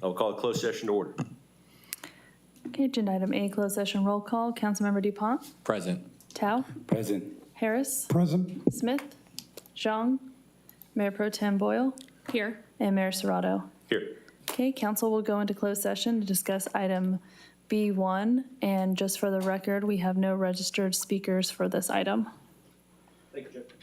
I will call a closed session to order. Okay, agenda item A, closed session roll call. Councilmember DuPont, Present. Tao, Present. Harris, Present. Smith, Zhang, Mayor Pro Tem Boyle. Here. And Mayor Serrato. Here. Okay, council will go into closed session to discuss item B1. And just for the record, we have no registered speakers for this item. Thank you, Jeff.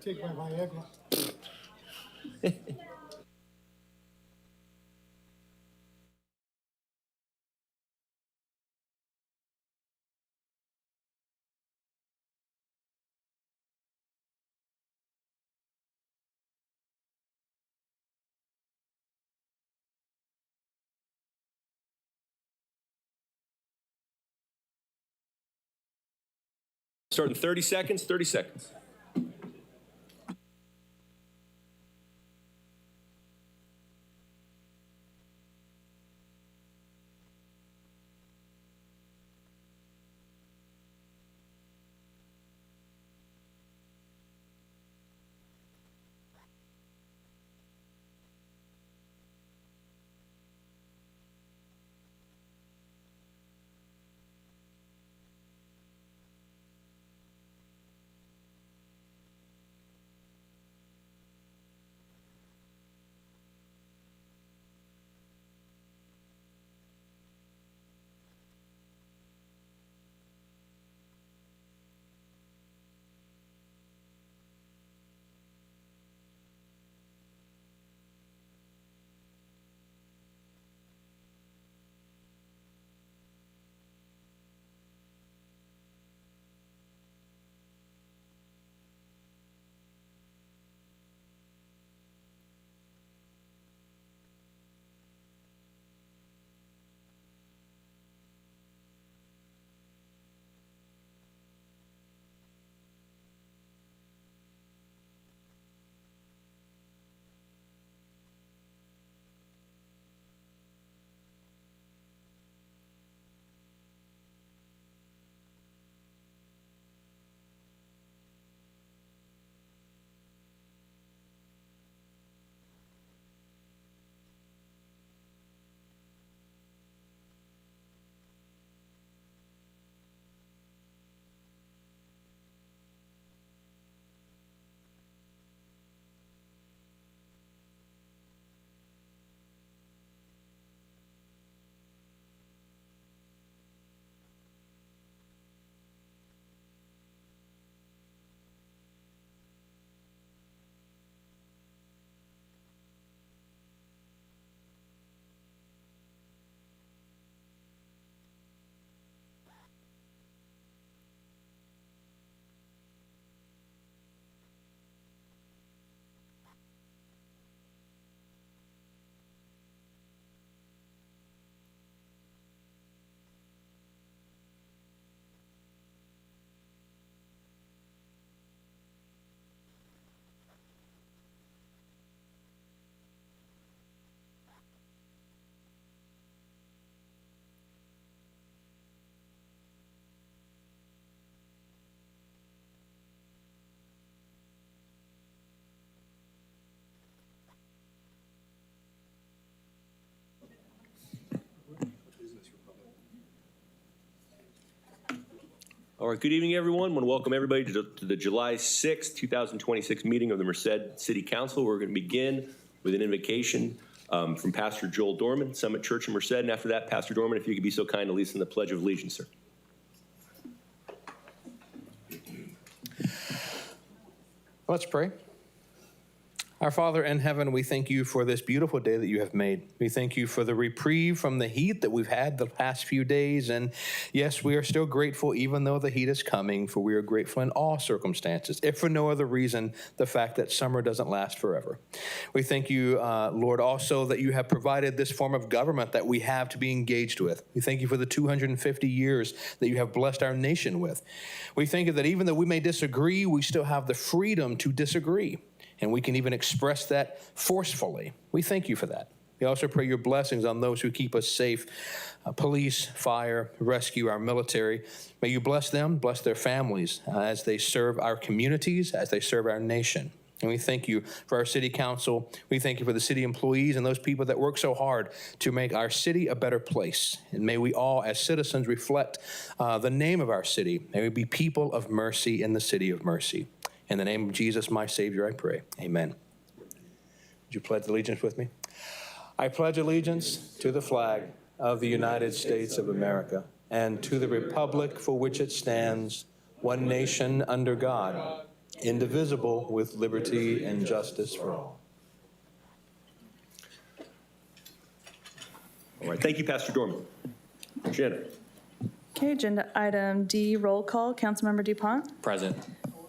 take my Viagra. Start in 30 seconds, 30 seconds. All right, good evening, everyone. I want to welcome everybody to the July 6th, 2026 meeting of the Merced City Council. We're going to begin with an invocation from Pastor Joel Dorman, Summit Church in Merced. And after that, Pastor Dorman, if you could be so kind to lead us in the Pledge of Allegiance, sir. Let's pray. Our Father in heaven, we thank you for this beautiful day that you have made. We thank you for the reprieve from the heat that we've had the past few days. And yes, we are still grateful, even though the heat is coming, for we are grateful in all circumstances, if for no other reason, the fact that summer doesn't last forever. We thank you, Lord, also that you have provided this form of government that we have to be engaged with. We thank you for the 250 years that you have blessed our nation with. We thank you that even though we may disagree, we still have the freedom to disagree. And we can even express that forcefully. We thank you for that. We also pray your blessings on those who keep us safe, police, fire, rescue, our military. May you bless them, bless their families as they serve our communities, as they serve our nation. And we thank you for our city council. We thank you for the city employees and those people that work so hard to make our city a better place. And may we all, as citizens, reflect the name of our city. May we be people of mercy in the city of mercy. In the name of Jesus, my Savior, I pray. Amen. Would you pledge allegiance with me? I pledge allegiance to the flag of the United States of America and to the republic for which it stands, one nation under God, indivisible, with liberty and justice for all. All right, thank you, Pastor Dorman. Jenna? Okay, agenda item D, roll call. Councilmember DuPont, Present.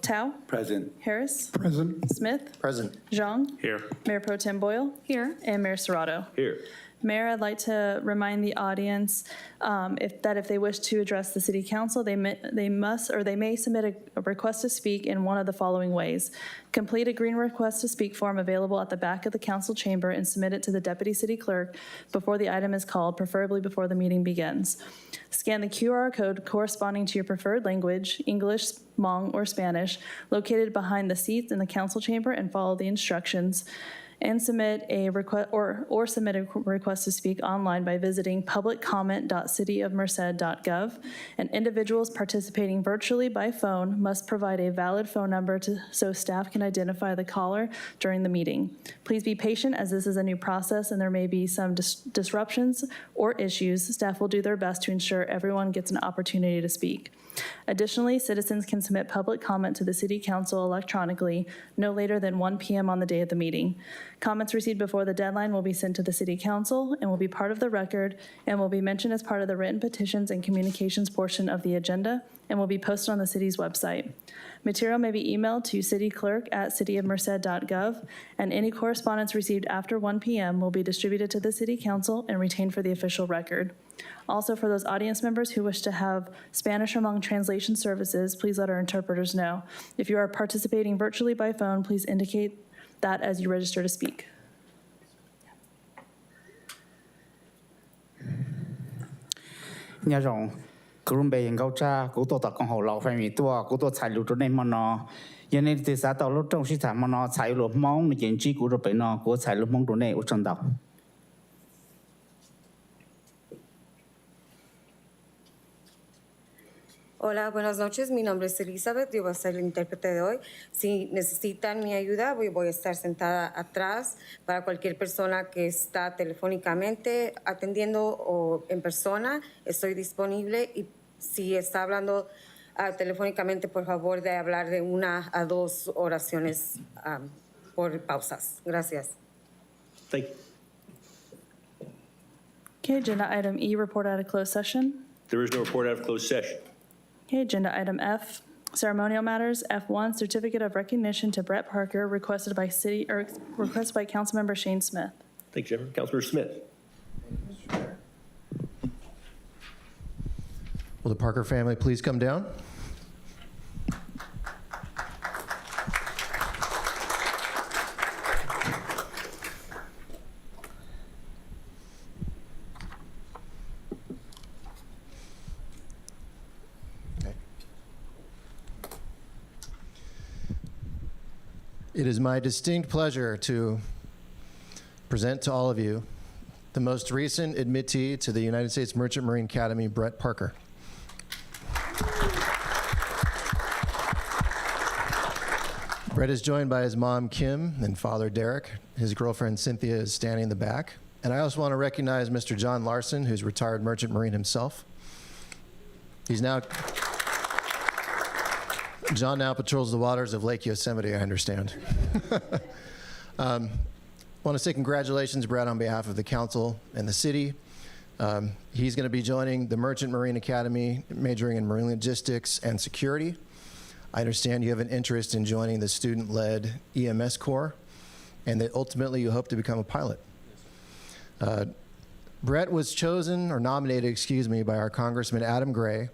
Tao, Present. Harris, Present. Smith, Present. Zhang, Here. Mayor Pro Tem Boyle. Here. And Mayor Serrato. Here. Mayor, I'd like to remind the audience if they wish to address the city council, they may submit a request to speak in one of the following ways. Complete a green request to speak form available at the back of the council chamber and submit it to the deputy city clerk before the item is called, preferably before the meeting begins. Scan the QR code corresponding to your preferred language, English, Hmong, or Spanish, located behind the seats in the council chamber, and follow the instructions. And submit a request or submit a request to speak online by visiting publiccomment.cityofmerced.gov. And individuals participating virtually by phone must provide a valid phone number so staff can identify the caller during the meeting. Please be patient, as this is a new process and there may be some disruptions or issues. Staff will do their best to ensure everyone gets an opportunity to speak. Additionally, citizens can submit public comment to the City Council electronically no later than 1 p.m. on the day of the meeting. Comments received before the deadline will be sent to the City Council and will be part of the record and will be mentioned as part of the written petitions and communications portion of the agenda and will be posted on the city's website. Material may be emailed to cityclerk@cityofmerced.gov, and any correspondence received after 1 p.m. will be distributed to the City Council and retained for the official record. Also, for those audience members who wish to have Spanish or Hmong translation services, please let our interpreters know. If you are participating virtually by phone, please indicate that as you register to speak. Nhà rộng, kung bề ngao cha, cú tổ con hồ lầu phải mi tua, cú tổ chạy lụt này mà nó, giờ này từ sáng tàu lụt trong sĩ thảm mà nó chạy lụt mong, nó chỉ cú rồi bên nó, cú chạy lụt mong đồ này ở trong tàu. Hola, buenas noches. Mi nombre es Elizabeth. Yo voy a ser el intérprete de hoy. Si necesitan mi ayuda, voy a estar sentada atrás para cualquier persona que está telefónicamente atendiendo o en persona. Estoy disponible y si está hablando telefónicamente, por favor, de hablar de 1 a 2 oraciones por pausas. Gracias. Thank you. Okay, agenda item E, report out of closed session. There is no report out of closed session. Okay, agenda item F, ceremonial matters. F1, certificate of recognition to Brett Parker, requested by Councilmember Shane Smith. Thank you, Jennifer. Councilmember Smith. Will the Parker family please come down? It is my distinct pleasure to present to all of you the most recent admittee to the United States Merchant Marine Academy, Brett Parker. Brett is joined by his mom, Kim, and father, Derek. His girlfriend, Cynthia, is standing in the back. And I also want to recognize Mr. John Larson, who's retired Merchant Marine himself. John now patrols the waters of Lake Yosemite, I understand. I want to say congratulations, Brett, on behalf of the council and the city. He's going to be joining the Merchant Marine Academy, majoring in marine logistics and security. I understand you have an interest in joining the student-led EMS Corps, and that ultimately you hope to become a pilot. Brett was chosen, or nominated, by our Congressman Adam Gray.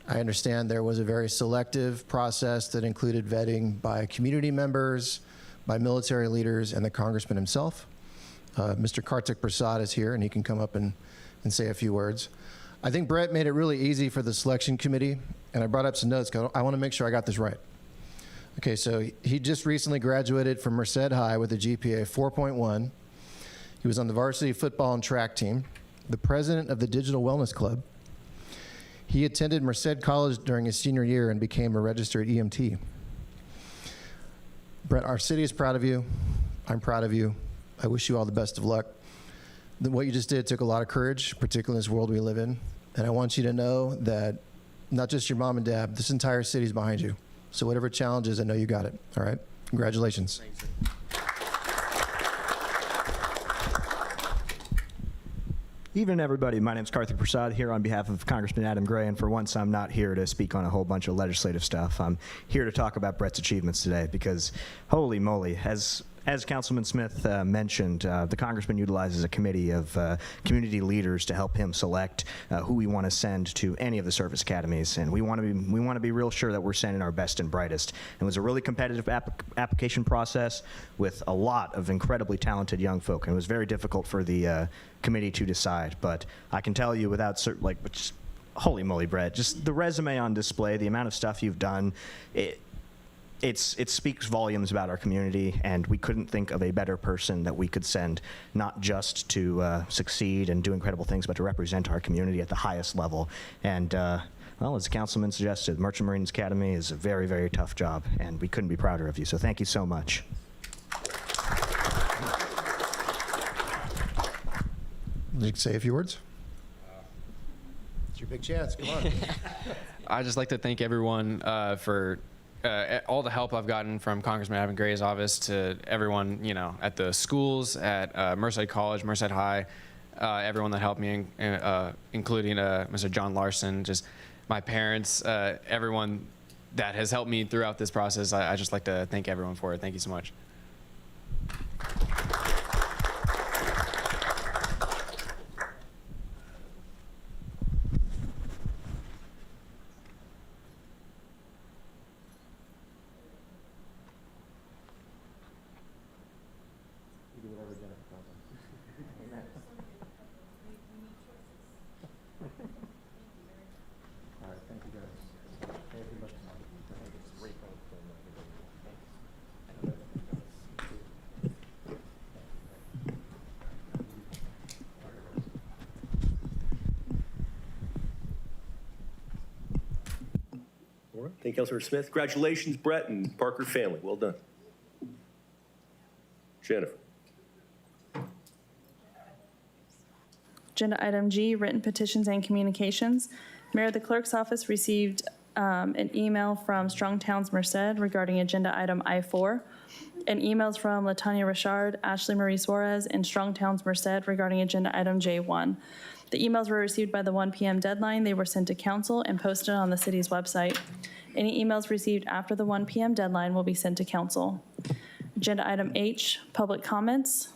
I understand there was a very selective process that included vetting by community members, by military leaders, and the congressman himself. Mr. Kartik Prasad is here, and he can come up and say a few words. I think Brett made it really easy for the selection committee, and I brought up some notes because I want to make sure I got this right. Okay, so he just recently graduated from Merced High with a GPA of 4.1. He was on the varsity football and track team, the president of the Digital Wellness Club. He attended Merced College during his senior year and became a registered EMT. Brett, our city is proud of you. I'm proud of you. I wish you all the best of luck. What you just did took a lot of courage, particularly in this world we live in. And I want you to know that not just your mom and dad, this entire city is behind you. So whatever challenges, I know you got it. All right? Congratulations. Evening, everybody. My name is Karthik Prasad here on behalf of Congressman Adam Gray, and for once, I'm not here to speak on a whole bunch of legislative stuff. I'm here to talk about Brett's achievements today because, holy moly, as Councilman Smith mentioned, the Congressman utilizes a committee of community leaders to help him select who we want to send to any of the service academies, and we want to be real sure that we're sending our best and brightest. It was a really competitive application process with a lot of incredibly talented young folk, and it was very difficult for the committee to decide. But I can tell you, without just holy moly, Brett, just the resume on display, the amount of stuff you've done, it speaks volumes about our community, and we couldn't think of a better person that we could send, not just to succeed and do incredible things, but to represent our community at the highest level. And well, as the councilman suggested, Merchant Marines Academy is a very, very tough job, and we couldn't be prouder of you. So thank you so much. You can say a few words. It's your big chance. Come on. I'd just like to thank everyone for all the help I've gotten from Congressman Adam Gray's office to everyone, at the schools, at Merced College, Merced High, everyone that helped me, including Mr. John Larson, just my parents, everyone that has helped me throughout this process. I just like to thank everyone for it. Thank you so much. All right. Thank you, Councilmember Smith. Congratulations, Brett and Parker family. Well done. Jennifer. Agenda item G, written petitions and communications. Mayor, the clerk's office received an email from Strong Towns Merced regarding agenda item I-4, and emails from Latanya Richard, Ashley Marie Suarez, and Strong Towns Merced regarding agenda item J1. The emails were received by the 1 p.m. deadline. They were sent to council and posted on the city's website. Any emails received after the 1 p.m. deadline will be sent to council. Agenda item H, public comments.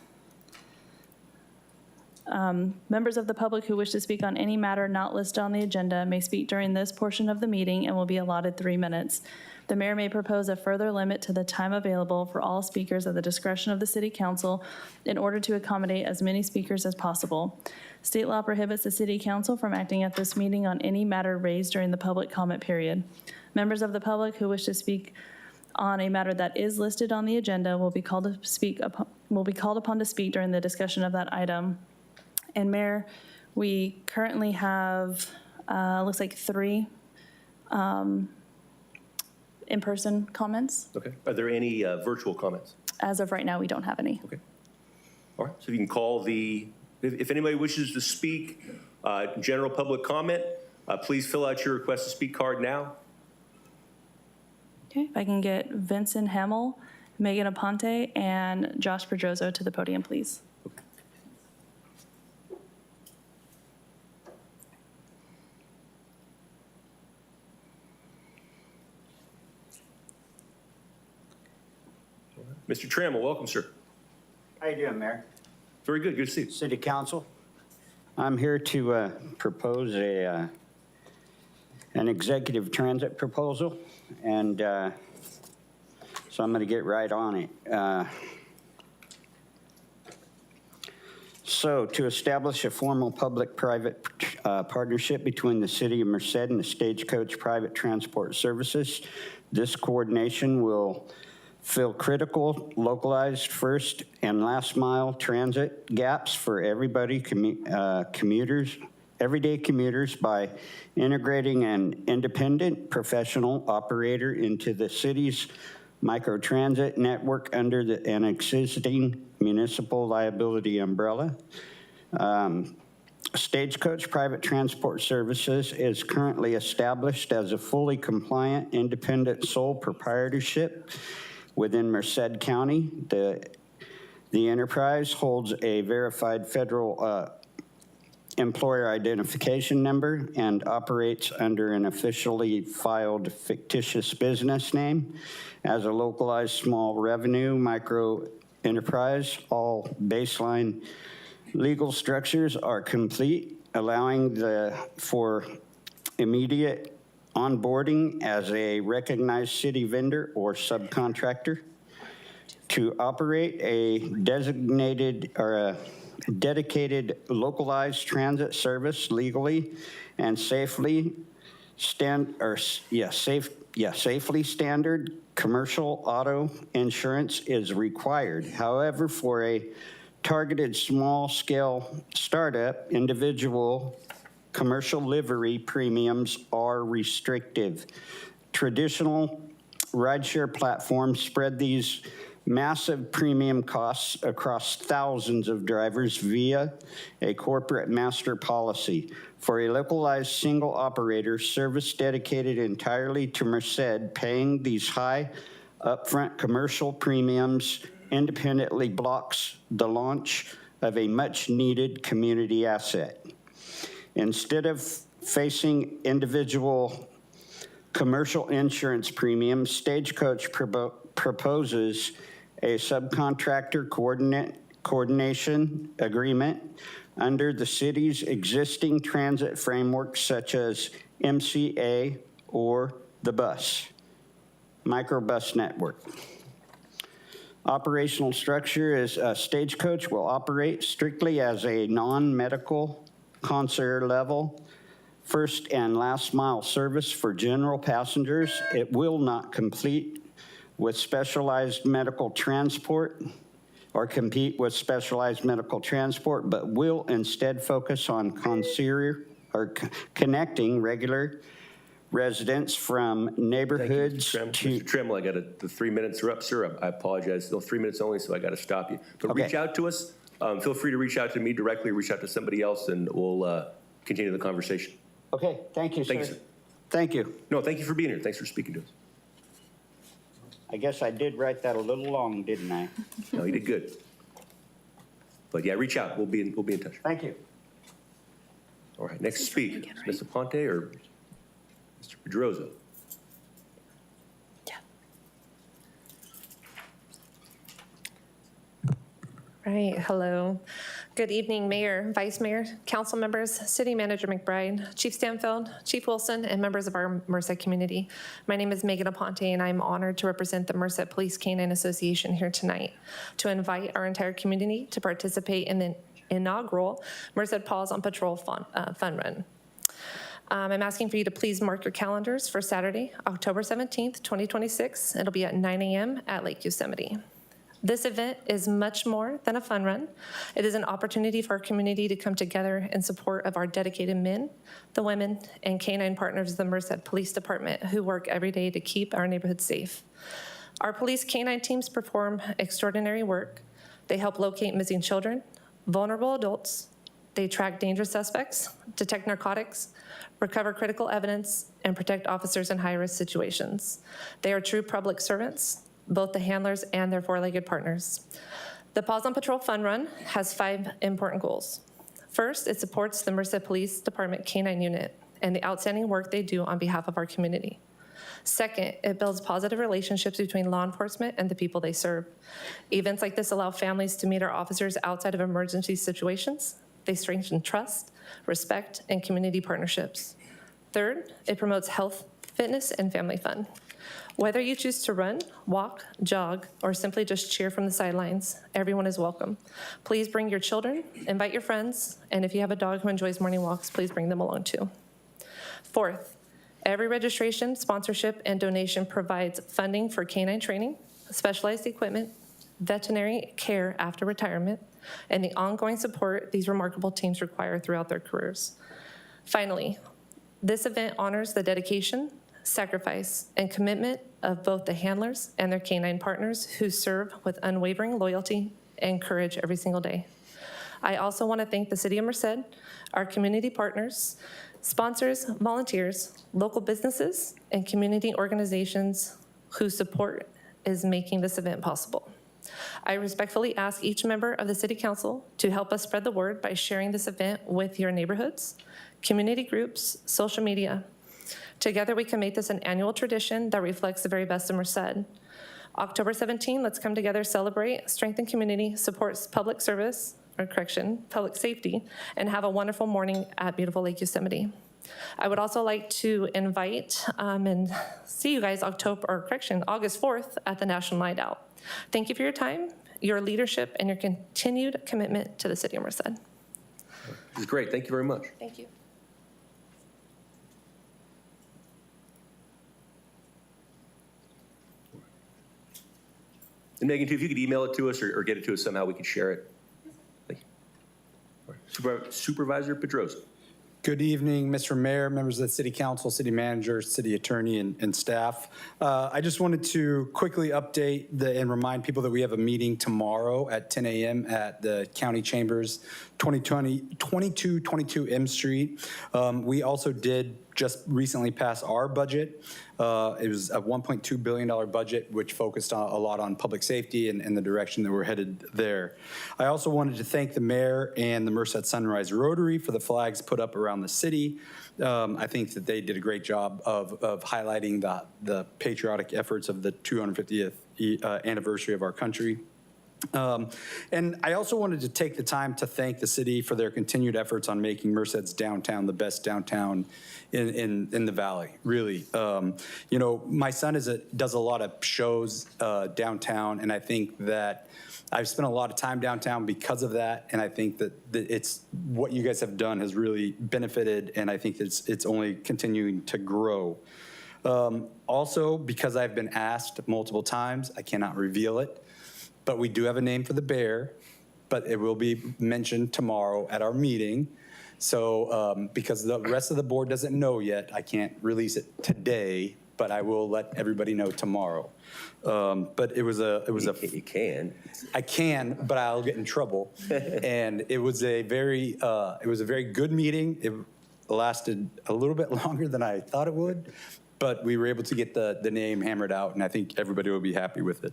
Members of the public who wish to speak on any matter not listed on the agenda may speak during this portion of the meeting and will be allotted 3 minutes. The mayor may propose a further limit to the time available for all speakers at the discretion of the city council in order to accommodate as many speakers as possible. State law prohibits the city council from acting at this meeting on any matter raised during the public comment period. Members of the public who wish to speak on a matter that is listed on the agenda will be called upon to speak during the discussion of that item. And Mayor, we currently have, looks like 3 in-person comments. Okay. Are there any virtual comments? As of right now, we don't have any. Okay. All right. So you can call if anybody wishes to speak, general public comment, please fill out your request to speak card now. Okay, if I can get Vincent Hamill, Megan Aponte, and Josh Pedrozo to the podium, please. Mr. Trammell, welcome, sir. How you doing, Mayor? Very good. Good to see you. City Council? I'm here to propose an executive transit proposal, and so I'm going to get right on it. So to establish a formal public-private partnership between the City of Merced and the Stagecoach Private Transport Services, this coordination will fill critical, localized first and last mile transit gaps for everybody, commuters, everyday commuters by integrating an independent professional operator into the city's microtransit network under an existing municipal liability umbrella. Stagecoach Private Transport Services is currently established as a fully compliant, independent sole proprietorship within Merced County. The enterprise holds a verified federal employer identification number and operates under an officially filed fictitious business name as a localized small revenue micro enterprise. All baseline legal structures are complete, allowing for immediate onboarding as a recognized city vendor or subcontractor. To operate a designated or a dedicated localized transit service legally and safely safely standard commercial auto insurance is required. However, for a targeted small-scale startup, individual commercial livery premiums are restrictive. Traditional rideshare platforms spread these massive premium costs across thousands of drivers via a corporate master policy. For a localized single operator, service dedicated entirely to Merced, paying these high upfront commercial premiums independently blocks the launch of a much-needed community asset. Instead of facing individual commercial insurance premiums, Stagecoach proposes a subcontractor coordination agreement under the city's existing transit framework, such as MCA or the bus, microbus network. Operational structure is Stagecoach will operate strictly as a non-medical concierge level first and last mile service for general passengers. It will not compete with specialized medical transport or compete with specialized medical transport, but will instead focus on concierge or connecting regular residents from neighborhoods to. Mr. Trammell, the 3 minutes are up, sir. I apologize. Still 3 minutes only, so I got to stop you. But Okay. reach out to us. Feel free to reach out to me directly, reach out to somebody else, and we'll continue the conversation. Okay, thank you, sir. Thank you, sir. Thank you. No, thank you for being here. Thanks for speaking to us. I guess I did write that a little long, didn't I? No, you did good. But yeah, reach out. We'll be in touch. Thank you. All right, next to speak, Ms. Aponte or Mr. Pedroza? Right, hello. Good evening, Mayor, Vice Mayor, council members, City Manager McBride, Chief Stanfield, Chief Wilson, and members of our Merced community. My name is Megan Aponte, and I'm honored to represent the Merced Police Canine Association here tonight to invite our entire community to participate in the inaugural Merced Paws on Patrol Fun Run. I'm asking for you to please mark your calendars for Saturday, October 17th, 2026. It'll be at 9 a.m. at Lake Yosemite. This event is much more than a fun run. It is an opportunity for our community to come together in support of our dedicated men, the women, and canine partners of the Merced Police Department who work every day to keep our neighborhoods safe. Our police canine teams perform extraordinary work. They help locate missing children, vulnerable adults. They track dangerous suspects, detect narcotics, recover critical evidence, and protect officers in high-risk situations. They are true public servants, both the handlers and their four-legged partners. The Paws on Patrol Fun Run has 5 important goals. First, it supports the Merced Police Department Canine Unit and the outstanding work they do on behalf of our community. Second, it builds positive relationships between law enforcement and the people they serve. Events like this allow families to meet our officers outside of emergency situations. They strengthen trust, respect, and community partnerships. Third, it promotes health, fitness, and family fun. Whether you choose to run, walk, jog, or simply just cheer from the sidelines, everyone is welcome. Please bring your children, invite your friends, and if you have a dog who enjoys morning walks, please bring them along too. Fourth, every registration, sponsorship, and donation provides funding for canine training, specialized equipment, veterinary care after retirement, and the ongoing support these remarkable teams require throughout their careers. Finally, this event honors the dedication, sacrifice, and commitment of both the handlers and their canine partners who serve with unwavering loyalty and courage every single day. I also want to thank the City of Merced, our community partners, sponsors, volunteers, local businesses, and community organizations whose support is making this event possible. I respectfully ask each member of the City Council to help us spread the word by sharing this event with your neighborhoods, community groups, social media. Together, we can make this an annual tradition that reflects the very best of Merced. October 17, let's come together, celebrate, strengthen community, support public safety, and have a wonderful morning at beautiful Lake Yosemite. I would also like to invite and see you guys August 4th at the National Night Out. Thank you for your time, your leadership, and your continued commitment to the City of Merced. This is great. Thank you very much. Thank you. And Megan, too, if you could email it to us or get it to us somehow, we could share it. Thank you. All right. Supervisor Pedrosa. Good evening, Mr. Mayor, members of the City Council, City Manager, City Attorney, and staff. I just wanted to quickly update and remind people that we have a meeting tomorrow at 10 a.m. at the County Chambers, 2222 M Street. We also did just recently pass our budget. It was a $1.2 billion budget, which focused a lot on public safety and the direction that we're headed there. I also wanted to thank the mayor and the Merced Sunrise Rotary for the flags put up around the city. I think that they did a great job of highlighting the patriotic efforts of the 250th anniversary of our country. And I also wanted to take the time to thank the city for their continued efforts on making Merced's downtown the best downtown in the valley, really. You know, my son does a lot of shows downtown, and I think that I've spent a lot of time downtown because of that, and I think that it's what you guys have done has really benefited, and I think it's only continuing to grow. Also, because I've been asked multiple times, I cannot reveal it, but we do have a name for the bear, but it will be mentioned tomorrow at our meeting. So because the rest of the board doesn't know yet, I can't release it today, but I will let everybody know tomorrow. But it was a. You can. I can, but I'll get in trouble. And it was a very good meeting. It lasted a little bit longer than I thought it would, but we were able to get the name hammered out, and I think everybody will be happy with it.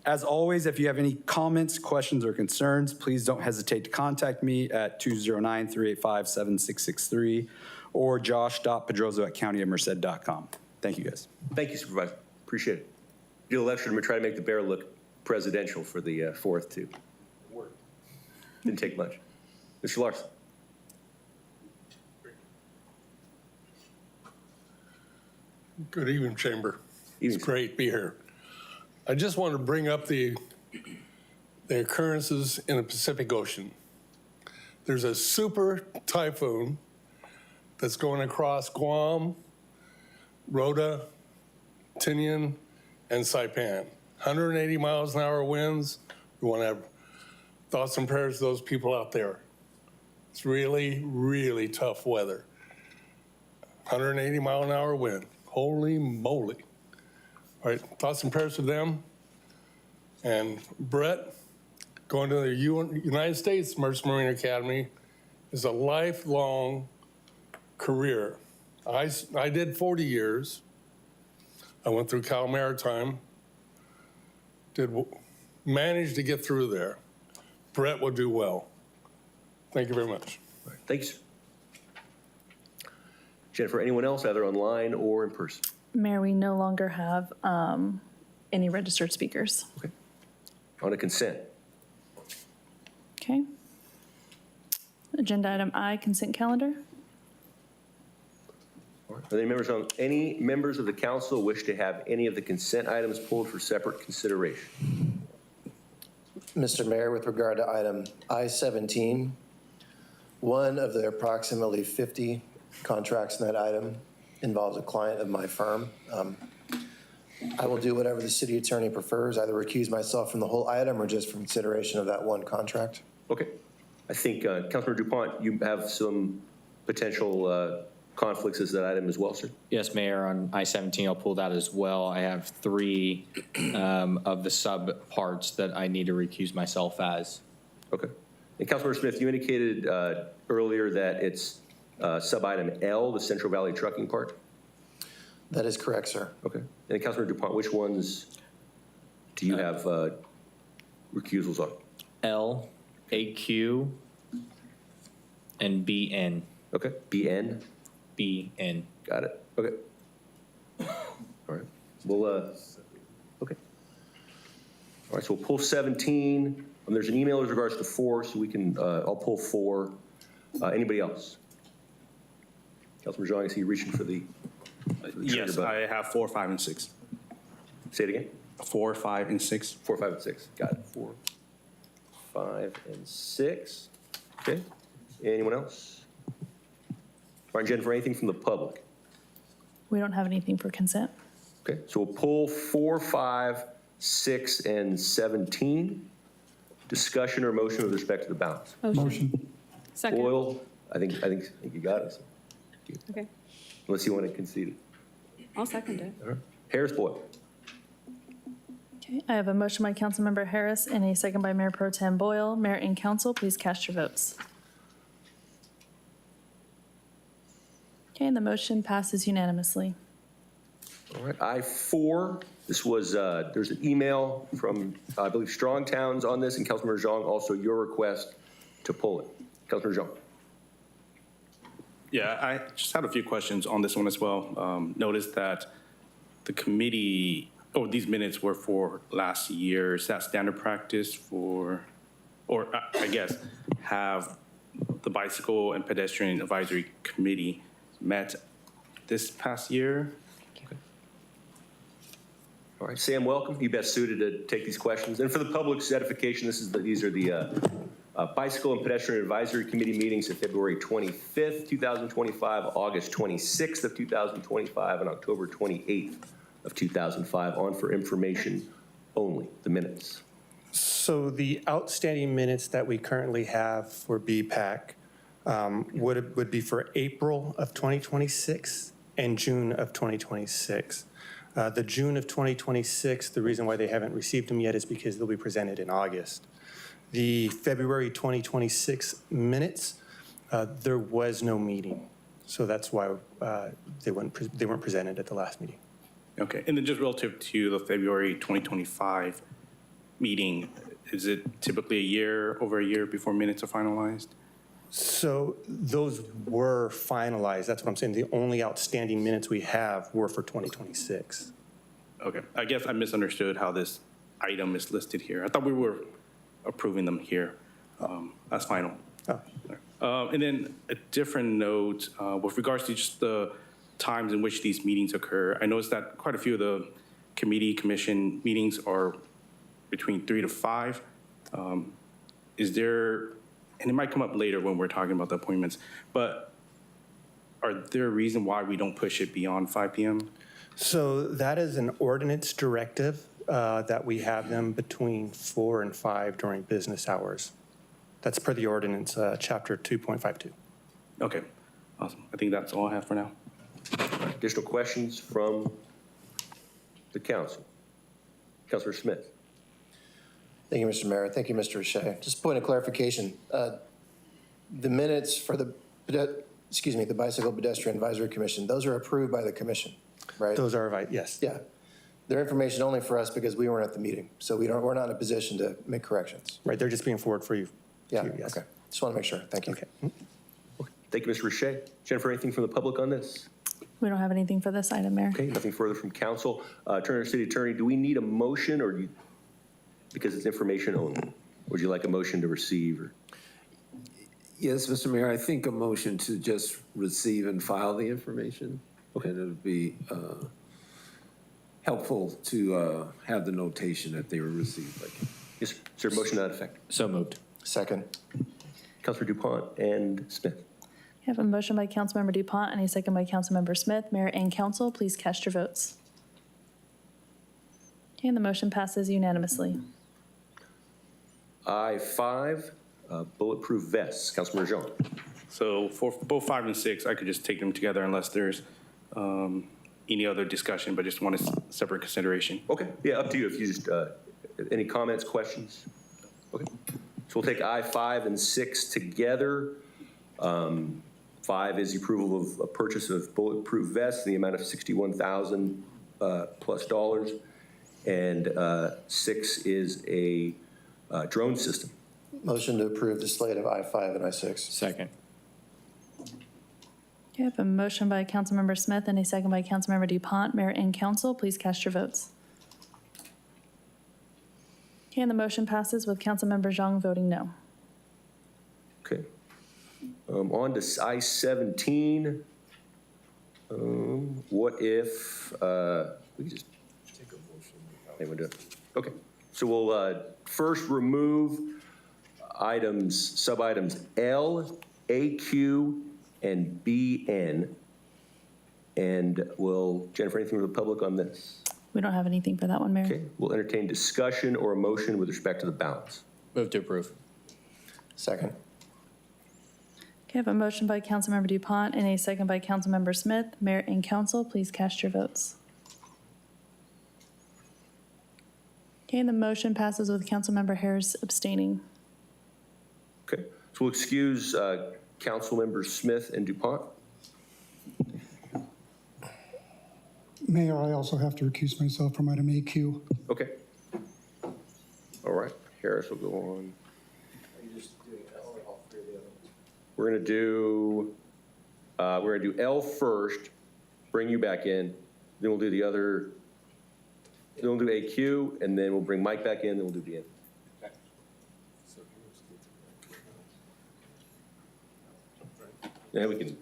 As always, if you have any comments, questions, or concerns, please don't hesitate to contact me at 209-385-7663 or josh.pedroso@countyofmerced.com. Thank you, guys. Thank you, Supervisor. Appreciate it. Do a little extra to try to make the bear look presidential for the 4th, too. Didn't take much. Mr. Larson. Good evening, Chamber. Evening. It's great to be here. I just want to bring up the occurrences in the Pacific Ocean. There's a super typhoon that's going across Guam, Rota, Tinian, and Saipan. 180 miles an hour winds. We want to have thoughts and prayers to those people out there. It's really, really tough weather. 180 mile an hour wind. Holy moly. All right, thoughts and prayers to them. And Brett, going to the United States Merchant Marine Academy is a lifelong career. I did 40 years. I went through Cal Maritime, managed to get through there. Brett will do well. Thank you very much. All right, thanks. Jennifer, anyone else, either online or in person? Mayor, we no longer have any registered speakers. Okay. On a consent. Okay. Agenda item I, consent calendar. All right. Are there any members of the council wish to have any of the consent items pulled for separate consideration? Mr. Mayor, with regard to item I-17, one of the approximately 50 contracts in that item involves a client of my firm. I will do whatever the city attorney prefers, either recuse myself from the whole item or just from consideration of that one contract. Okay. I think, Councilmember DuPont, you have some potential conflicts as that item as well, sir? Yes, Mayor, on I-17, I'll pull that as well. I have 3 of the sub parts that I need to recuse myself as. Okay. And Councilmember Smith, you indicated earlier that it's sub-item L, the Central Valley Trucking Park? That is correct, sir. Okay. And Councilmember DuPont, which ones do you have recusals on? L, AQ, and BN. Okay, BN? BN. Got it. Okay. All right. We'll, okay. All right, so we'll pull 17. There's an email with regards to 4, so we can, I'll pull 4. Anybody else? Councilman Zhang, I see you reaching for the Yes, trigger button. I have 4, 5, and 6. Say it again. 4, 5, and 6. 4, 5, and 6. Got it. 4, 5, and 6. Okay. Anyone else? All right, Jennifer, anything from the public? We don't have anything for consent. Okay, so we'll pull 4, 5, 6, and 17. Discussion or motion with respect to the balance. Motion. Second. Boyle, I think you got it. Okay. Unless you want to concede it. I'll second it. All right. Harris Boyle. Okay, I have a motion by Councilmember Harris and a second by Mayor Pro Tem Boyle. Mayor and council, please cast your votes. Okay, and the motion passes unanimously. All right, I-4, this was, there's an email from, I believe, Strong Towns on this, and Councilmember Zhang, also your request to pull it. Councilmember Zhang. Yeah, I just had a few questions on this one as well. Noticed that the committee, these minutes were for last year. Is that standard practice for, or I guess, have the Bicycle and Pedestrian Advisory Committee met this past year? All right, Sam, welcome. You best suited to take these questions. And for the public's edification, these are the Bicycle and Pedestrian Advisory Committee meetings of February 25th, 2025, August 26th of 2025, and October 28th of 2005, on for information only, the minutes. So the outstanding minutes that we currently have for BPAC would be for April of 2026 and June of 2026. The June of 2026, the reason why they haven't received them yet is because they'll be presented in August. The February 2026 minutes, there was no meeting. So that's why they weren't presented at the last meeting. Okay, and then just relative to the February 2025 meeting, is it typically over a year before minutes are finalized? So those were finalized. That's what I'm saying. The only outstanding minutes we have were for 2026. Okay, I guess I misunderstood how this item is listed here. I thought we were approving them here as final. And then a different note with regards to just the times in which these meetings occur. I noticed that quite a few of the commission meetings are between 3 to 5. Is there, and it might come up later when we're talking about the appointments, but are there a reason why we don't push it beyond 5 p.m.? So that is an ordinance directive that we have them between 4 and 5 during business hours. That's per the ordinance, chapter 2.52. Okay, awesome. I think that's all I have for now. Additional questions from the council? Councilor Smith. Thank you, Mr. Mayor. Thank you, Mr. O'Shea. Just a point of clarification. The minutes for the Bicycle Pedestrian Advisory Commission, those are approved by the commission, right? Those are right, yes. Yeah. They're information only for us because we weren't at the meeting. So we're not in a position to make corrections. Right, they're just being forwarded for you. Yeah, yes. okay. Just want to make sure. Thank you. Okay. Thank you, Mr. Richey. Jennifer, anything from the public on this? We don't have anything for this item, Mayor. Okay, nothing further from council. Turner City Attorney, do we need a motion or because it's information only? Would you like a motion to receive? Or? Yes, Mr. Mayor, I think a motion to just receive and file the information. Okay. And it would be helpful to have the notation that they were received. Yes, is there a motion to that effect? So moved. Second. Councilor DuPont and Smith. I have a motion by Councilmember DuPont and a second by Councilmember Smith. Mayor and council, please cast your votes. Okay, and the motion passes unanimously. I-5, bulletproof vests. Councilmember Jean. So for both 5 and 6, I could just take them together unless there's any other discussion, but just want a separate consideration. Okay, yeah, up to you. If you just, any comments, questions? Okay. So we'll take I-5 and 6 together. 5 is the approval of a purchase of bulletproof vests in the amount of $61,000 plus dollars. And 6 is a drone system. Motion to approve the slate of I-5 and I-6. Second. Okay, I have a motion by Councilmember Smith and a second by Councilmember DuPont. Mayor and council, please cast your votes. Okay, and the motion passes with Councilmember Zhang voting no. Okay. On to I-17. What if, we can just take a motion. Anyone do it? Okay. So we'll first remove sub-items L, AQ, and BN. And Jennifer, anything from the public on this? We don't have anything for that one, Mayor. Okay. We'll entertain discussion or a motion with respect to the balance. Move to approve. Second. Okay, I have a motion by Councilmember DuPont and a second by Councilmember Smith. Mayor and council, please cast your votes. Okay, and the motion passes with Councilmember Harris abstaining. Okay. So we'll excuse Councilmembers Smith and DuPont. Mayor, I also have to recuse myself from item AQ. Okay. All right. Harris will go on. We're going to do L first, bring you back in, then we'll do the other, then we'll do AQ, and then we'll bring Mike back in, then we'll do BN. Yeah, we can.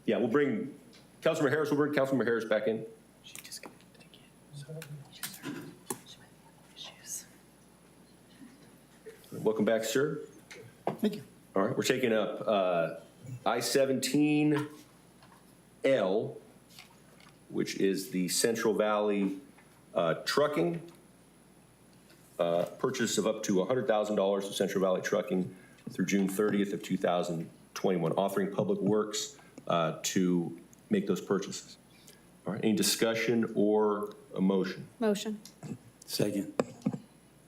Yeah, we'll bring Councilmember Harris back in. Welcome back, sir. Thank you. All right, we're taking up I-17L, which is the Central Valley Trucking, purchase of up to $100,000 of Central Valley Trucking through June 30th of 2021, authoring Public Works to make those purchases. All right, any discussion or a motion? Motion. Second.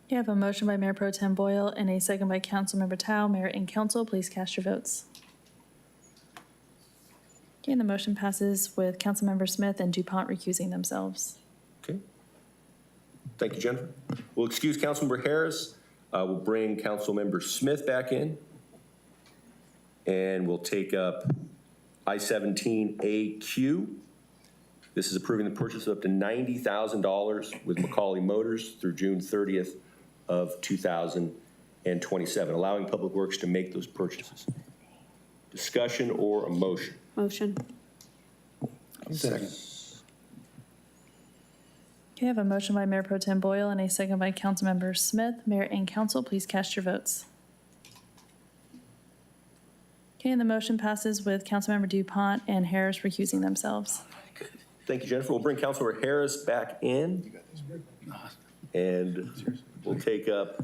You have a motion by Mayor Pro Tem Boyle and a second by Councilmember Tao. Mayor and council, please cast your votes. Okay, and the motion passes with Councilmember Smith and DuPont recusing themselves. Okay. Thank you, Jennifer. We'll excuse Councilmember Harris. We'll bring Councilmember Smith back in. And we'll take up I-17AQ. This is approving the purchase of up to $90,000 with McCauley Motors through June 30th of 2027, allowing Public Works to make those purchases. Discussion or a motion? Motion. Second. Okay, I have a motion by Mayor Pro Tem Boyle and a second by Councilmember Smith. Mayor and council, please cast your votes. Okay, and the motion passes with Councilmember DuPont and Harris recusing themselves. Thank you, Jennifer. We'll bring Councilmember Harris back in. And we'll take up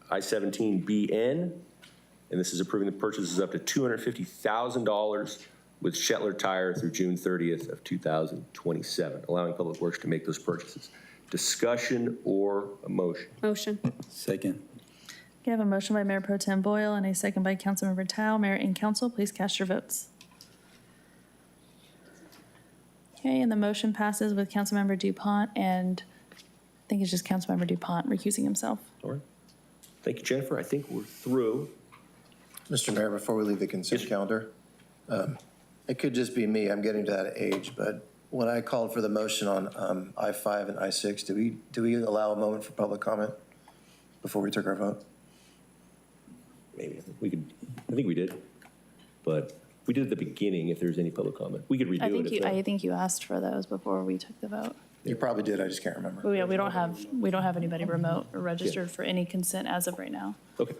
I-17BN. And this is approving the purchases up to $250,000 with Shetler Tire through June 30th of 2027, allowing Public Works to make those purchases. Discussion or a motion? Motion. Second. Okay, I have a motion by Mayor Pro Tem Boyle and a second by Councilmember Tao. Mayor and council, please cast your votes. Okay, and the motion passes with Councilmember DuPont and I think it's just Councilmember DuPont recusing himself. All right. Thank you, Jennifer. I think we're through. Mr. Mayor, before we leave the consent calendar, it could just be me, I'm getting to that age, but when I called for the motion on I-5 and I-6, do we allow a moment for public comment before we took our vote? Maybe. I think we did. But we did at the beginning if there's any public comment. We could redo it. I think you asked for those before we took the vote. You probably did, I just can't remember. Well, yeah, we don't have anybody remote or registered for any consent as of right now. Okay.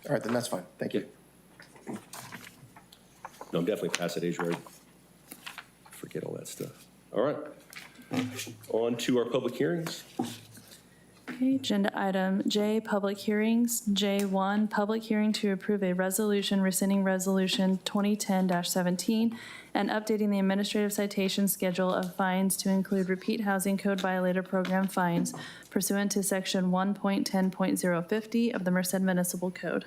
All right, then that's fine. Thank you. No, I'm definitely past that age where I forget all that stuff. All right. On to our public hearings. Okay, Okay, agenda item J, public hearings. J1, public hearing to approve a resolution rescinding resolution 2010-17 and updating the administrative citation schedule of fines to include repeat housing code violator program fines pursuant to section 1.10.050 of the Merced Municipal Code.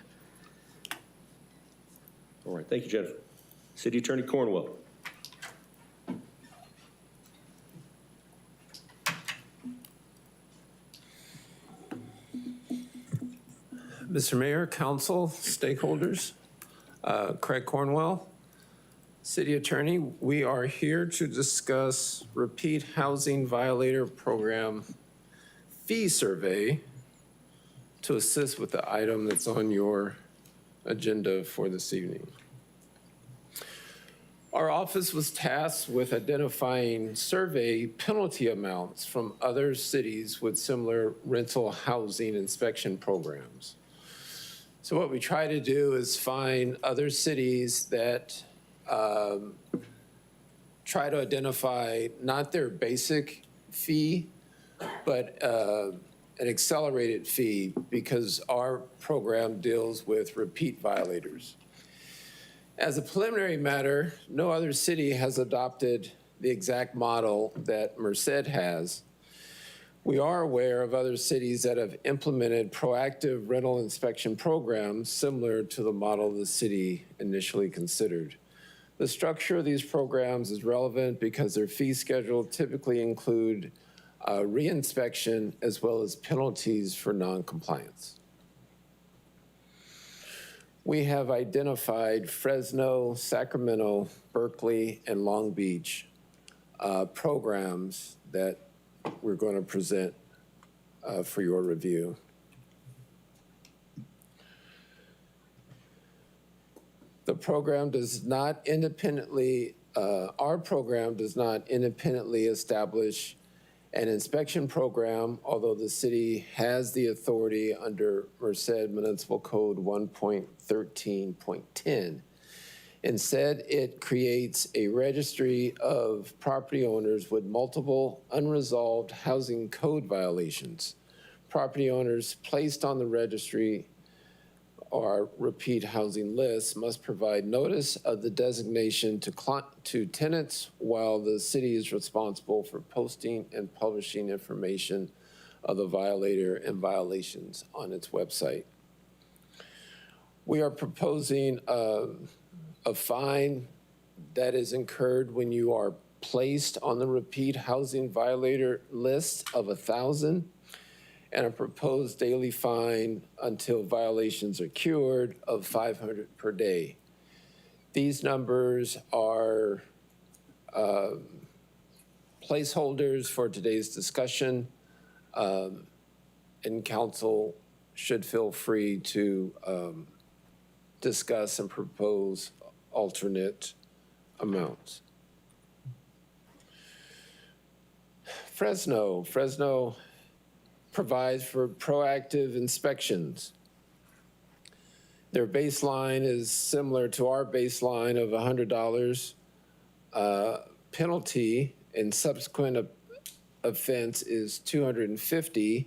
All right, thank you, Jennifer. City Attorney Cornwell. Mr. Mayor, council, stakeholders, Craig Cornwell, City Attorney, we are here to discuss repeat housing violator program fee survey to assist with the item that's on your agenda for this evening. Our office was tasked with identifying survey penalty amounts from other cities with similar rental housing inspection programs. So what we try to do is find other cities that try to identify not their basic fee, but an accelerated fee, because our program deals with repeat violators. As a preliminary matter, no other city has adopted the exact model that Merced has. We are aware of other cities that have implemented proactive rental inspection programs similar to the model the city initially considered. The structure of these programs is relevant because their fee schedule typically include reinspection as well as penalties for noncompliance. We have identified Fresno, Sacramento, Berkeley, and Long Beach programs that we're going to present for your review. The program does not independently, our program does not independently establish an inspection program, although the city has the authority under Merced Municipal Code 1.13.10. Instead, it creates a registry of property owners with multiple unresolved housing code violations. Property owners placed on the registry or repeat housing list must provide notice of the designation to tenants, while the city is responsible for posting and publishing information of the violator and violations on its website. We are proposing a fine that is incurred when you are placed on the repeat housing violator list of $1,000, and a proposed daily fine until violations are cured of $500 per day. These numbers are placeholders for today's discussion, and council should feel free to discuss and propose alternate amounts. Fresno provides for proactive inspections. Their baseline is similar to our baseline of $100. Penalty in subsequent offense is $250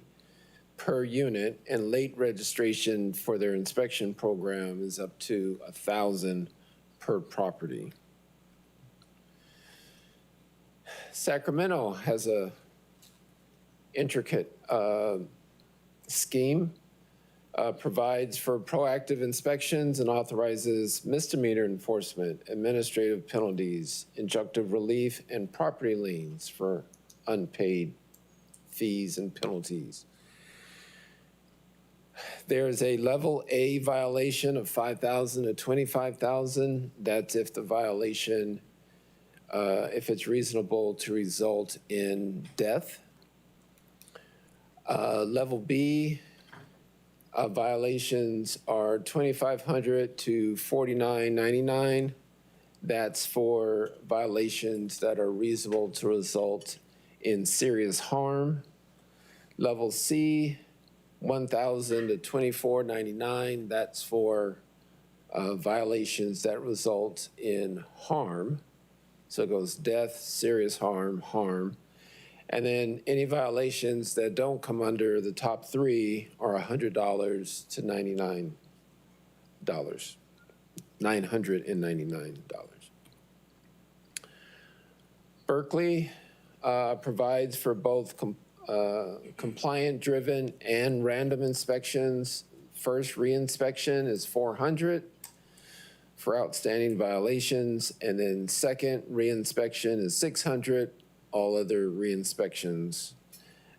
per unit, and late registration for their inspection program is up to $1,000 per property. Sacramento has a intricate scheme, provides for proactive inspections and authorizes misdemeanor enforcement, administrative penalties, injunctive relief, and property liens for unpaid fees and penalties. There's a level A violation of $5,000 to $25,000. That's if the violation, if it's reasonable to result in death. Level B violations are $2,500 to $49.99. That's for violations that are reasonable to result in serious harm. Level C, $1,000 to $24.99. That's for violations that result in harm. So it goes death, serious harm, harm. And then any violations that don't come under the top three are $100 to $99. $999. Berkeley provides for both compliant-driven and random inspections. First reinspection is $400 for outstanding violations, and then second reinspection is $600. All other re-inspections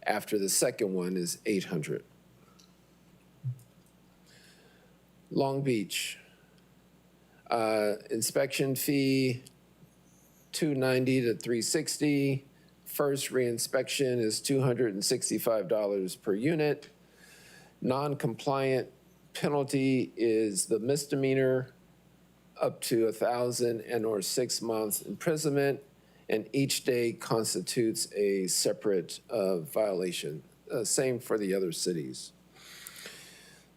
after the second one is $800. Long Beach, inspection fee $290 to $360. First re-inspection is $265 per unit. Non-compliant penalty is the misdemeanor up to $1,000 and/or 6 months imprisonment, and each day constitutes a separate violation. Same for the other cities.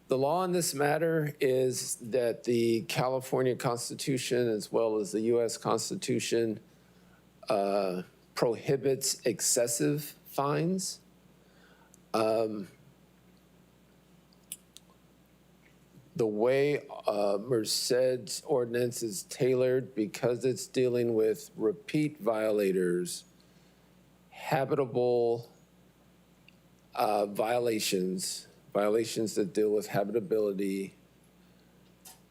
The law on this matter is that the California Constitution, as well as the U.S. Constitution, prohibits excessive fines. The way Merced's ordinance is tailored, because it's dealing with repeat violators, habitable violations that deal with habitability,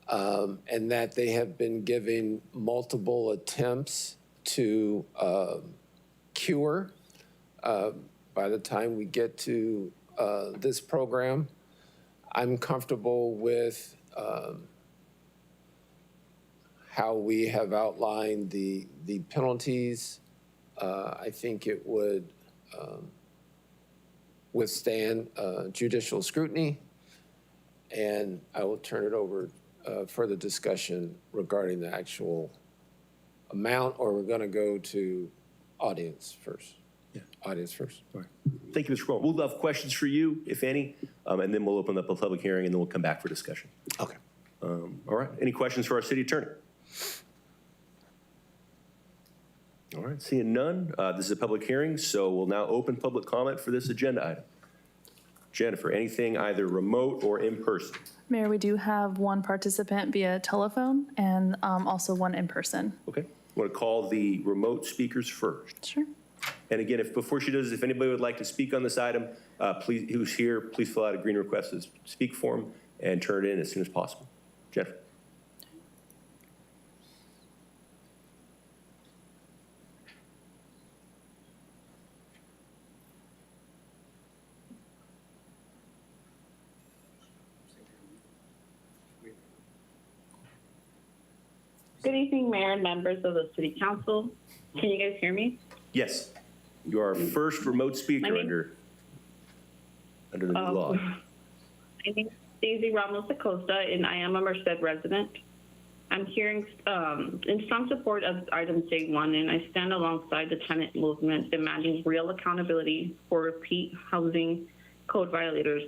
and that they have been given multiple attempts to cure by the time we get to this program. I'm comfortable with how we have outlined the penalties. I think it would withstand judicial scrutiny, and I will turn it over for the discussion regarding the actual amount, or we're going to go to audience first. Yeah, audience first. All right. Thank you, Mr. Cuomo. We'll have questions for you, if any, and then we'll open up a public hearing, and then we'll come back for discussion. Okay. All right. Any questions for our city attorney? All right. Seeing none, this is a public hearing, so we'll now open public comment for this agenda item. Jennifer, anything either remote or in person? Mayor, we do have one participant via telephone and also one in person. Okay. I want to call the remote speakers first. Sure. And again, before she does, if anybody would like to speak on this item, please, who's here, please fill out a green request to speak form and turn it in as soon as possible. Jennifer. Good evening, Mayor and members of the City Council. Can you guys hear me? Yes. You are our first remote speaker under the new law. My name is Daisy Ramos Acosta, and I am a Merced resident. I'm here in strong support of item J1, and I stand alongside the tenant movement demanding real accountability for repeat housing code violators.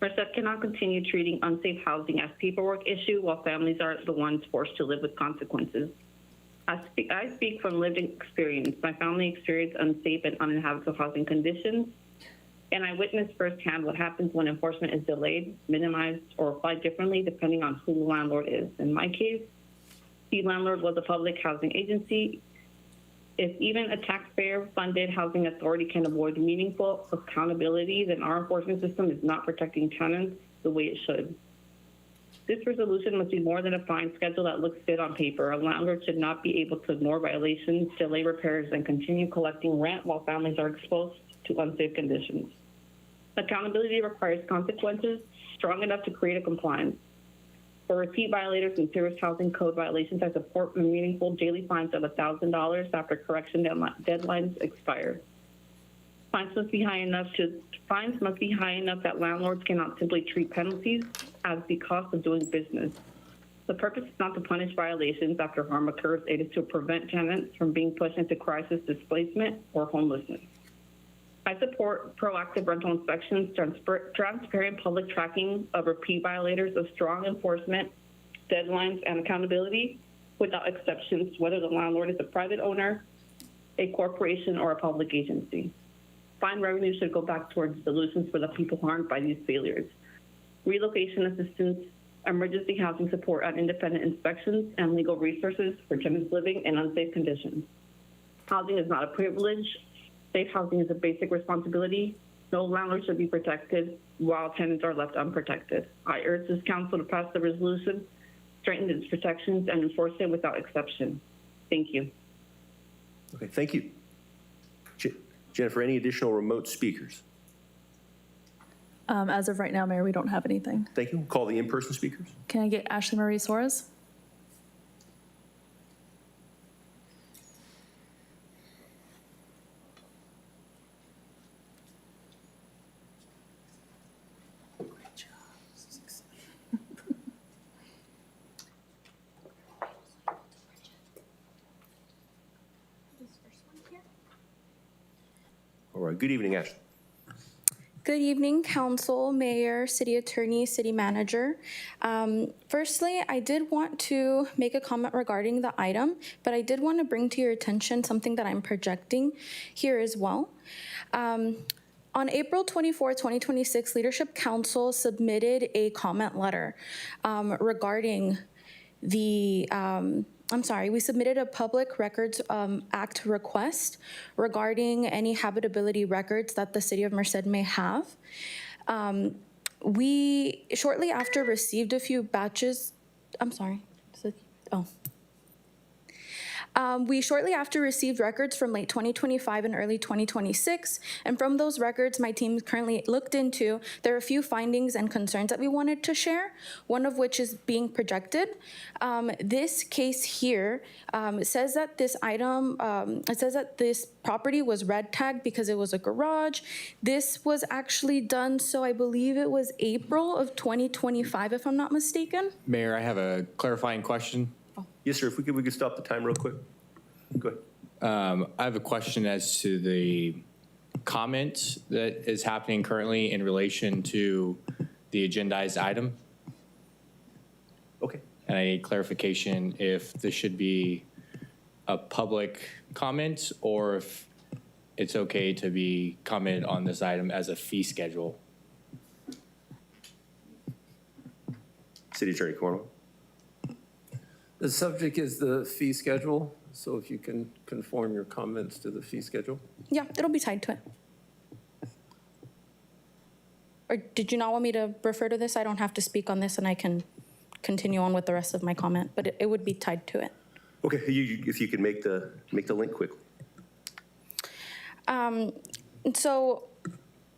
Merced cannot continue treating unsafe housing as paperwork issue while families are the ones forced to live with consequences. I speak from lived experience. My family experienced unsafe and uninhabitable housing conditions, and I witnessed firsthand what happens when enforcement is delayed, minimized, or applied differently depending on who the landlord is. In my case, the landlord was a public housing agency. If even a taxpayer-funded housing authority can avoid meaningful accountability, then our enforcement system is not protecting tenants the way it should. This resolution must be more than a fine schedule that looks good on paper. A landlord should not be able to ignore violations, delay repairs, and continue collecting rent while families are exposed to unsafe conditions. Accountability requires consequences strong enough to create a compliance. For repeat violators and serious housing code violations, I support meaningful daily fines of $1,000 after correction deadlines expire. Fines must be high enough that landlords cannot simply treat penalties as the cost of doing business. The purpose is not to punish violations after harm occurs. It is to prevent tenants from being pushed into crisis displacement or homelessness. I support proactive rental inspections, transparent public tracking of repeat violators, of strong enforcement, deadlines, and accountability without exceptions, whether the landlord is a private owner, a corporation, or a public agency. Fine revenue should go back towards solutions for the people harmed by these failures. Relocation assistance, emergency housing support on independent inspections, and legal resources for tenants living in unsafe conditions. Housing is not a privilege. Safe housing is a basic responsibility. No landlord should be protected while tenants are left unprotected. I urge this council to pass the resolution, strengthen its protections, and enforce it without exception. Thank you. Okay, thank you. Jennifer, any additional remote speakers? As of right now, Mayor, we don't have anything. Thank you. We'll call the in-person speakers. Can I get Ashley Marie Suarez? All right, good evening, Ashley. Good evening, Council, Mayor, City Attorney, City Manager. Firstly, I did want to make a comment regarding the item, but I did want to bring to your attention something that I'm projecting here as well. On April 24, 2026, Leadership Council submitted a comment letter regarding the we submitted a Public Records Act request regarding any habitability records that the City of Merced may have. We shortly after received a few batches, we shortly after received records from late 2025 and early 2026, and from those records my team currently looked into, there are a few findings and concerns that we wanted to share, one of which is being projected. This case here says that this item, it says that this property was red tagged because it was a garage. This was actually done, so I believe it was April of 2025, if I'm not mistaken. Mayor, I have a clarifying question. Yes, sir. If we could stop the time real quick. Go ahead. I have a question as to the comment that is happening currently in relation to the agendized item. Okay. And I need clarification if this should be a public comment or if it's okay to be commented on this item as a fee schedule. City Attorney Cornwall. The subject is the fee schedule, so if you can conform your comments to the fee schedule. Yeah, it'll be tied to it. Or did you not want me to refer to this? I don't have to speak on this and I can continue on with the rest of my comment, but it would be tied to it. Okay, if you could make the link quickly. So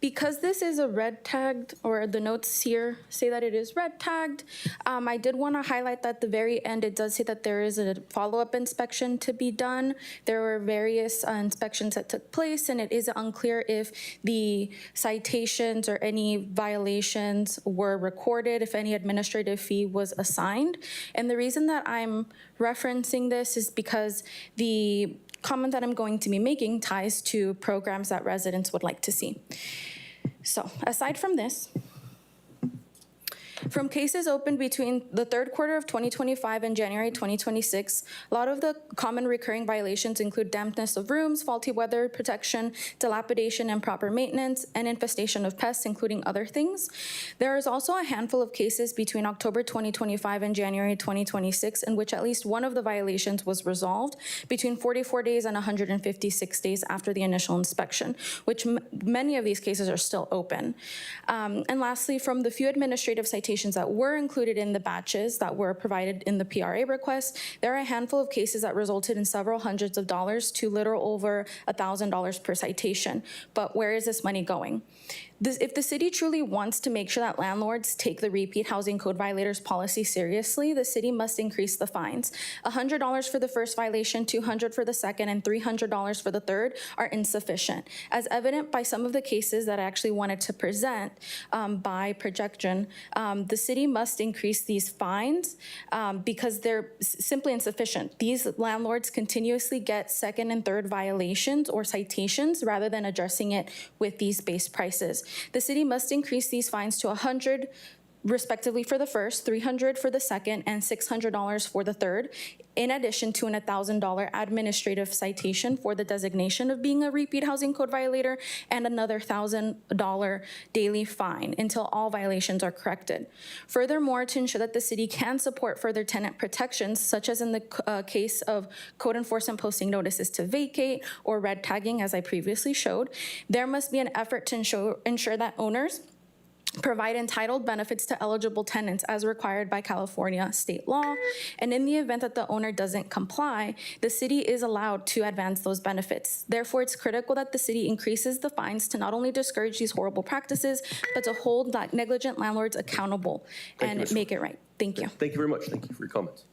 because this is a red tagged, or the notes here say that it is red tagged, I did want to highlight that at the very end, it does say that there is a follow-up inspection to be done. There were various inspections that took place, and it is unclear if the citations or any violations were recorded, if any administrative fee was assigned. And the reason that I'm referencing this is because the comment that I'm going to be making ties to programs that residents would like to see. So aside from this, from cases opened between the third quarter of 2025 and January 2026, a lot of the common recurring violations include dampness of rooms, faulty weather protection, dilapidation and improper maintenance, and infestation of pests, including other things. There is also a handful of cases between October 2025 and January 2026 in which at least one of the violations was resolved between 44 days and 156 days after the initial inspection, which many of these cases are still open. And lastly, from the few administrative citations that were included in the batches that were provided in the PRA request, there are a handful of cases that resulted in several hundreds of dollars to little over $1,000 per citation. But where is this money going? If the city truly wants to make sure that landlords take the repeat housing code violators policy seriously, the city must increase the fines. $100 for the first violation, $200 for the second, and $300 for the third are insufficient. As evident by some of the cases that I actually wanted to present by projection, the city must increase these fines because they're simply insufficient. These landlords continuously get second and third violations or citations rather than addressing it with these base prices. The city must increase these fines to $100 respectively for the first, $300 for the second, and $600 for the third, in addition to an $1,000 administrative citation for the designation of being a repeat housing code violator and another $1,000 daily fine until all violations are corrected. Furthermore, to ensure that the city can support further tenant protections, such as in the case of code enforcement posting notices to vacate or red tagging, as I previously showed, there must be an effort to ensure that owners provide entitled benefits to eligible tenants as required by California state law. And in the event that the owner doesn't comply, the city is allowed to advance those benefits. Therefore, it's critical that the city increases the fines to not only discourage these horrible practices, but to hold negligent landlords accountable and make it right. Thank you. Thank you very much. Thank you for your comments.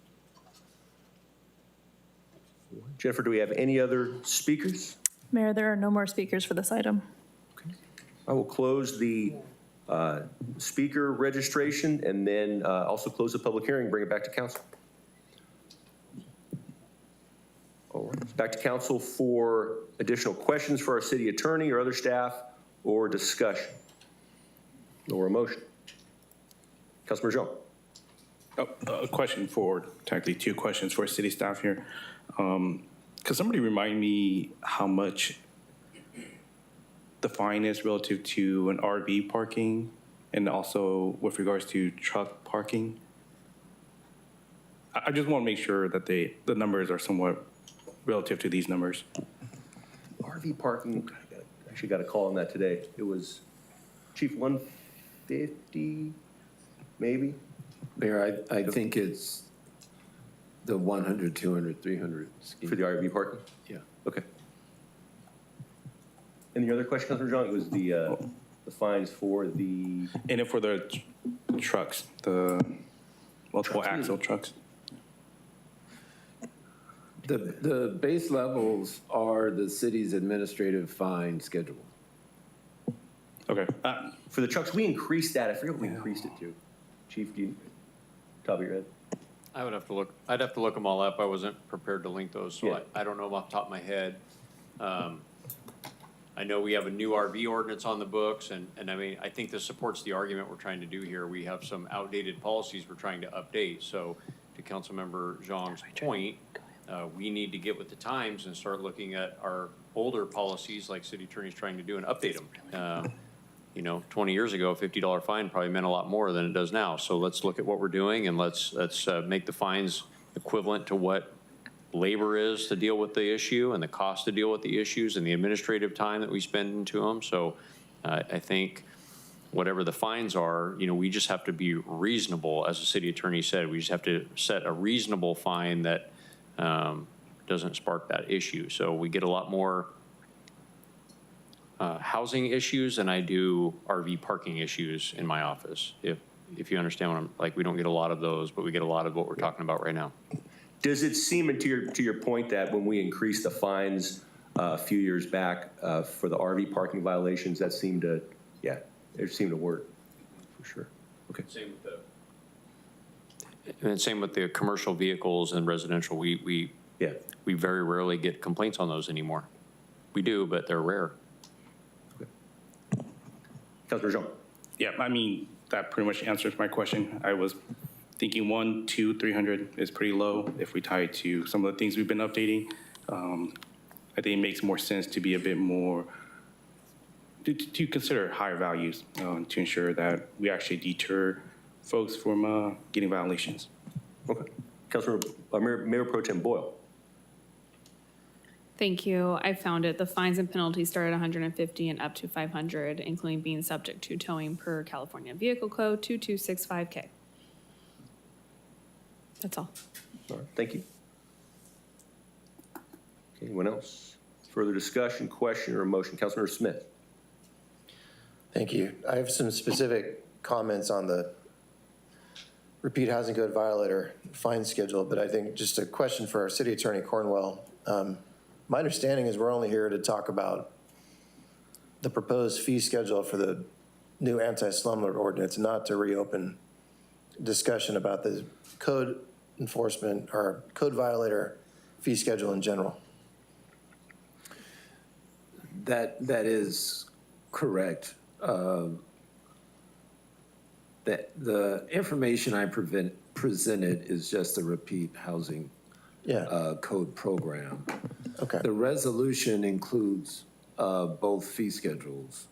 Jennifer, do we have any other speakers? Mayor, there are no more speakers for this item. I will close the speaker registration and then also close the public hearing, bring it back to council. All right, back to council for additional questions for our city attorney or other staff or discussion or a motion. Councilman Jean. A question for, technically two questions for city staff here. Could somebody remind me how much the fine is relative to an RV parking and also with regards to truck parking? I just want to make sure that the numbers are somewhat relative to these numbers. RV parking, I actually got a call on that today. It was, Chief, 150 maybe? Mayor, I think it's the 100, 200, 300 scheme. For the RV parking? Yeah. Okay. And the other question, Councilman Jean, was the fines for the... And then for the trucks, the multiple axle trucks? The base levels are the city's administrative fine schedule. Okay. For the trucks, we increased that. I forget what we increased it to. Chief, do you, top of your head? I would have to look. I'd have to look them all up. I wasn't prepared to link those, so Yeah. I don't know them off the top of my head. I know we have a new RV ordinance on the books, and I mean, I think this supports the argument we're trying to do here. We have some outdated policies we're trying to update. So to Councilmember Zhang's point, we need to get with the times and start looking at our older policies like city attorney's trying to do and update them. You know, 20 years ago, a $50 fine probably meant a lot more than it does now. So let's look at what we're doing and let's make the fines equivalent to what labor is to deal with the issue and the cost to deal with the issues and the administrative time that we spend into them. So I think whatever the fines are, you know, we just have to be reasonable. As the city attorney said, we just have to set a reasonable fine that doesn't spark that issue. So we get a lot more housing issues than I do RV parking issues in my office. If you understand what I'm, like, we don't get a lot of those, but we get a lot of what we're talking about right now. Does it seem, and to your point, that when we increased the fines a few years back for the RV parking violations, that seemed to, yeah, it seemed to work for sure. Okay. Same with the commercial vehicles and residential. We very rarely get complaints on those anymore. We do, but they're rare. Councilor Jean. Yeah, I mean, that pretty much answers my question. I was thinking 100, 200, 300 is pretty low if we tie it to some of the things we've been updating. I think it makes more sense to be a bit more, to consider higher values to ensure that we actually deter folks from getting violations. Okay. Councilor, Mayor Pro Tem Boyle. Thank you. I found it. The fines and penalties start at 150 and up to 500, including being subject to towing per California Vehicle Code 2265K. That's all. All right, thank you. Okay, anyone else? Further discussion, question, or a motion? Councilmember Smith. Thank you. I have some specific comments on the repeat housing code violator fine schedule, but I think just a question for our city attorney, Cornwell. My understanding is we're only here to talk about the proposed fee schedule for the new anti-slumlord ordinance, not to reopen discussion about the code enforcement or code violator fee schedule in general. That is correct. That the information I presented is just a repeat housing code program. Okay. The resolution includes both fee schedules,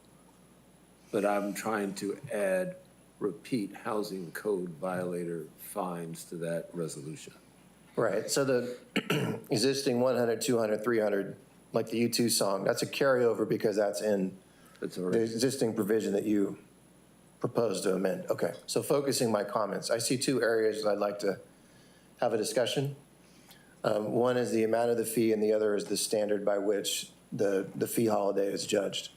but I'm trying to add repeat housing code violator fines to that resolution. Right, so the existing 100, 200, 300, like the U2 song, that's a carryover because that's in the existing provision that you proposed to amend. Okay, so focusing my comments, I see two areas I'd like to have a discussion. One is the amount of the fee and the other is the standard by which the fee holiday is judged.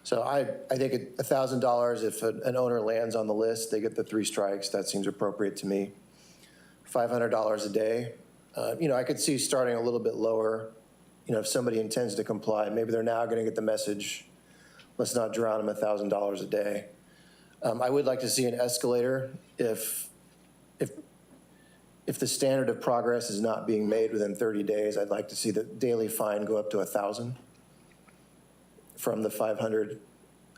So I think $1,000, if an owner lands on the list, they get the 3 strikes. That seems appropriate to me. $500 a day. I could see starting a little bit lower. If somebody intends to comply, maybe they're now going to get the message, let's not drown them $1,000 a day. I would like to see an escalator if the standard of progress is not being made within 30 days. I'd like to see the daily fine go up to $1,000 from the 500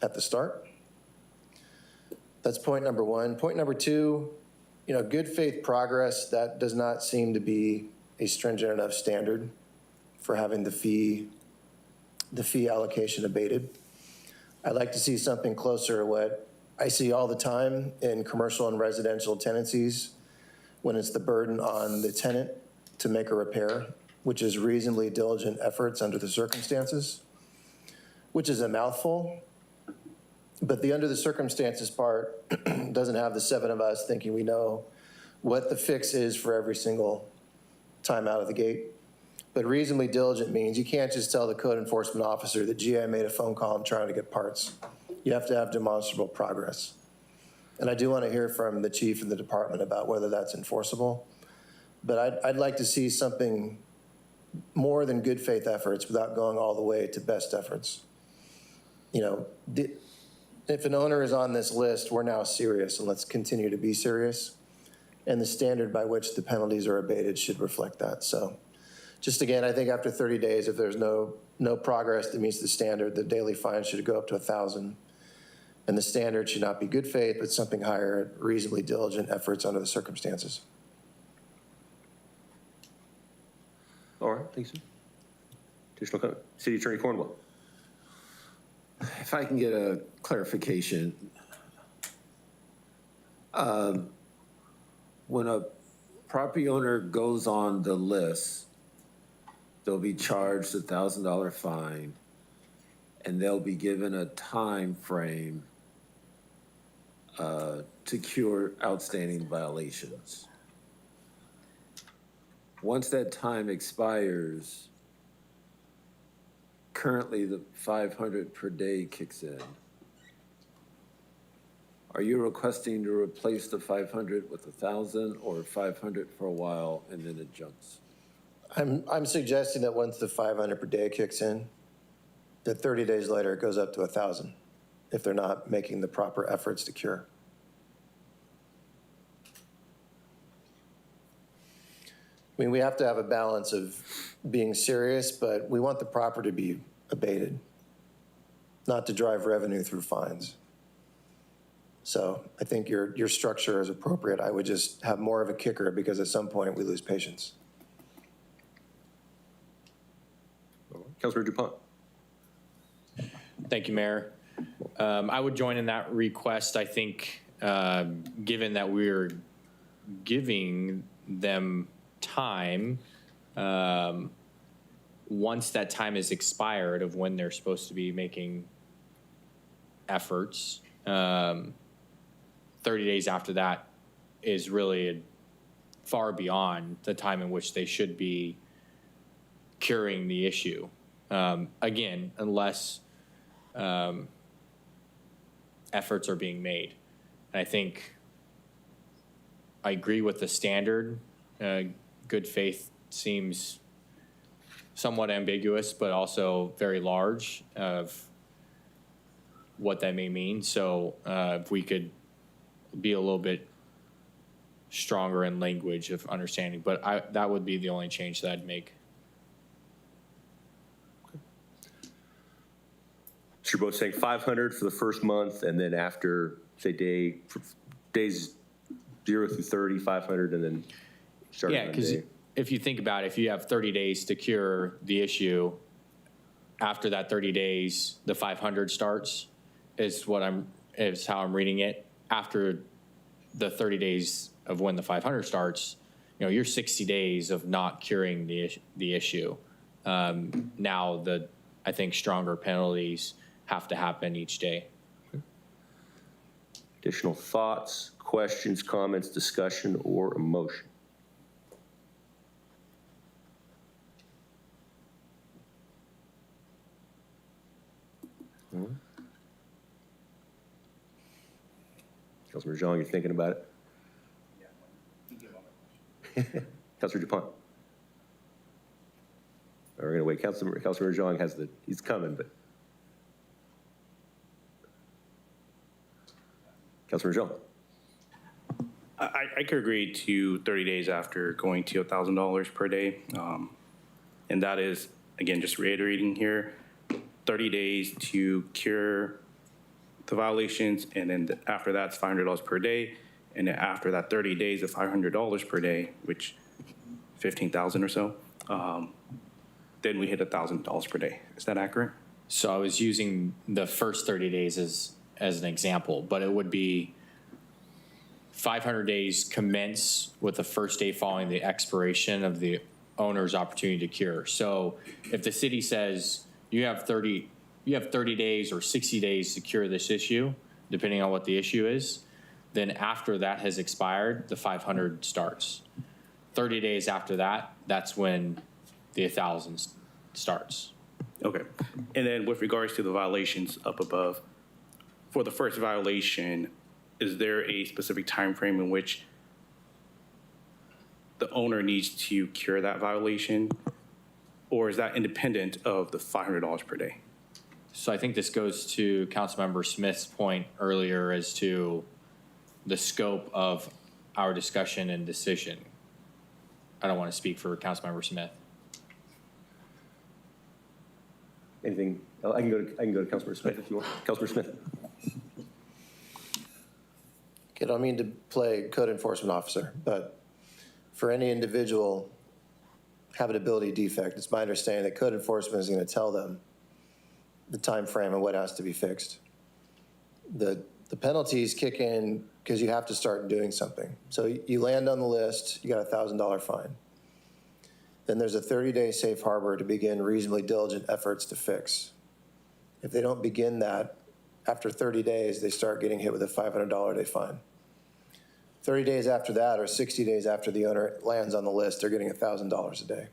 at the start. That's point number one. Point number two, good faith progress, that does not seem to be a stringent enough standard for having the fee allocation abated. I'd like to see something closer to what I see all the time in commercial and residential tenancies when it's the burden on the tenant to make a repair, which is reasonably diligent efforts under the circumstances, which is a mouthful. But the under the circumstances part doesn't have the 7 of us thinking we know what the fix is for every single time out of the gate. But reasonably diligent means you can't just tell the code enforcement officer that, gee, I made a phone call, I'm trying to get parts. You have to have demonstrable progress. And I do want to hear from the chief and the department about whether that's enforceable. But I'd like to see something more than good faith efforts without going all the way to best efforts. If an owner is on this list, we're now serious, and let's continue to be serious. And the standard by which the penalties are abated should reflect that. So just again, I think after 30 days, if there's no progress that meets the standard, the daily fine should go up to $1,000. And the standard should not be good faith, but something higher, reasonably diligent efforts under the circumstances. All right, thanks. Additional comment, City Attorney Cornwell. If I can get a clarification. When a property owner goes on the list, they'll be charged a $1,000 fine, and they'll be given a time frame to cure outstanding violations. Once that time expires, currently the 500 per day kicks in. Are you requesting to replace the 500 with 1,000 or 500 for a while and then it jumps? I'm suggesting that once the 500 per day kicks in, that 30 days later it goes up to 1,000 if they're not making the proper efforts to cure. I mean, we have to have a balance of being serious, but we want the property to be abated, not to drive revenue through fines. So I think your structure is appropriate. I would just have more of a kicker because at some point we lose patience. Councilor DuPont. Thank you, Mayor. I would join in that request. I think given that we're giving them time, once that time is expired of when they're supposed to be making efforts, 30 days after that is really far beyond the time in which they should be curing the issue. Again, unless efforts are being made. And I think I agree with the standard. Good faith seems somewhat ambiguous, but also very large of what that may mean. So if we could be a little bit stronger in language of understanding, but that would be the only change that I'd make. So you're both saying 500 for the first month, and then after, say, day days 0 through 30, 500, and then starting Yeah, on because day. if you think about it, if you have 30 days to cure the issue, after that 30 days, the 500 starts, is how I'm reading it. After the 30 days of when the 500 starts, you're 60 days of not curing the issue. Now I think stronger penalties have to happen each day. Additional thoughts, questions, comments, discussion, or a motion? Councilmember Zhang, you're thinking about it? Councilor Dupont. We're going to wait. Councilmember Zhang he's coming, but. Councilmember Zhang. I could agree to 30 days after going to $1,000 per day. And that is, again, just reiterating here, 30 days to cure the violations, and then after that's $500 per day. And then after that 30 days of $500 per day, which 15,000 or so, then we hit $1,000 per day. Is that accurate? So I was using the first 30 days as an example, but it would be 500 days commence with the first day following the expiration of the owner's opportunity to cure. So if the city says you have 30 days or 60 days to cure this issue, depending on what the issue is, then after that has expired, the 500 starts. 30 days after that, that's when the 1,000 starts. Okay. And then with regards to the violations up above, for the first violation, is there a specific time frame in which the owner needs to cure that violation? Or is that independent of the $500 per day? So I think this goes to Councilmember Smith's point earlier as to the scope of our discussion and decision. I don't want to speak for Councilmember Smith. Anything? I can go to Councilmember Smith if you want. Councilmember Smith. I don't mean to play code enforcement officer, but for any individual habitability defect, it's my understanding that code enforcement is going to tell them the time frame and what has to be fixed. The penalties kick in because you have to start doing something. So you land on the list, you got a $1,000 fine. Then there's a 30-day safe harbor to begin reasonably diligent efforts to fix. If they don't begin that, after 30 days, they start getting hit with a $500 a day fine. 30 days after that, or 60 days after the owner lands on the list, they're getting $1,000 a day.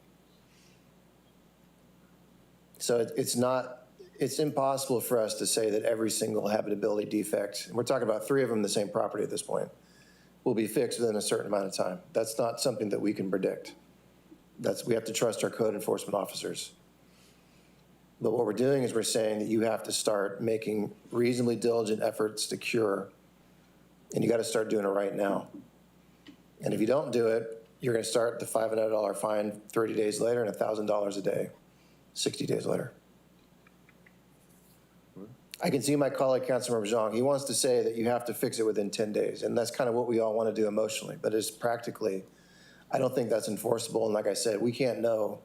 So it's impossible for us to say that every single habitability defect, and we're talking about 3 of them in the same property at this point, will be fixed within a certain amount of time. That's not something that we can predict. We have to trust our code enforcement officers. But what we're doing is we're saying that you have to start making reasonably diligent efforts to cure, and you got to start doing it right now. And if you don't do it, you're going to start the $500 fine 30 days later and $1,000 a day, 60 days later. I can see my colleague, Councilmember Zhang, he wants to say that you have to fix it within 10 days, and that's kind of what we all want to do emotionally, but it's practically, I don't think that's enforceable, and like I said, we can't know.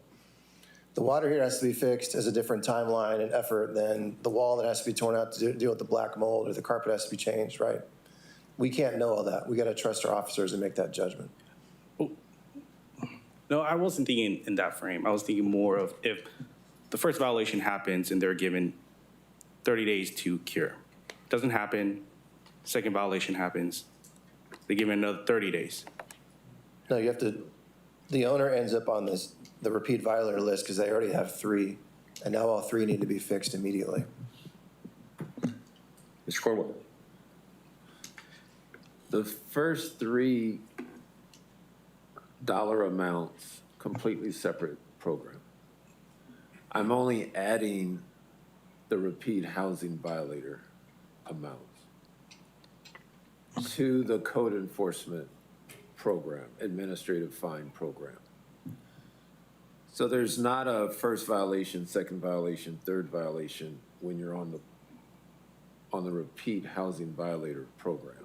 The water here has to be fixed as a different timeline and effort than the wall that has to be torn out to deal with the black mold, or the carpet has to be changed, right? We can't know all that. We got to trust our officers and make that judgment. No, I wasn't thinking in that frame. I was thinking more of if the first violation happens and they're given 30 days to cure. Doesn't happen, second violation happens, they give it another 30 days. No, you have to, the owner ends up on the repeat violator list because they already have 3, and now all 3 need to be fixed immediately. Mr. Cornwell. The first 3 dollar amounts, completely separate program. I'm only adding the repeat housing violator amounts to the code enforcement program, administrative fine program. So there's not a first violation, second violation, third violation when you're on the repeat housing violator program.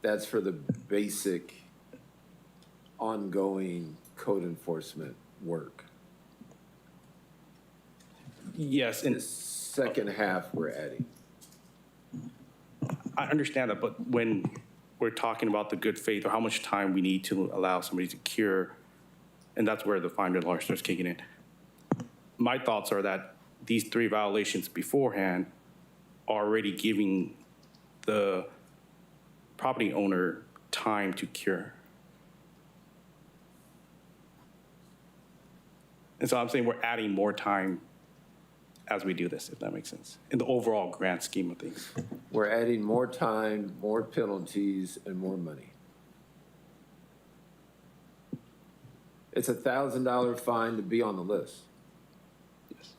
That's for the basic ongoing code enforcement work. Yes, The and second half we're adding. I understand that, but when we're talking about the good faith or how much time we need to allow somebody to cure, and that's where the $500 starts kicking in. My thoughts are that these 3 violations beforehand are already giving the property owner time to cure. And so I'm saying we're adding more time as we do this, if that makes sense, in the overall grand scheme of things. We're adding more time, more penalties, and more money. It's a $1,000 fine to be on the list. Yes.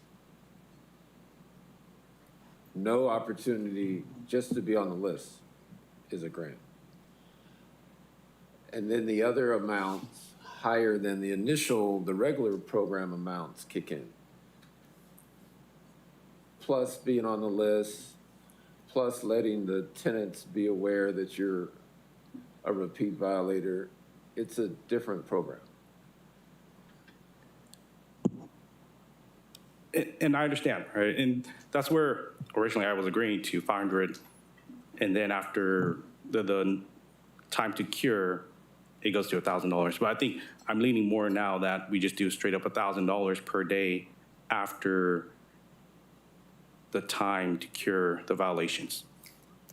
No opportunity just to be on the list is a grant. And then the other amounts higher than the regular program amounts kick in. Plus being on the list, plus letting the tenants be aware that you're a repeat violator. It's a different program. And I understand, right? And that's where originally I was agreeing to 500, and then after the time to cure, it goes to $1,000. But I think I'm leaning more now that we just do straight up $1,000 per day after the time to cure the violations.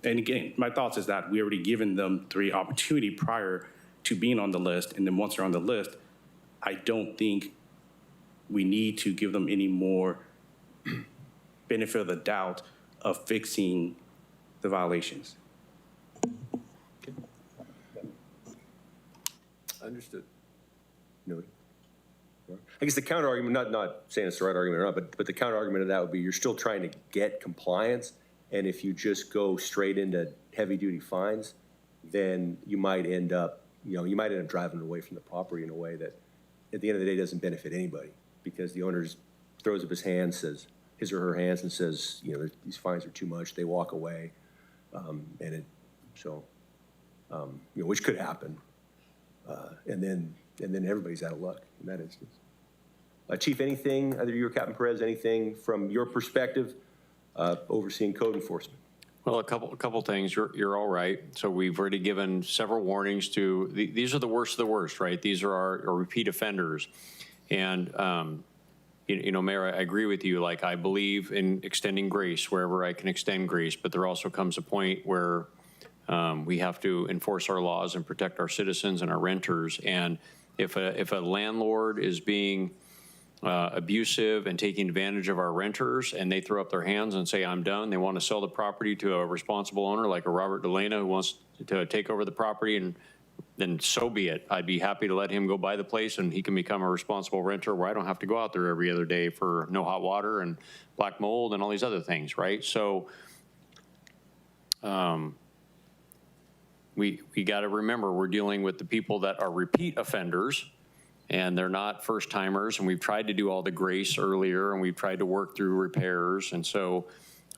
And again, my thoughts is that we already given them 3 opportunity prior to being on the list, and then once they're on the list, I don't think we need to give them any more benefit of the doubt of fixing the violations. Understood. Noted. I guess the counter argument, not saying it's the right argument or not, but the counter argument of that would be you're still trying to get compliance. And if you just go straight into heavy duty fines, then you might end up driving away from the property in a way that at the end of the day doesn't benefit anybody, because the owner throws up his hands, says his or her hands and says, these fines are too much. They walk away. Which could happen. And then everybody's out of luck in that instance. Chief, anything, either you or Captain Perez, anything from your perspective overseeing code enforcement? Well, a couple things. You're all right. So we've already given several warnings to, these are the worst of the worst, right? These are our repeat offenders. And, Mayor, I agree with you. Like, I believe in extending grace wherever I can extend grace, but there also comes a point where we have to enforce our laws and protect our citizens and our renters. And if a landlord is being abusive and taking advantage of our renters, and they throw up their hands and say, I'm done, they want to sell the property to a responsible owner like a Robert Delana who wants to take over the property, and then so be it. I'd be happy to let him go buy the place and he can become a responsible renter where I don't have to go out there every other day for no hot water and black mold and all these other things, right? So we got to remember we're dealing with the people that are repeat offenders, and they're not first timers. And we've tried to do all the grace earlier, and we've tried to work through repairs. And so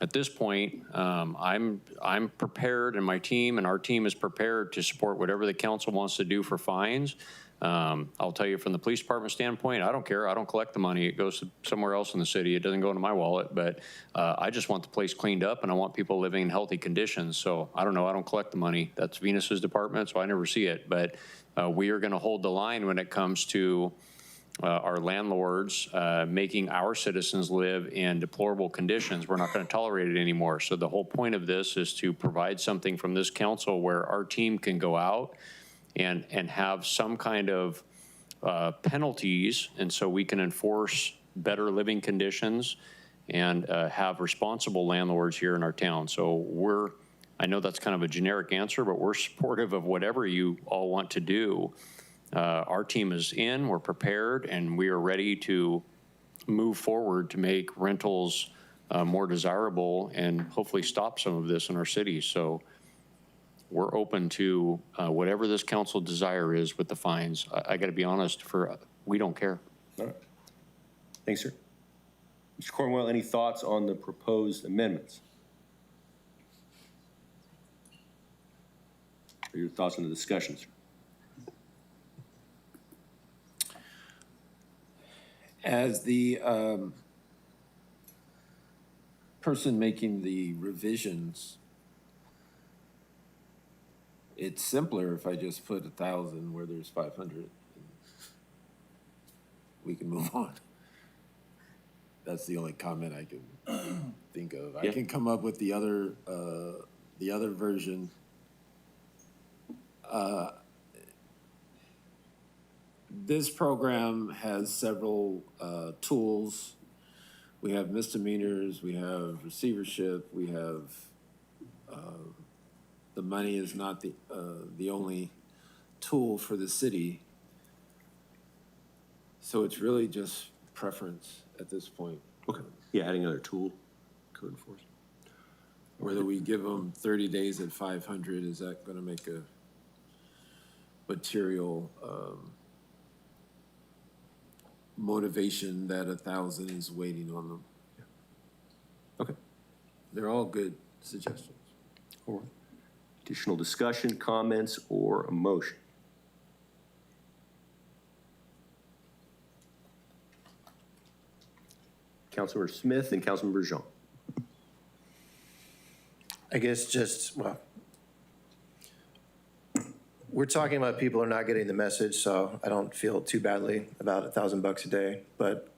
at this point, I'm prepared, and my team and our team is prepared to support whatever the council wants to do for fines. I'll tell you from the police department standpoint, I don't care. I don't collect the money. It goes somewhere else in the city. It doesn't go into my wallet, but I just want the place cleaned up, and I want people living in healthy conditions. So I don't know. I don't collect the money. That's Venus's department, so I never see it. But we are going to hold the line when it comes to our landlords making our citizens live in deplorable conditions. We're not going to tolerate it anymore. So the whole point of this is to provide something from this council where our team can go out and have some kind of penalties, and so we can enforce better living conditions and have responsible landlords here in our town. So I know that's kind of a generic answer, but we're supportive of whatever you all want to do. Our team is in, we're prepared, and we are ready to move forward to make rentals more desirable and hopefully stop some of this in our city. So we're open to whatever this council desire is with the fines. I got to be honest, we don't care. All right. Thanks, sir. Mr. Cornwell, any thoughts on the proposed amendments? What are your thoughts on the discussion, sir? As the person making the revisions, it's simpler if I just put 1,000 where there's 500. We can move on. That's the only comment I can think of. I can come up with the other version. This program has several tools. We have misdemeanors, we have receivership, we have, the money is not the only tool for the city. So it's really just preference at this point. Okay. Yeah, adding another tool, code enforcement. Whether we give them 30 days at 500, is that going to make a material motivation that 1,000 is waiting on them? Okay. They're all good suggestions. All right. Additional discussion, comments, or a motion? Councilmember Smith and Councilmember Jean. I guess just, well, we're talking about people who are not getting the message, so I don't feel too badly about $1,000 a day. But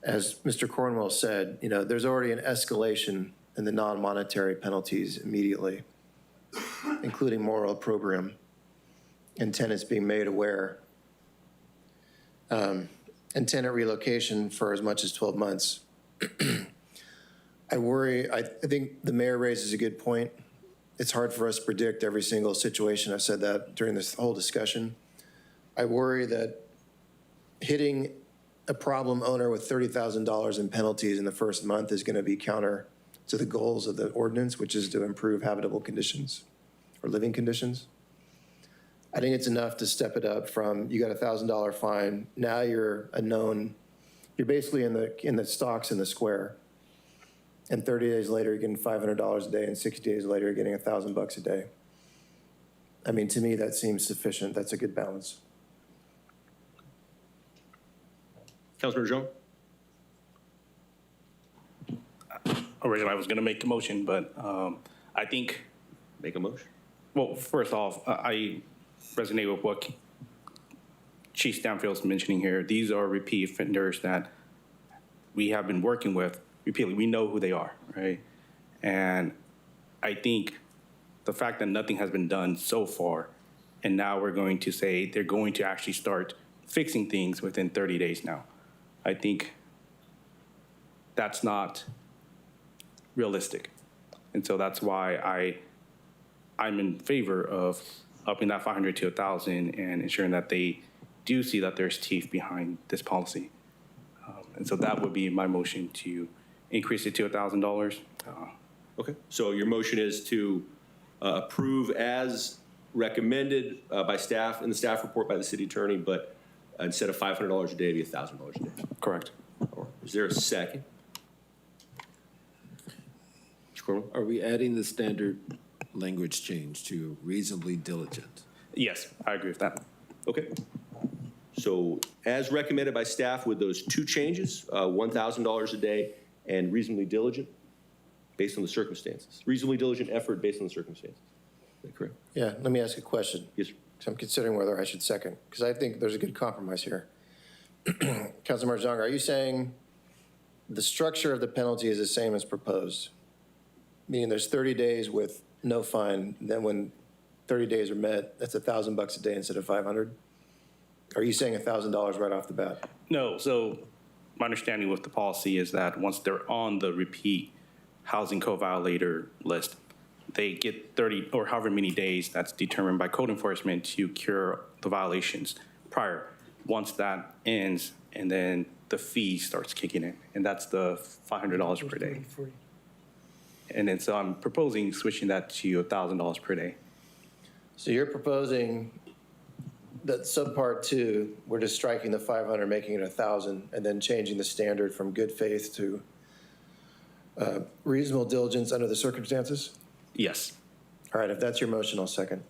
as Mr. Cornwell said, you know, there's already an escalation in the non-monetary penalties immediately, including moral opprobrium, and tenants being made aware. And tenant relocation for as much as 12 months. I think the mayor raises a good point. It's hard for us to predict every single situation. I've said that during this whole discussion. I worry that hitting a problem owner with $30,000 in penalties in the first month is going to be counter to the goals of the ordinance, which is to improve habitable conditions or living conditions. I think it's enough to step it up from, you got a $1,000 fine, now you're a known, you're basically in the stocks in the square. And 30 days later, you're getting $500 a day, and 60 days later, you're getting $1,000 a day. I mean, to me, that seems sufficient. That's a good balance. Councilmember Jean? Originally, I was going to make a motion, but I think. Make a motion. Well, first off, I resonate with what Chief Stanfield's mentioning here. These are repeat offenders that we have been working with repeatedly. We know who they are, right? And I think the fact that nothing has been done so far, and now we're going to say they're going to actually start fixing things within 30 days now. I think that's not realistic. And so that's why I'm in favor of upping that 500 to 1,000 and ensuring that they do see that there's teeth behind this policy. And so that would be my motion to increase it to $1,000. Okay, so your motion is to approve as recommended by staff in the staff report by the city attorney, but instead of $500 a day, it'd be $1,000 a day. Correct. Is there a second? Are we adding the standard language change to reasonably diligent? Yes, I agree with that. Okay. So as recommended by staff with those two changes, $1,000 a day and reasonably diligent based on the circumstances. Reasonably diligent effort based on the circumstances. Is that correct? Yeah, let me ask a question. Yes, sir. So I'm considering whether I should second, because I think there's a good compromise here. Councilmember Zhang, are you saying the structure of the penalty is the same as proposed? Meaning there's 30 days with no fine, then when 30 days are met, that's $1,000 a day instead of 500? Are you saying $1,000 right off the bat? No, so my understanding with the policy is that once they're on the repeat housing code violator list, they get 30 or however many days that's determined by code enforcement to cure the violations prior. Once that ends, and then the fee starts kicking in, and that's the $500 per day. And then so I'm proposing switching that to $1,000 per day. So you're proposing that subpart 2, we're just striking the 500, making it 1,000, and then changing the standard from good faith to reasonable diligence under the circumstances? Yes. All right, if that's your motion, I'll second.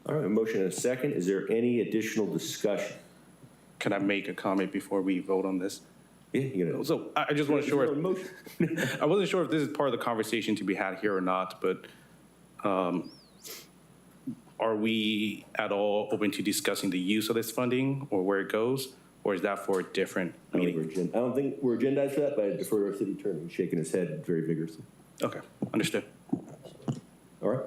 All right, a motion and a second. Is there any additional discussion? Can I make a comment before we vote on this? Yeah, you know. So I just wasn't sure. I wasn't sure if this is part of the conversation to be had here or not, but are we at all open to discussing the use of this funding or where it goes? Or is that for a different meeting? I don't think we're agendized for that, but I defer to our city attorney, shaking his head very vigorously. Okay, understood. All right.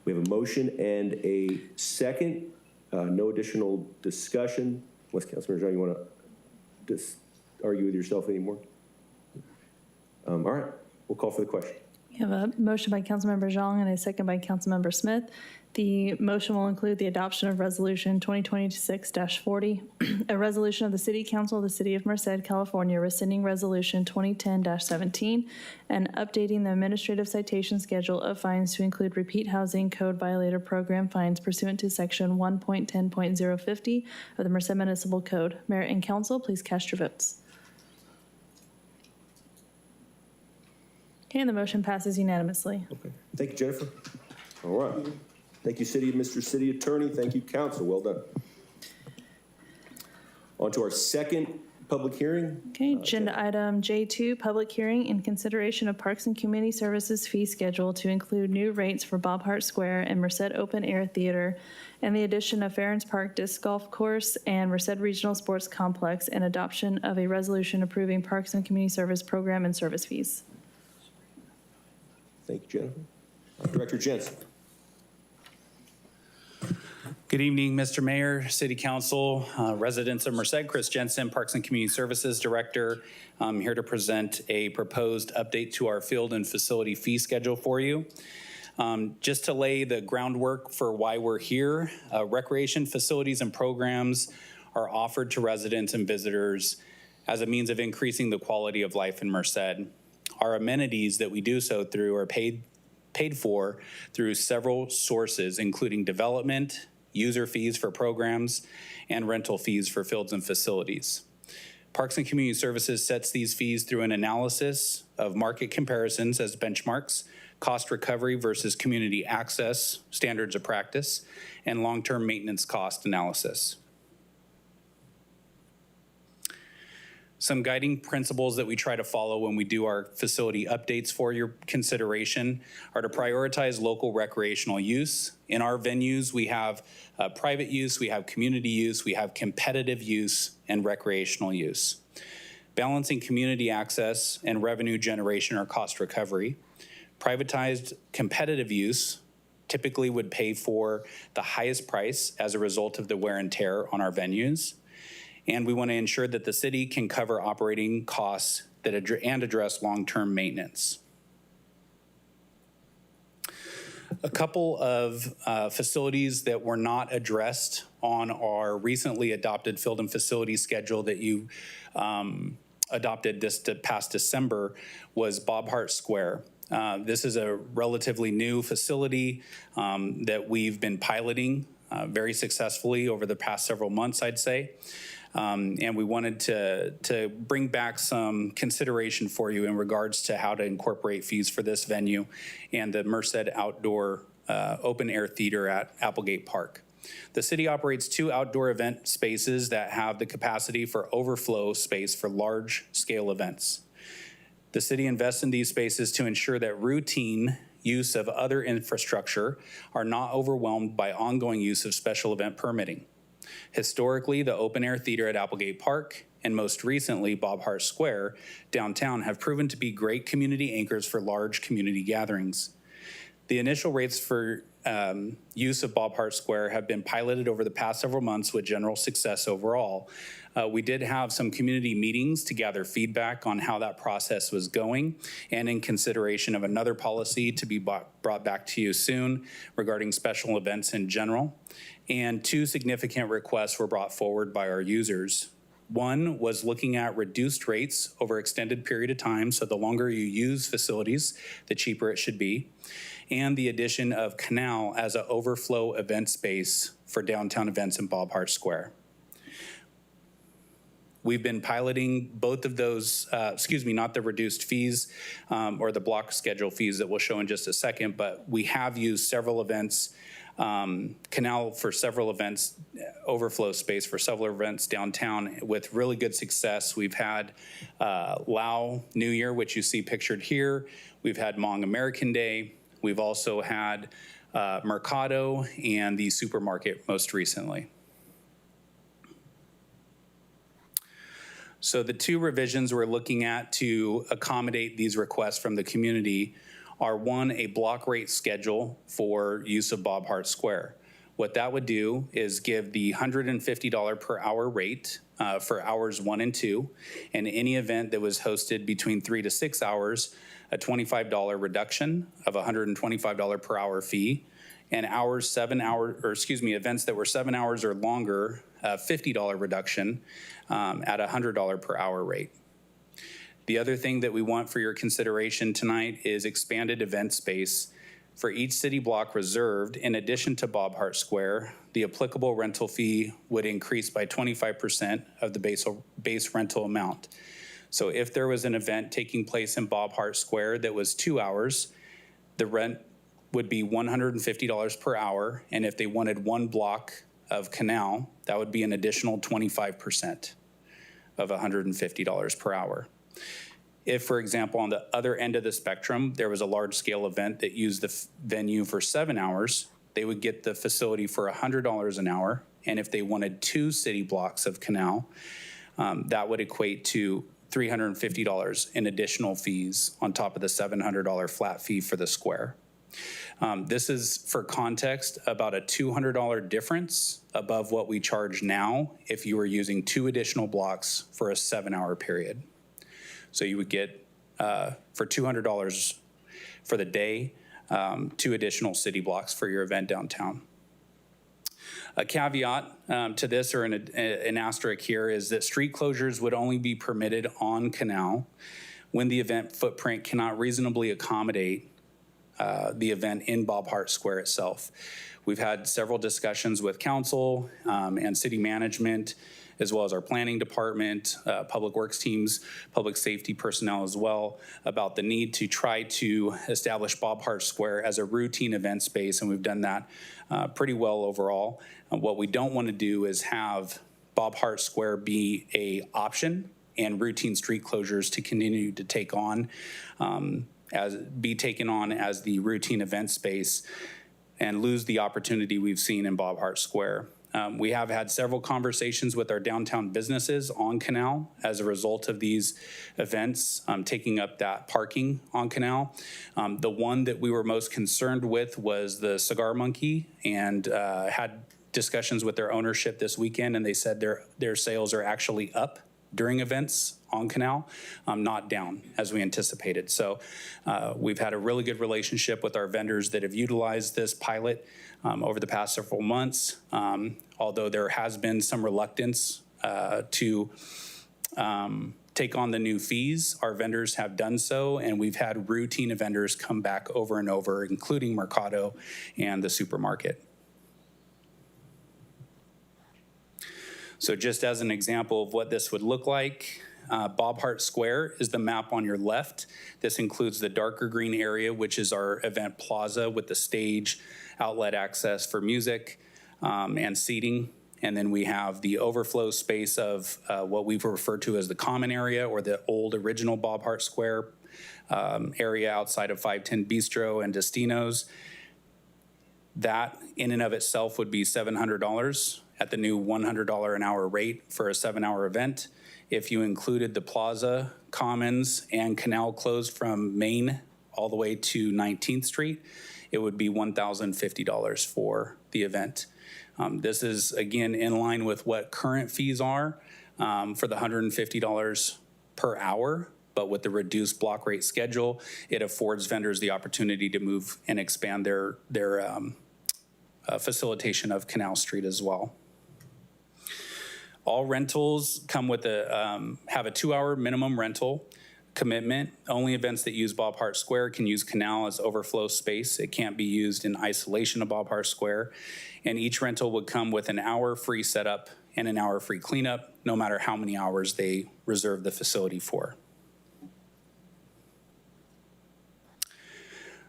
We have a motion and a second. No additional discussion. Unless Councilmember Zhang, you want to argue with yourself anymore? All right, we'll call for the question. We have a motion by Councilmember Zhang and a second by Councilmember Smith. The motion will include the adoption of Resolution 2026-40, a resolution of the City Council of the City of Merced, California, rescinding Resolution 2010-17 and updating the administrative citation schedule of fines to include repeat housing code violator program fines pursuant to Section 1.10.050 of the Merced Municipal Code. Mayor and Council, please cast your votes. Okay, and the motion passes unanimously. Okay. Thank you, Jennifer. All right. Thank you, Mr. City Attorney. Thank you, Council. Well done. On to our second public hearing. Okay, agenda item J2, public hearing in consideration of Parks and Community Services fee schedule to include new rates for Bob Hart Square and Merced Open Air Theater, and the addition of Farrens Park Disc Golf Course and Merced Regional Sports Complex, and adoption of a resolution approving Parks and Community Service program and service fees. Thank you, Jennifer. Director Jensen. Good evening, Mr. Mayor, City Council, residents of Merced. Chris Jensen, Parks and Community Services Director. I'm here to present a proposed update to our field and facility fee schedule for you. Just to lay the groundwork for why we're here, recreation facilities and programs are offered to residents and visitors as a means of increasing the quality of life in Merced. Our amenities that we do so through are paid for through several sources, including development, user fees for programs, and rental fees for fields and facilities. Parks and Community Services sets these fees through an analysis of market comparisons as benchmarks, cost recovery versus community access, standards of practice, and long-term maintenance cost analysis. Some guiding principles that we try to follow when we do our facility updates for your consideration are to prioritize local recreational use. In our venues, we have private use, we have community use, we have competitive use, and recreational use. Balancing community access and revenue generation or cost recovery. Privatized competitive use typically would pay for the highest price as a result of the wear and tear on our venues. And we want to ensure that the city can cover operating costs and address long-term maintenance. A couple of facilities that were not addressed on our recently adopted field and facility schedule that you adopted this past December was Bob Hart Square. This is a relatively new facility that we've been piloting very successfully over the past several months, I'd say. And we wanted to bring back some consideration for you in regards to how to incorporate fees for this venue and the Merced Outdoor Open Air Theater at Applegate Park. The city operates 2 outdoor event spaces that have the capacity for overflow space for large-scale events. The city invests in these spaces to ensure that routine use of other infrastructure are not overwhelmed by ongoing use of special event permitting. Historically, the Open Air Theater at Applegate Park and most recently Bob Hart Square downtown have proven to be great community anchors for large community gatherings. The initial rates for use of Bob Hart Square have been piloted over the past several months with general success overall. We did have some community meetings to gather feedback on how that process was going, and in consideration of another policy to be brought back to you soon regarding special events in general. And 2 significant requests were brought forward by our users. One was looking at reduced rates over extended period of time, so the longer you use facilities, the cheaper it should be, and the addition of Canal as an overflow event space for downtown events in Bob Hart Square. We've been piloting both of those, not the reduced fees or the block schedule fees that we'll show in just a second, but we have used several events Canal for several events, overflow space for several events downtown with really good success. We've had Lao New Year, which you see pictured here. We've had Hmong American Day. We've also had Mercado and the supermarket most recently. So the two revisions we're looking at to accommodate these requests from the community are, one, a block rate schedule for use of Bob Hart Square. What that would do is give the $150 per hour rate for hours 1 and 2, and any event that was hosted between 3 to 6 hours, a $25 reduction of $125 per hour fee, and events that were 7 hours or longer, a $50 reduction at a $100 per hour rate. The other thing that we want for your consideration tonight is expanded event space. For each city block reserved, in addition to Bob Hart Square, the applicable rental fee would increase by 25% of the base rental amount. So if there was an event taking place in Bob Hart Square that was 2 hours, the rent would be $150 per hour. And if they wanted 1 block of Canal, that would be an additional 25% of $150 per hour. If, for example, on the other end of the spectrum, there was a large-scale event that used the venue for 7 hours, they would get the facility for $100 an hour. And if they wanted 2 city blocks of Canal, that would equate to $350 in additional fees on top of the $700 flat fee for the square. This is, for context, about a $200 difference above what we charge now if you were using 2 additional blocks for a 7-hour period. So you would get, for $200 for the day, 2 additional city blocks for your event downtown. A caveat to this, or an asterisk here, is that street closures would only be permitted on Canal when the event footprint cannot reasonably accommodate the event in Bob Hart Square itself. We've had several discussions with council and city management, as well as our planning department, public works teams, public safety personnel as well, about the need to try to establish Bob Hart Square as a routine event space, and we've done that pretty well overall. What we don't want to do is have Bob Hart Square be a option and routine street closures to continue to take on, be taken on as the routine event space and lose the opportunity we've seen in Bob Hart Square. We have had several conversations with our downtown businesses on Canal as a result of these events taking up that parking on Canal. The one that we were most concerned with was the Cigar Monkey, and had discussions with their ownership this weekend, and they said their sales are actually up during events on Canal, not down as we anticipated. So we've had a really good relationship with our vendors that have utilized this pilot over the past several months, although there has been some reluctance to take on the new fees. Our vendors have done so, and we've had routine vendors come back over and over, including Mercado and the supermarket. So just as an example of what this would look like, Bob Hart Square is the map on your left. This includes the darker green area, which is our event plaza with the stage, outlet access for music, and seating. And then we have the overflow space of what we've referred to as the common area, or the old original Bob Hart Square area outside of 510 Bistro and Destino's. That in and of itself would be $700 at the new $100 an hour rate for a 7-hour event. If you included the plaza, commons, and Canal closed from Main all the way to 19th Street, it would be $1,050 for the event. This is, again, in line with what current fees are for the $150 per hour, but with the reduced block rate schedule, it affords vendors the opportunity to move and expand their facilitation of Canal Street as well. All rentals come with have a 2-hour minimum rental commitment. Only events that use Bob Hart Square can use Canal as overflow space. It can't be used in isolation of Bob Hart Square. And each rental would come with an hour free setup and an hour free cleanup, no matter how many hours they reserve the facility for.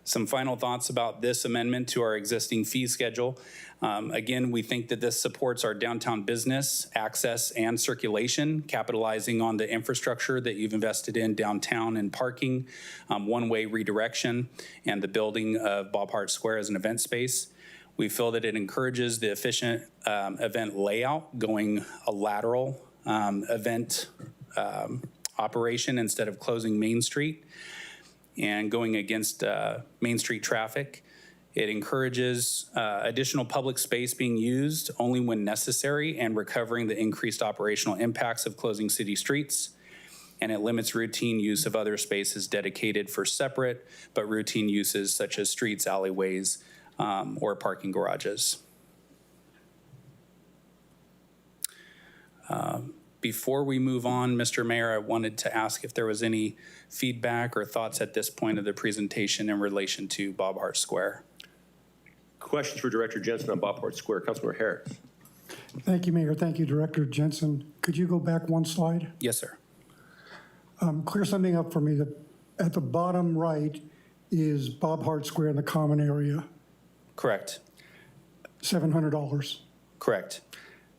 Some final thoughts about this amendment to our existing fee schedule. Again, we think that this supports our downtown business, access, and circulation, capitalizing on the infrastructure that you've invested in downtown and parking, one-way redirection, and the building of Bob Hart Square as an event space. We feel that it encourages the efficient event layout, going a lateral event operation instead of closing Main Street and going against Main Street traffic. It encourages additional public space being used only when necessary and recovering the increased operational impacts of closing city streets. And it limits routine use of other spaces dedicated for separate but routine uses such as streets, alleyways, or parking garages. Before we move on, Mr. Mayor, I wanted to ask if there was any feedback or thoughts at this point of the presentation in relation to Bob Hart Square. Questions for Director Jensen on Bob Hart Square? Councilmember Harris. Thank you, Mayor. Thank you, Director Jensen. Could you go back one slide? Yes, sir. Clear something up for me. At the bottom right is Bob Hart Square in the common area, Correct. $700. Correct.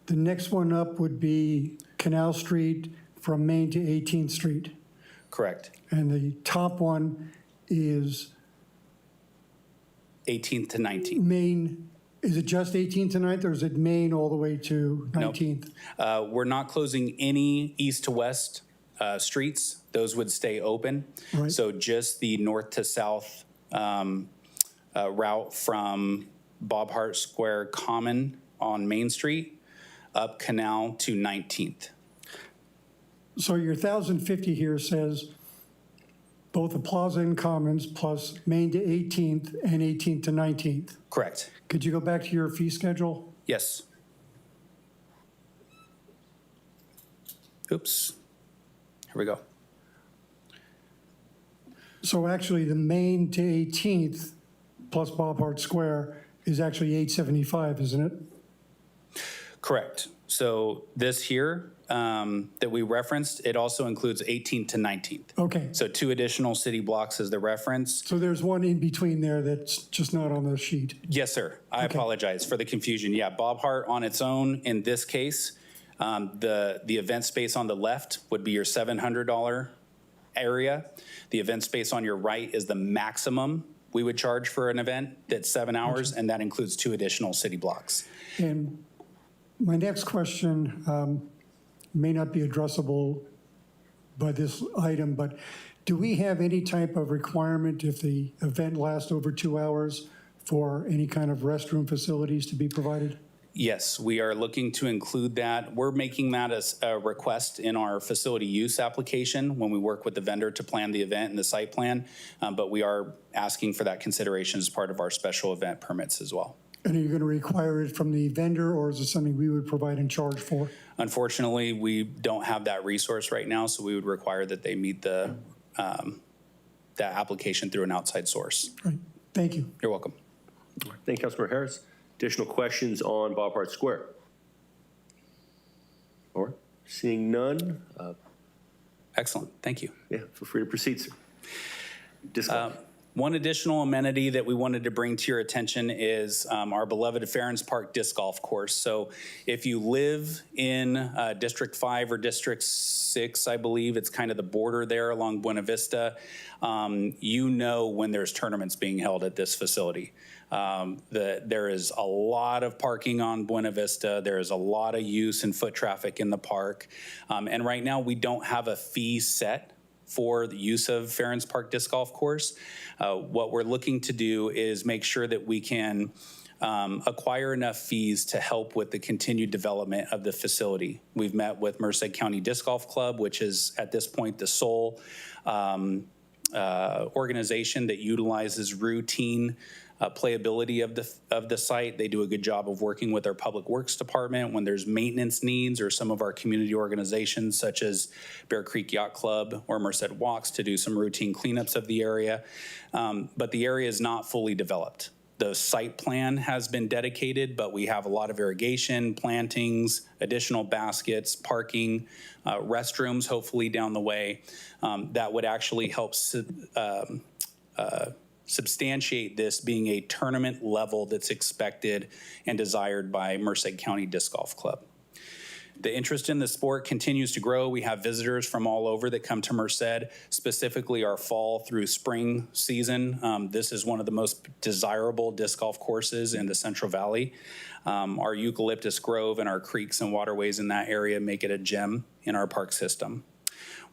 The next one up would be Canal Street from Main to 18th Street. Correct. And the top one is 18th to 19th. Main, is it just 18th to 9th, or is it Main all the way to 19th? We're not closing any east to west streets. Those would stay open. Right. So just the north to south route from Bob Hart Square Common on Main Street up Canal to 19th. So your 1,050 here says both the Plaza and Commons plus Main to 18th and 18th to 19th. Correct. Could you go back to your fee schedule? Yes. Oops. Here we go. So actually, the Main to 18th plus Bob Hart Square is actually 875, isn't it? Correct. So this here that we referenced, it also includes 18th to 19th. Okay. So 2 additional city blocks as the reference. So there's one in between there that's just not on the sheet. Yes, sir. I apologize for the confusion. Yeah, Bob Hart on its own in this case, the event space on the left would be your $700 area. The event space on your right is the maximum we would charge for an event that's 7 hours, and that includes 2 additional city blocks. And my next question may not be addressable by this item, but do we have any type of requirement if the event lasts over 2 hours for any kind of restroom facilities to be provided? Yes, we are looking to include that. We're making that as a request in our facility use application when we work with the vendor to plan the event and the site plan, but we are asking for that consideration as part of our special event permits as well. And are you going to require it from the vendor, or is it something we would provide and charge for? Unfortunately, we don't have that resource right now, so we would require that they meet the that application through an outside source. Right. Thank you. You're welcome. Thank you, Councilmember Harris. Additional questions on Bob Hart Square? All right. Seeing none. Excellent. Thank you. Yeah, feel free to proceed, sir. One additional amenity that we wanted to bring to your attention is our beloved Ferens Park Disc Golf Course. So if you live in District 5 or District 6, I believe, it's kind of the border there along Buena Vista, you know when there's tournaments being held at this facility. There is a lot of parking on Buena Vista. There is a lot of use and foot traffic in the park. And right now we don't have a fee set for the use of Ferens Park Disc Golf Course. What we're looking to do is make sure that we can acquire enough fees to help with the continued development of the facility. We've met with Merced County Disc Golf Club, which is at this point the sole organization that utilizes routine playability of the site. They do a good job of working with our Public Works Department when there's maintenance needs, or some of our community organizations such as Bear Creek Yacht Club or Merced Walks to do some routine cleanups of the area. But the area is not fully developed. The site plan has been dedicated, but we have a lot of irrigation, plantings, additional baskets, parking, restrooms hopefully down the way that would actually help substantiate this being a tournament level that's expected and desired by Merced County Disc Golf Club. The interest in the sport continues to grow. We have visitors from all over that come to Merced, specifically our fall through spring season. This is one of the most desirable disc golf courses in the Central Valley. Our eucalyptus grove and our creeks and waterways in that area make it a gem in our park system.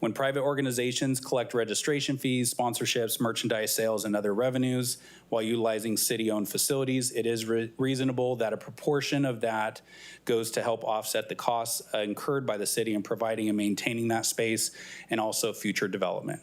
When private organizations collect registration fees, sponsorships, merchandise sales, and other revenues while utilizing city-owned facilities, it is reasonable that a proportion of that goes to help offset the costs incurred by the city in providing and maintaining that space and also future development.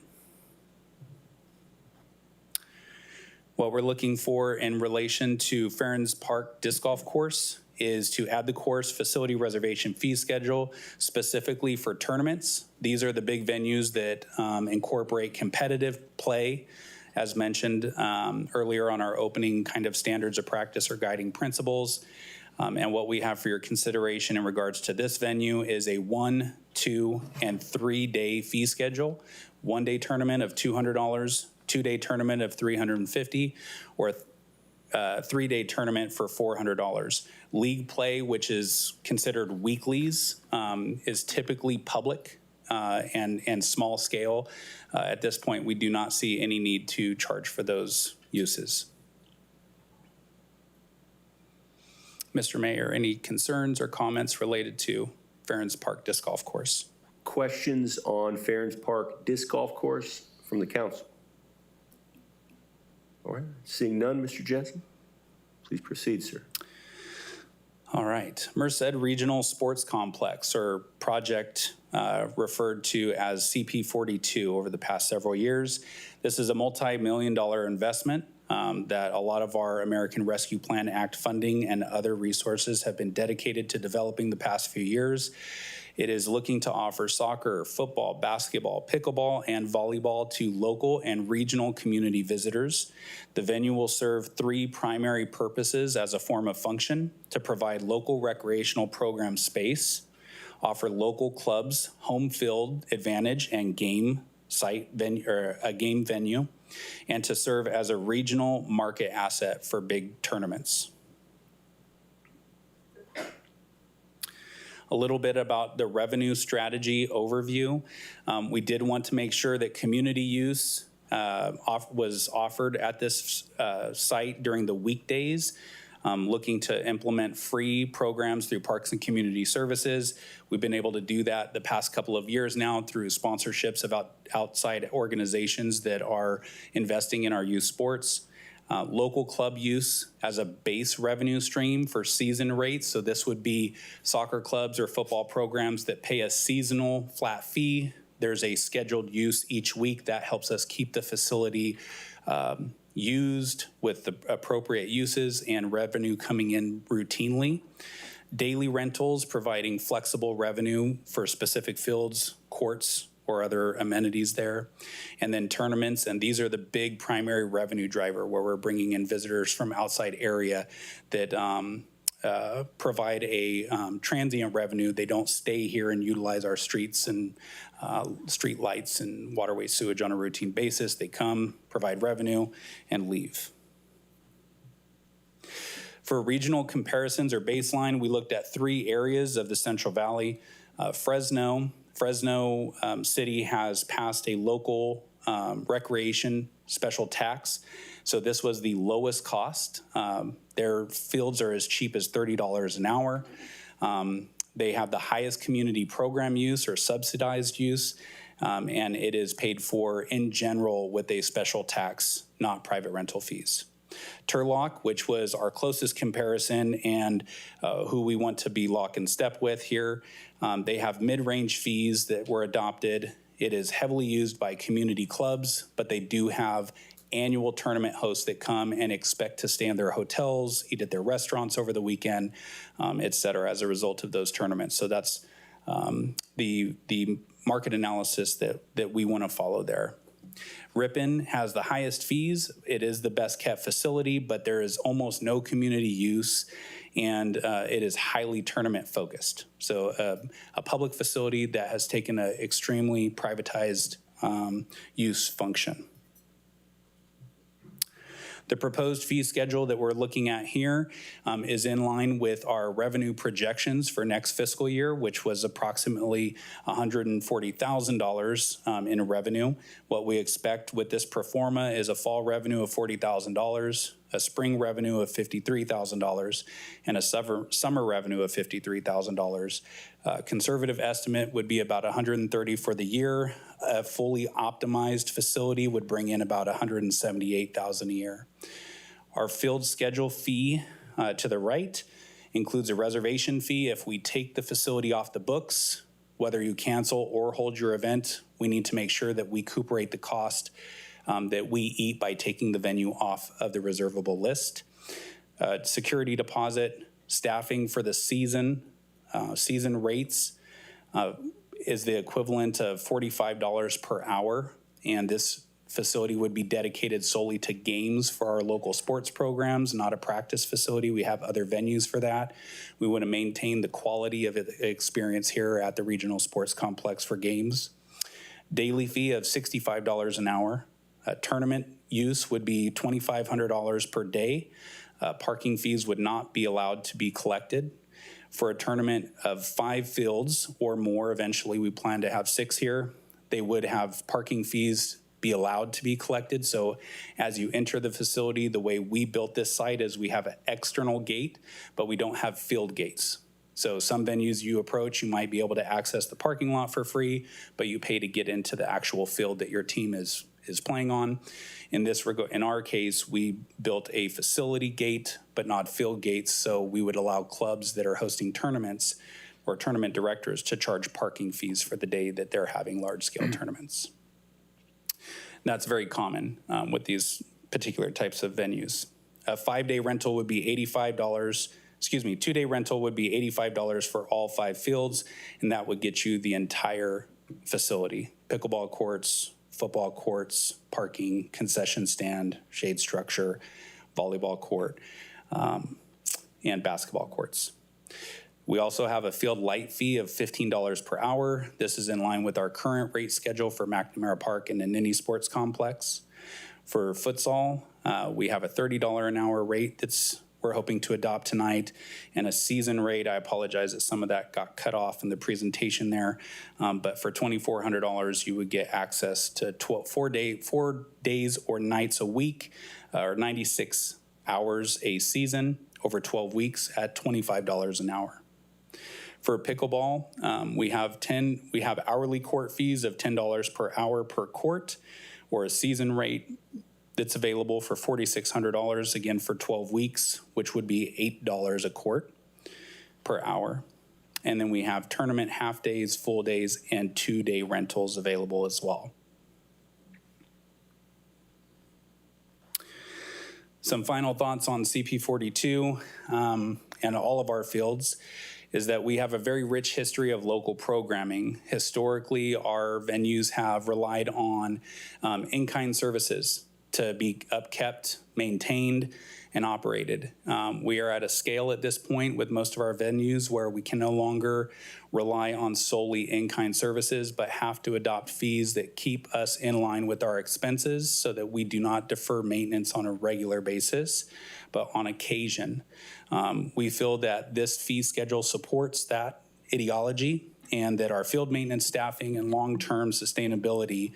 What we're looking for in relation to Ferens Park Disc Golf Course is to add the course facility reservation fee schedule specifically for tournaments. These are the big venues that incorporate competitive play, as mentioned earlier on our opening kind of standards of practice or guiding principles. And what we have for your consideration in regards to this venue is a 1, 2, and 3 day fee schedule. 1 day tournament of $200, 2 day tournament of $350, or 3 day tournament for $400. League play, which is considered weeklies, is typically public and small scale. At this point, we do not see any need to charge for those uses. Mr. Mayor, any concerns or comments related to Ferens Park Disc Golf Course? Questions on Ferens Park Disc Golf Course from the council? All right, seeing none, Mr. Jensen, please proceed, sir. All right, Merced Regional Sports Complex, or project referred to as CP42 over the past several years. This is a multi-million-dollar investment that a lot of our American Rescue Plan Act funding and other resources have been dedicated to developing the past few years. It is looking to offer soccer, football, basketball, pickleball, and volleyball to local and regional community visitors. The venue will serve 3 primary purposes as a form of function: to provide local recreational program space, offer local clubs home field advantage and game site venue, or a game venue, and to serve as a regional market asset for big tournaments. A little bit about the revenue strategy overview. We did want to make sure that community use was offered at this site during the weekdays, looking to implement free programs through Parks and Community Services. We've been able to do that the past couple of years now through sponsorships of outside organizations that are investing in our youth sports. Local club use as a base revenue stream for season rates. So this would be soccer clubs or football programs that pay a seasonal flat fee. There's a scheduled use each week that helps us keep the facility used with the appropriate uses and revenue coming in routinely. Daily rentals providing flexible revenue for specific fields, courts, or other amenities there. And then tournaments, and these are the big primary revenue driver where we're bringing in visitors from outside area that provide a transient revenue. They don't stay here and utilize our streets and street lights and waterway sewage on a routine basis. They come, provide revenue, and leave. For regional comparisons or baseline, we looked at 3 areas of the Central Valley. Fresno City has passed a local recreation special tax. So this was the lowest cost. Their fields are as cheap as $30 an hour. They have the highest community program use or subsidized use, and it is paid for in general with a special tax, not private rental fees. Turlock, which was our closest comparison and who we want to be lock and step with here, they have mid-range fees that were adopted. It is heavily used by community clubs, but they do have annual tournament hosts that come and expect to stay in their hotels, eat at their restaurants over the weekend, et cetera, as a result of those tournaments. So that's the market analysis that we want to follow there. Ripon has the highest fees. It is the best kept facility, but there is almost no community use, and it is highly tournament focused. So a public facility that has taken an extremely privatized use function. The proposed fee schedule that we're looking at here is in line with our revenue projections for next fiscal year, which was approximately $140,000 in revenue. What we expect with this pro forma is a fall revenue of $40,000, a spring revenue of $53,000, and a summer revenue of $53,000. Conservative estimate would be about $130,000 for the year. A fully optimized facility would bring in about $178,000 a year. Our field schedule fee to the right includes a reservation fee. If we take the facility off the books, whether you cancel or hold your event, we need to make sure that we recuperate the cost that we eat by taking the venue off of the reservable list. Security deposit, staffing for the season rates is the equivalent of $45 per hour, and this facility would be dedicated solely to games for our local sports programs, not a practice facility. We have other venues for that. We want to maintain the quality of experience here at the Regional Sports Complex for games. Daily fee of $65 an hour. Tournament use would be $2,500 per day. Parking fees would not be allowed to be collected. For a tournament of 5 fields or more, eventually we plan to have 6 here, they would have parking fees be allowed to be collected. So as you enter the facility, the way we built this site is we have an external gate, but we don't have field gates. So some venues you approach, you might be able to access the parking lot for free, but you pay to get into the actual field that your team is playing on. In our case, we built a facility gate, but not field gates, so we would allow clubs that are hosting tournaments or tournament directors to charge parking fees for the day that they're having large-scale tournaments. That's very common with these particular types of venues. A 5-day rental would be $85. 2-day rental would be $85 for all 5 fields, and that would get you the entire facility. Pickleball courts, football courts, parking, concession stand, shade structure, volleyball court, and basketball courts. We also have a field light fee of $15 per hour. This is in line with our current rate schedule for McNamara Park and the Ninney Sports Complex. For futsal, we have a $30 an hour rate we're hoping to adopt tonight, and a season rate. I apologize that some of that got cut off in the presentation there, but for $2,400, you would get access to 4 days or nights a week, or 96 hours a season over 12 weeks at $25 an hour. For pickleball, we have hourly court fees of $10 per hour per court, or a season rate that's available for $4,600, again for 12 weeks, which would be $8 a court per hour. And then we have tournament half days, full days, and 2-day rentals available as well. Some final thoughts on CP42 and all of our fields is that we have a very rich history of local programming. Historically, our venues have relied on in-kind services to be upkept, maintained, and operated. We are at a scale at this point with most of our venues where we can no longer rely on solely in-kind services, but have to adopt fees that keep us in line with our expenses so that we do not defer maintenance on a regular basis, but on occasion. We feel that this fee schedule supports that ideology and that our field maintenance staffing and long-term sustainability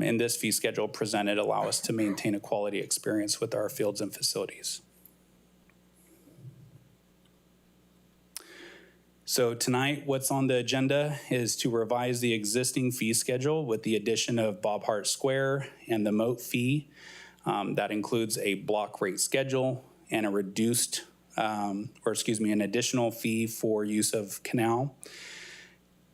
in this fee schedule presented allow us to maintain a quality experience with our fields and facilities. So tonight, what's on the agenda is to revise the existing fee schedule with the addition of Bob Hart Square and the moat fee. That includes a block rate schedule and a an additional fee for use of canal.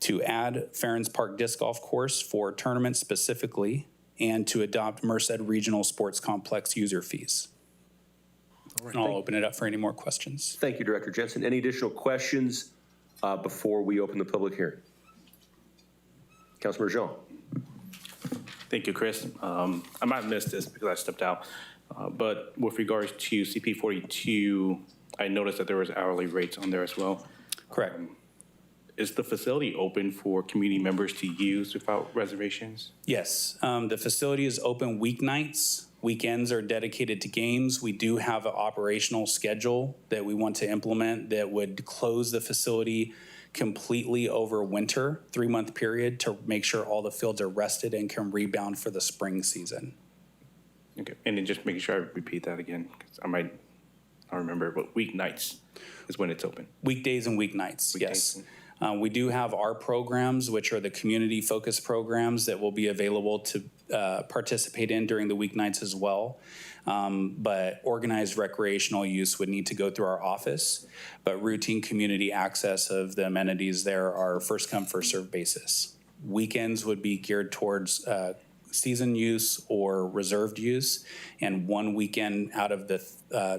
To add Farrens Park Disc Golf Course for tournaments specifically, and to adopt Merced Regional Sports Complex user fees. And I'll open it up for any more questions. Thank you, Director Jensen. Any additional questions before we open the public hearing? Councilmember Jean. Thank you, Chris. I might have missed this because I stepped out, but with regards to CP42, I noticed that there was hourly rates on there as well. Correct. Is the facility open for community members to use without reservations? Yes, the facility is open weeknights Weekends are dedicated to games. We do have an operational schedule that we want to implement that would close the facility completely over winter, 3-month period, to make sure all the fields are rested and can rebound for the spring season. Okay, and then just making sure I repeat that again, because I remember, but weeknights is when it's open. Weekdays and weeknights, yes. We do have our programs, which are the community-focused programs that will be available to participate in during the weeknights as well. But organized recreational use would need to go through our office, but routine community access of the amenities there are first come, first served basis. Weekends would be geared towards season use or reserved use, and one weekend out of the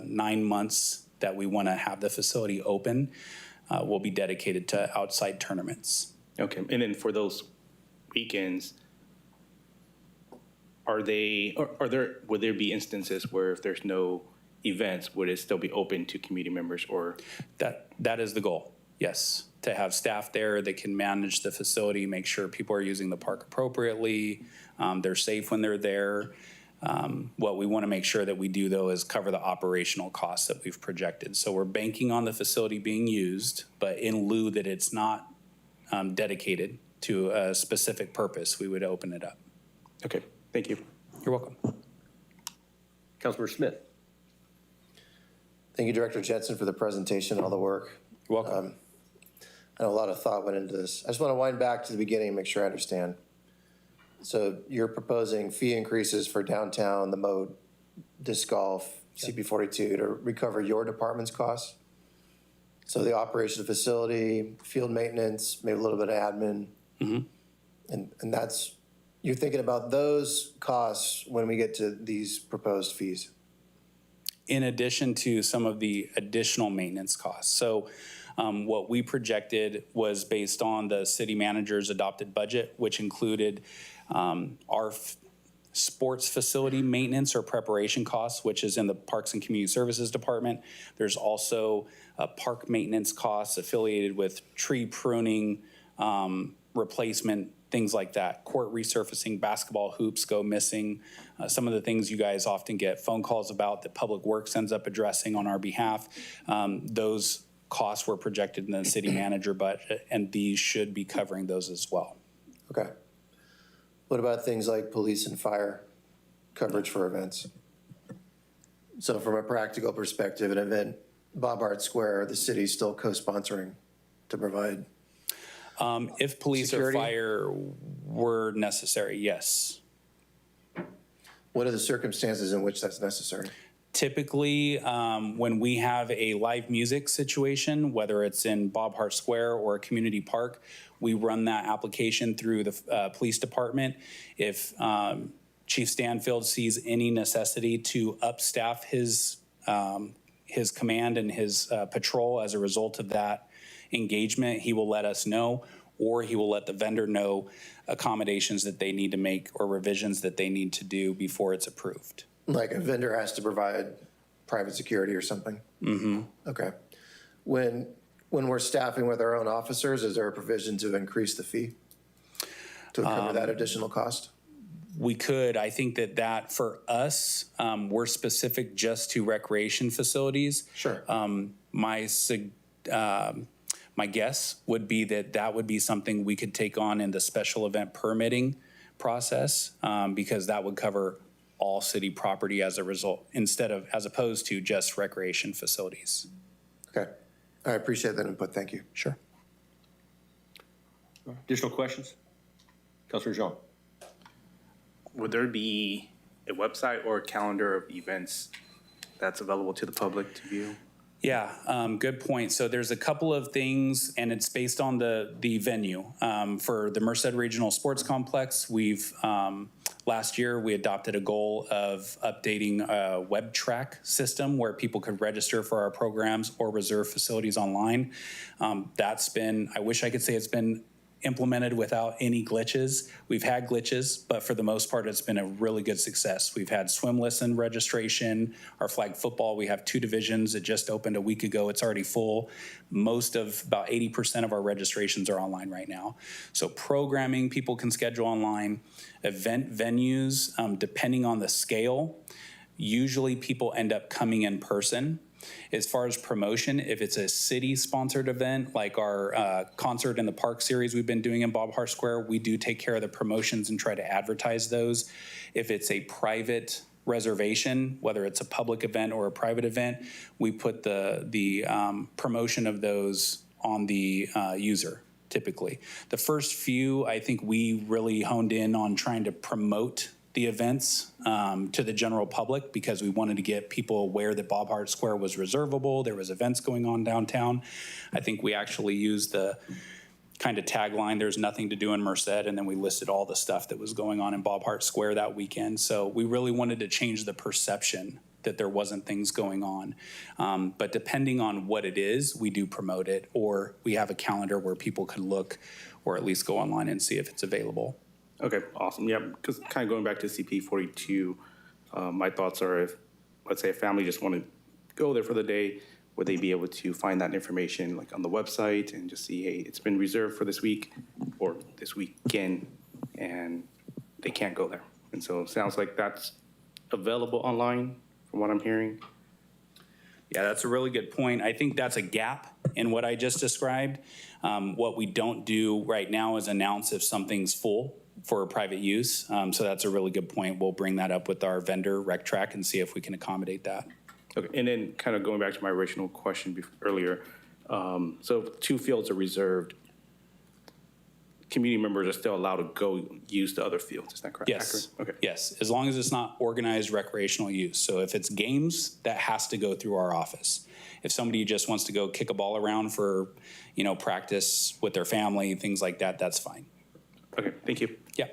9 months that we want to have the facility open will be dedicated to outside tournaments. Okay, and then for those weekends, would there be instances where if there's no events, would it still be open to community members, or? That is the goal, yes. To have staff there that can manage the facility, make sure people are using the park appropriately, they're safe when they're there. What we want to make sure that we do, though, is cover the operational costs that we've projected. So we're banking on the facility being used, but in lieu that it's not dedicated to a specific purpose, we would open it up. Okay, thank you. You're welcome. Councilmember Smith. Thank you, Director Jensen, for the presentation and all the work. You're welcome. I know a lot of thought went into this. I just want to wind back to the beginning and make sure I understand. So you're proposing fee increases for downtown, the Mode, disc golf, CP42 to recover your department's costs? So the operation of the facility, field maintenance, maybe a little bit of admin. And that's, you're thinking about those costs when we get to these proposed fees? In addition to some of the additional maintenance costs. So what we projected was based on the city manager's adopted budget, which included our sports facility maintenance or preparation costs, which is in the Parks and Community Services Department. There's also park maintenance costs affiliated with tree pruning, replacement, things like that. Court resurfacing, basketball hoops go missing. Some of the things you guys often get phone calls about that Public Works ends up addressing on our behalf. Those costs were projected in the city manager budget, and these should be covering those as well. Okay. What about things like police and fire coverage for events? So from a practical perspective, an event, Bob Hart Square, the city's still co-sponsoring to provide if police security? or fire were necessary, yes. What are the circumstances in which that's necessary? Typically, when we have a live music situation, whether it's in Bob Hart Square or a community park, we run that application through the police department. If Chief Stanfield sees any necessity to upstaff his command and his patrol as a result of that engagement, he will let us know, or he will let the vendor know accommodations that they need to make or revisions that they need to do before it's approved. Like a vendor has to provide private security or something? Mm-hmm. Okay. When we're staffing with our own officers, is there a provision to increase the fee to cover that additional cost? We could. I think that for us, we're specific just to recreation facilities. Sure. My guess would be that would be something we could take on in the special event permitting process, because that would cover all city property as a result, as opposed to just recreation facilities. Okay. I appreciate that input. Thank you. Sure. Additional questions? Councilor Jean. Would there be a website or a calendar of events that's available to the public to view? Yeah, good point. So there's a couple of things, and it's based on the venue. For the Merced Regional Sports Complex, last year we adopted a goal of updating a web track system where people could register for our programs or reserve facilities online. That's been, I wish I could say it's been implemented without any glitches. We've had glitches, but for the most part, it's been a really good success. We've had swim lesson registration, our flag football, we have 2 divisions. It just opened a week ago. It's already full. Most of, about 80% of our registrations are online right now. So programming, people can schedule online. Event venues, depending on the scale, usually people end up coming in person. As far as promotion, if it's a city-sponsored event, like our Concert in the Park series we've been doing in Bob Hart Square, we do take care of the promotions and try to advertise those. If it's a private reservation, whether it's a public event or a private event, we put the promotion of those on the user, typically. The first few, I think we really honed in on trying to promote the events to the general public because we wanted to get people aware that Bob Hart Square was reservable. There was events going on downtown. I think we actually used the kind of tagline, there's nothing to do in Merced, and then we listed all the stuff that was going on in Bob Hart Square that weekend. So we really wanted to change the perception that there wasn't things going on. But depending on what it is, we do promote it, or we have a calendar where people can look or at least go online and see if it's available. Okay, awesome. Yeah, because kind of going back to CP 42, my thoughts are if, let's say a family just want to go there for the day, would they be able to find that information like on the website and just see, hey, it's been reserved for this week or this weekend, and they can't go there. And so it sounds like that's available online from what I'm hearing. Yeah, that's a really good point. I think that's a gap in what I just described. What we don't do right now is announce if something's full for private use. So that's a really good point. We'll bring that up with our vendor, RecTrack, and see if we can accommodate that. Okay, and then kind of going back to my original question earlier, so 2 fields are reserved. Community members are still allowed to go use the other fields, is that correct? Yes. Accurate? Okay. Yes, as long as it's not organized recreational use. So if it's games, that has to go through our office. If somebody just wants to go kick a ball around for, practice with their family, things like that, that's fine. Okay, thank you. Yeah.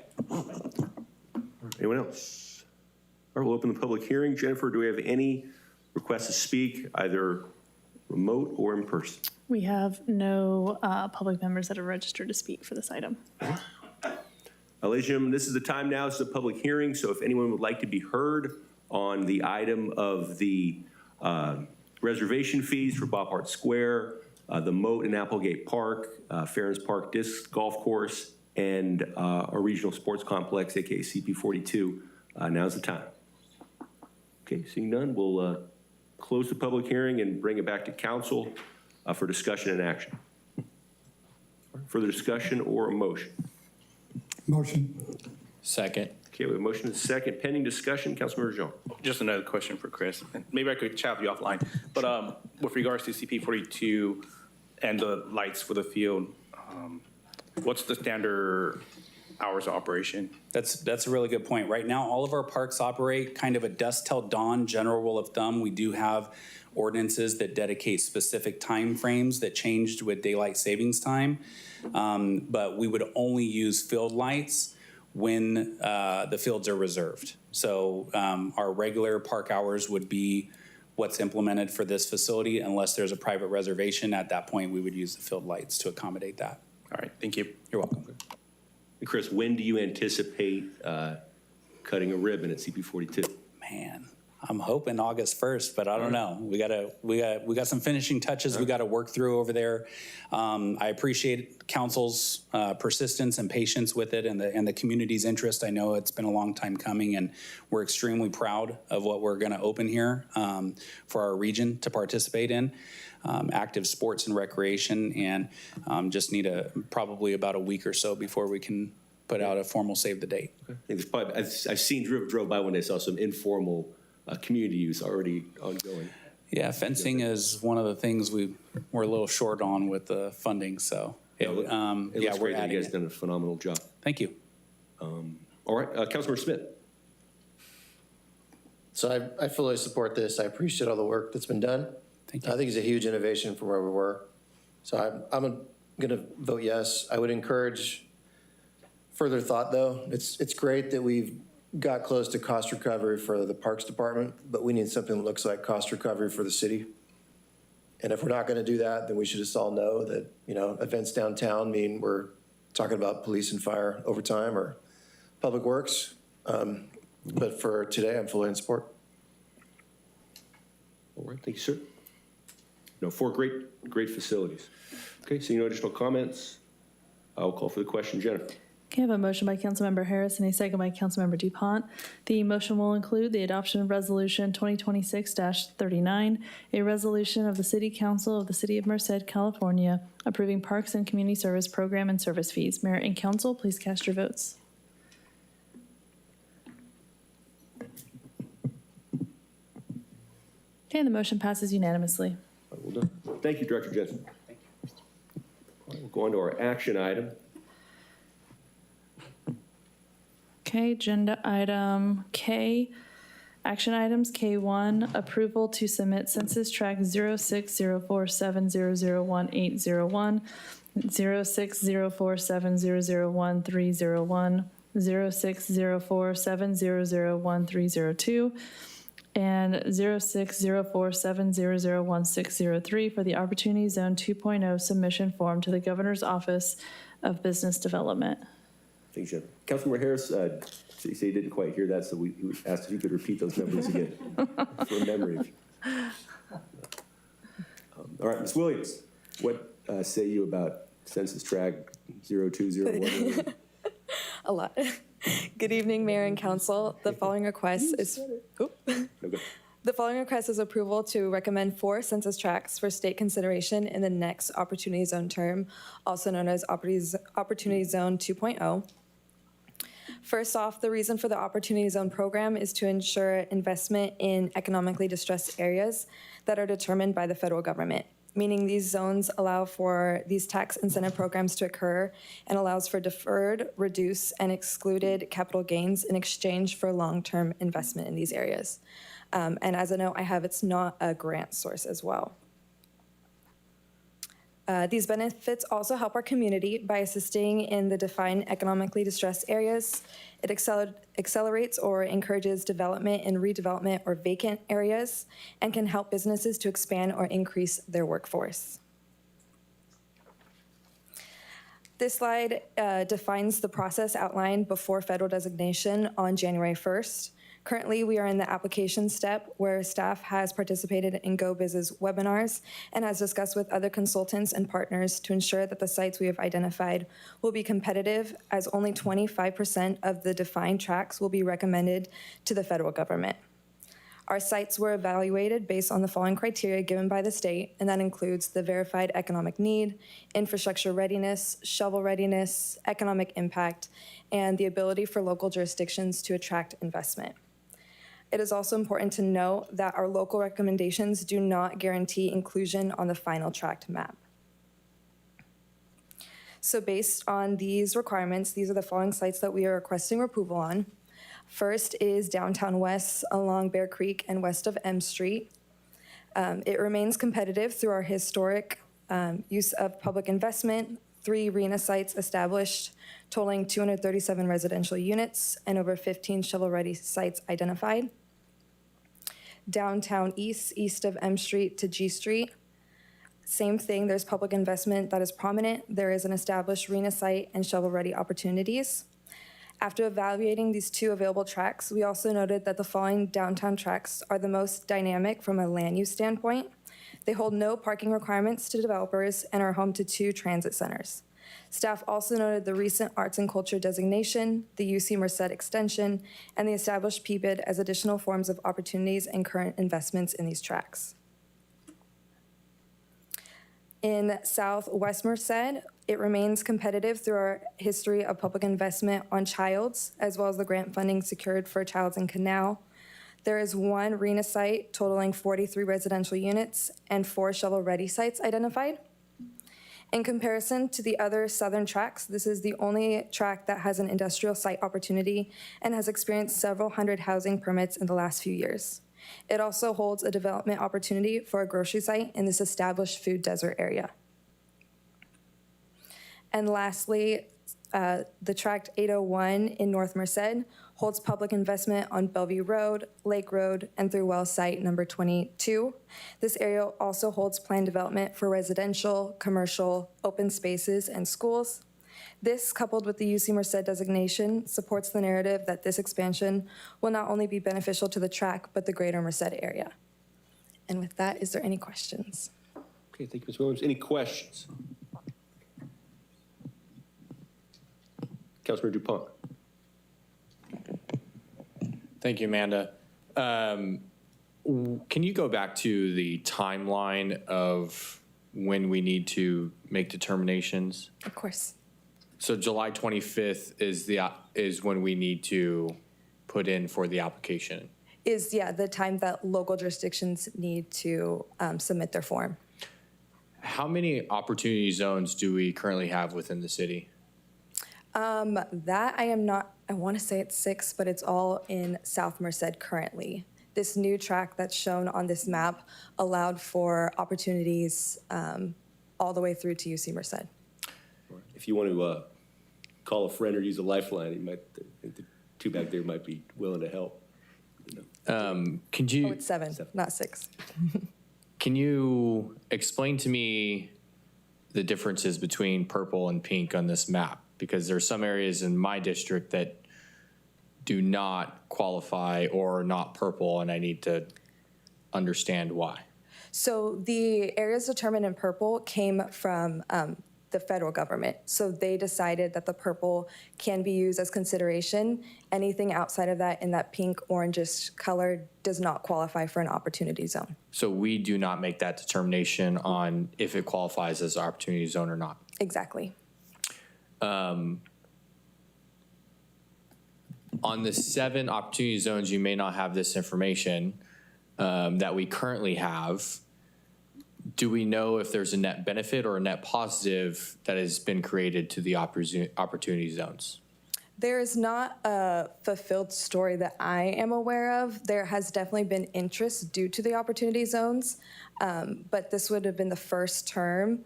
Anyone else? All right, we'll open the public hearing. Jennifer, do we have any requests to speak, either remote or in person? We have no public members that are registered to speak for this item. Ladies and gentlemen, this is the time now. This is a public hearing, so if anyone would like to be heard on the item of the reservation fees for Bob Hart Square, the moat in Applegate Park, Fairness Park Disc Golf Course, and our regional sports complex, aka CP42, now's the time. Okay, seeing none, we'll close the public hearing and bring it back to council for discussion and action. Further discussion or a motion? Motion. Second. Okay, we have a motion and a second. Pending discussion, Councilmember Jean. Just another question for Chris, and maybe I could chat with you offline, but with regards to CP 42 and the lights for the field, what's the standard hours of operation? That's a really good point. Right now, all of our parks operate kind of a dusk till dawn general rule of thumb. We do have ordinances that dedicate specific time frames that changed with daylight savings time, but we would only use field lights when the fields are reserved. So our regular park hours would be what's implemented for this facility. Unless there's a private reservation, at that point, we would use the field lights to accommodate that. All right, thank you. You're welcome. And Chris, when do you anticipate cutting a ribbon at CP42? Man, I'm hoping August 1st, but I don't know. We got some finishing touches we got to work through over there. I appreciate council's persistence and patience with it, and the community's interest. I know it's been a long time coming, and we're extremely proud of what we're going to open here for our region to participate in. Active sports and recreation, and just need probably about a week or so before we can put out a formal save the date. I think it's probably, I've seen drove by when I saw some informal community use already ongoing. Yeah, fencing is one of the things we're a little short on with the funding, so It looks we're great. adding You guys it. done a phenomenal job. Thank you. All right, Councilmember Smith. So I fully support this. I appreciate all the work that's been done. Thank you. I think it's a huge innovation from where we were. So I'm going to vote yes. I would encourage further thought, though. It's great that we've got close to cost recovery for the Parks Department, but we need something that looks like cost recovery for the city. And if we're not going to do that, then we should just all know that, events downtown mean we're talking about police and fire overtime or public works. But for today, I'm fully in support. All right, thank you, sir. No, 4 great facilities. Okay, seeing no additional comments, I'll call for the question. Jennifer. Okay, I have a motion by Councilmember Harris and a second by Councilmember DuPont. The motion will include the adoption of Resolution 2026-39, a resolution of the City Council of the City of Merced, California, approving parks and community service program and service fees. Mayor and council, please cast your votes. Okay, and the motion passes unanimously. Well done. Thank you, Director Jensen. Thank you. All right, we'll go on to our action item. Okay, agenda item K. Action items, K1, approval to submit Census Tract 060470018001, 060470013001, 060470013002, and 060470016003 for the Opportunity Zone 2.0 submission form to the Governor's Office of Business Development. Thanks, Jennifer. Councilmember Harris, so you say you didn't quite hear that, so we asked if you could repeat those numbers again for memory. All right, Ms. Williams, what say you about Census Tract 0201? A lot. Good evening, Mayor and Council. The following request is approval to recommend 4 census tracts for state consideration in the next Opportunity Zone term, also known as Opportunity Zone 2.0. First off, the reason for the Opportunity Zone program is to ensure investment in economically distressed areas that are determined by the federal government, meaning these zones allow for these tax incentive programs to occur and allows for deferred, reduced, and excluded capital gains in exchange for long-term investment in these areas. And as a note, I have it's not a grant source as well. These benefits also help our community by assisting in the defined economically distressed areas. It accelerates or encourages development in redevelopment or vacant areas and can help businesses to expand or increase their workforce. This slide defines the process outlined before federal designation on January 1st. Currently, we are in the application step where staff has participated in GoBiz's webinars and has discussed with other consultants and partners to ensure that the sites we have identified will be competitive, as only 25% of the defined tracts will be recommended to the federal government. Our sites were evaluated based on the following criteria given by the state, and that includes the verified economic need, infrastructure readiness, shovel readiness, economic impact, and the ability for local jurisdictions to attract investment. It is also important to note that our local recommendations do not guarantee inclusion on the final tract map. So based on these requirements, these are the following sites that we are requesting approval on. First is Downtown West along Bear Creek and west of M Street. It remains competitive through our historic use of public investment, 3 RENA sites established, totaling 237 residential units and over 15 shovel-ready sites identified. Downtown East, east of M Street to G Street. Same thing, there's public investment that is prominent. There is an established RENA site and shovel-ready opportunities. After evaluating these 2 available tracts, we also noted that the following downtown tracts are the most dynamic from a land use standpoint. They hold no parking requirements to developers and are home to 2 transit centers. Staff also noted the recent arts and culture designation, the UC Merced extension, and the established PBID as additional forms of opportunities and current investments in these tracts. In Southwest Merced, it remains competitive through our history of public investment on Childs, as well as the grant funding secured for Childs and Canal. There is 1 RENA site totaling 43 residential units and 4 shovel-ready sites identified. In comparison to the other southern tracts, this is the only tract that has an industrial site opportunity and has experienced several hundred housing permits in the last few years. It also holds a development opportunity for a grocery site in this established food desert area. And lastly, the tract 801 in North Merced holds public investment on Bellevue Road, Lake Road, and through well site number 22. This area also holds planned development for residential, commercial, open spaces, and schools. This, coupled with the UC Merced designation, supports the narrative that this expansion will not only be beneficial to the track, but the greater Merced area. And with that, is there any questions? Okay, thank you, Ms. Williams. Any questions? Councilmember DuPont. Thank you, Amanda. Can you go back to the timeline of when we need to make determinations? Of course. So July 25th is when we need to put in for the application. Is, the time that local jurisdictions need to submit their form. How many opportunity zones do we currently have within the city? That I am not, I want to say it's 6, but it's all in South Merced currently. This new track that's shown on this map allowed for opportunities all the way through to UC Merced. If you want to call a friend or use a lifeline, you might think the two back there might be willing to help. Can you? Oh, it's 7, not 6. Can you explain to me the differences between purple and pink on this map? Because there's some areas in my district that do not qualify or are not purple, and I need to understand why. So the areas determined in purple came from the federal government. So they decided that the purple can be used as consideration. Anything outside of that in that pink, orangish color does not qualify for an opportunity zone. So we do not make that determination on if it qualifies as an opportunity zone or not. Exactly. On the 7 opportunity zones, you may not have this information that we currently have. Do we know if there's a net benefit or a net positive that has been created to the opportunity zones? There is not a fulfilled story that I am aware of. There has definitely been interest due to the opportunity zones, but this would have been the first term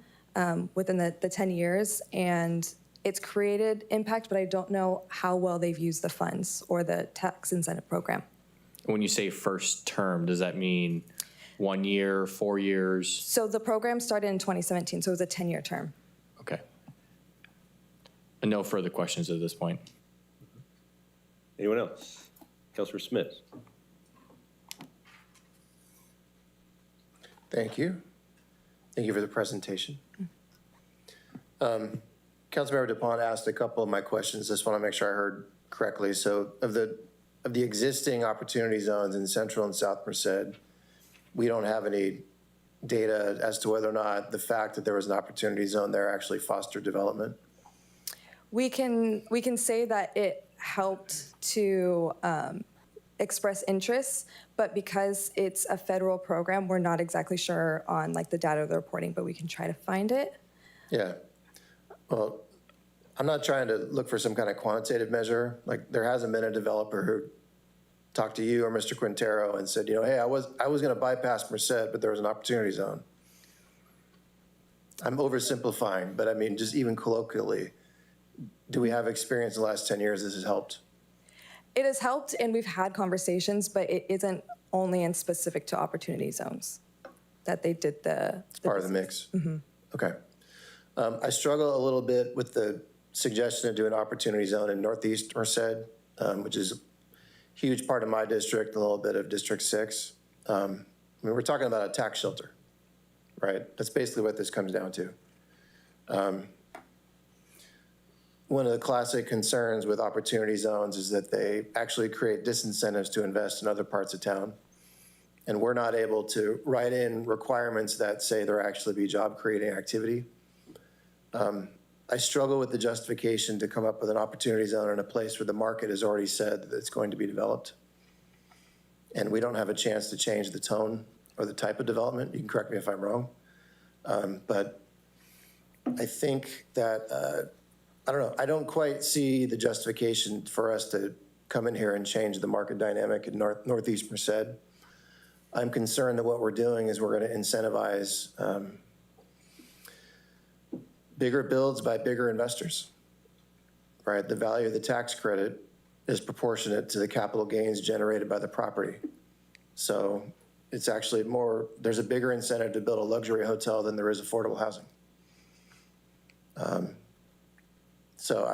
within the 10 years, and it's created impact, but I don't know how well they've used the funds or the tax incentive program. When you say first term, does that mean 1 year, 4 years? So the program started in 2017, so it was a 10-year term. Okay. And no further questions at this point. Anyone else? Councilor Smith. Thank you. Thank you for the presentation. Councilmember DuPont asked a couple of my questions. Just want to make sure I heard correctly. So of the existing opportunity zones in Central and South Merced, we don't have any data as to whether or not the fact that there was an opportunity zone there actually fostered development. We can say that it helped to express interest, but because it's a federal program, we're not exactly sure on like the data they're reporting, but we can try to find it. Yeah. Well, I'm not trying to look for some kind of quantitative measure. Like there hasn't been a developer who talked to you or Mr. Quintero and said, hey, I was going to bypass Merced, but there was an opportunity zone. I'm oversimplifying, but I mean, just even colloquially, do we have experience in the last 10 years this has helped? It has helped, and we've had conversations, but it isn't only in specific to opportunity zones that they did the Part of the mix? Mm-hmm. Okay. I struggle a little bit with the suggestion to do an opportunity zone in Northeast Merced, which is a huge part of my district, a little bit of District 6. I mean, we're talking about a tax shelter, right? That's basically what this comes down to. One of the classic concerns with opportunity zones is that they actually create disincentives to invest in other parts of town. And we're not able to write in requirements that say there actually be job creating activity. I struggle with the justification to come up with an opportunity zone in a place where the market has already said that it's going to be developed. And we don't have a chance to change the tone or the type of development. You can correct me if I'm wrong. But I think that, I don't know, I don't quite see the justification for us to come in here and change the market dynamic in Northeast Merced. I'm concerned that what we're doing is we're going to incentivize bigger builds by bigger investors, right? The value of the tax credit is proportionate to the capital gains generated by the property. So it's actually more, there's a bigger incentive to build a luxury hotel than there is affordable housing. So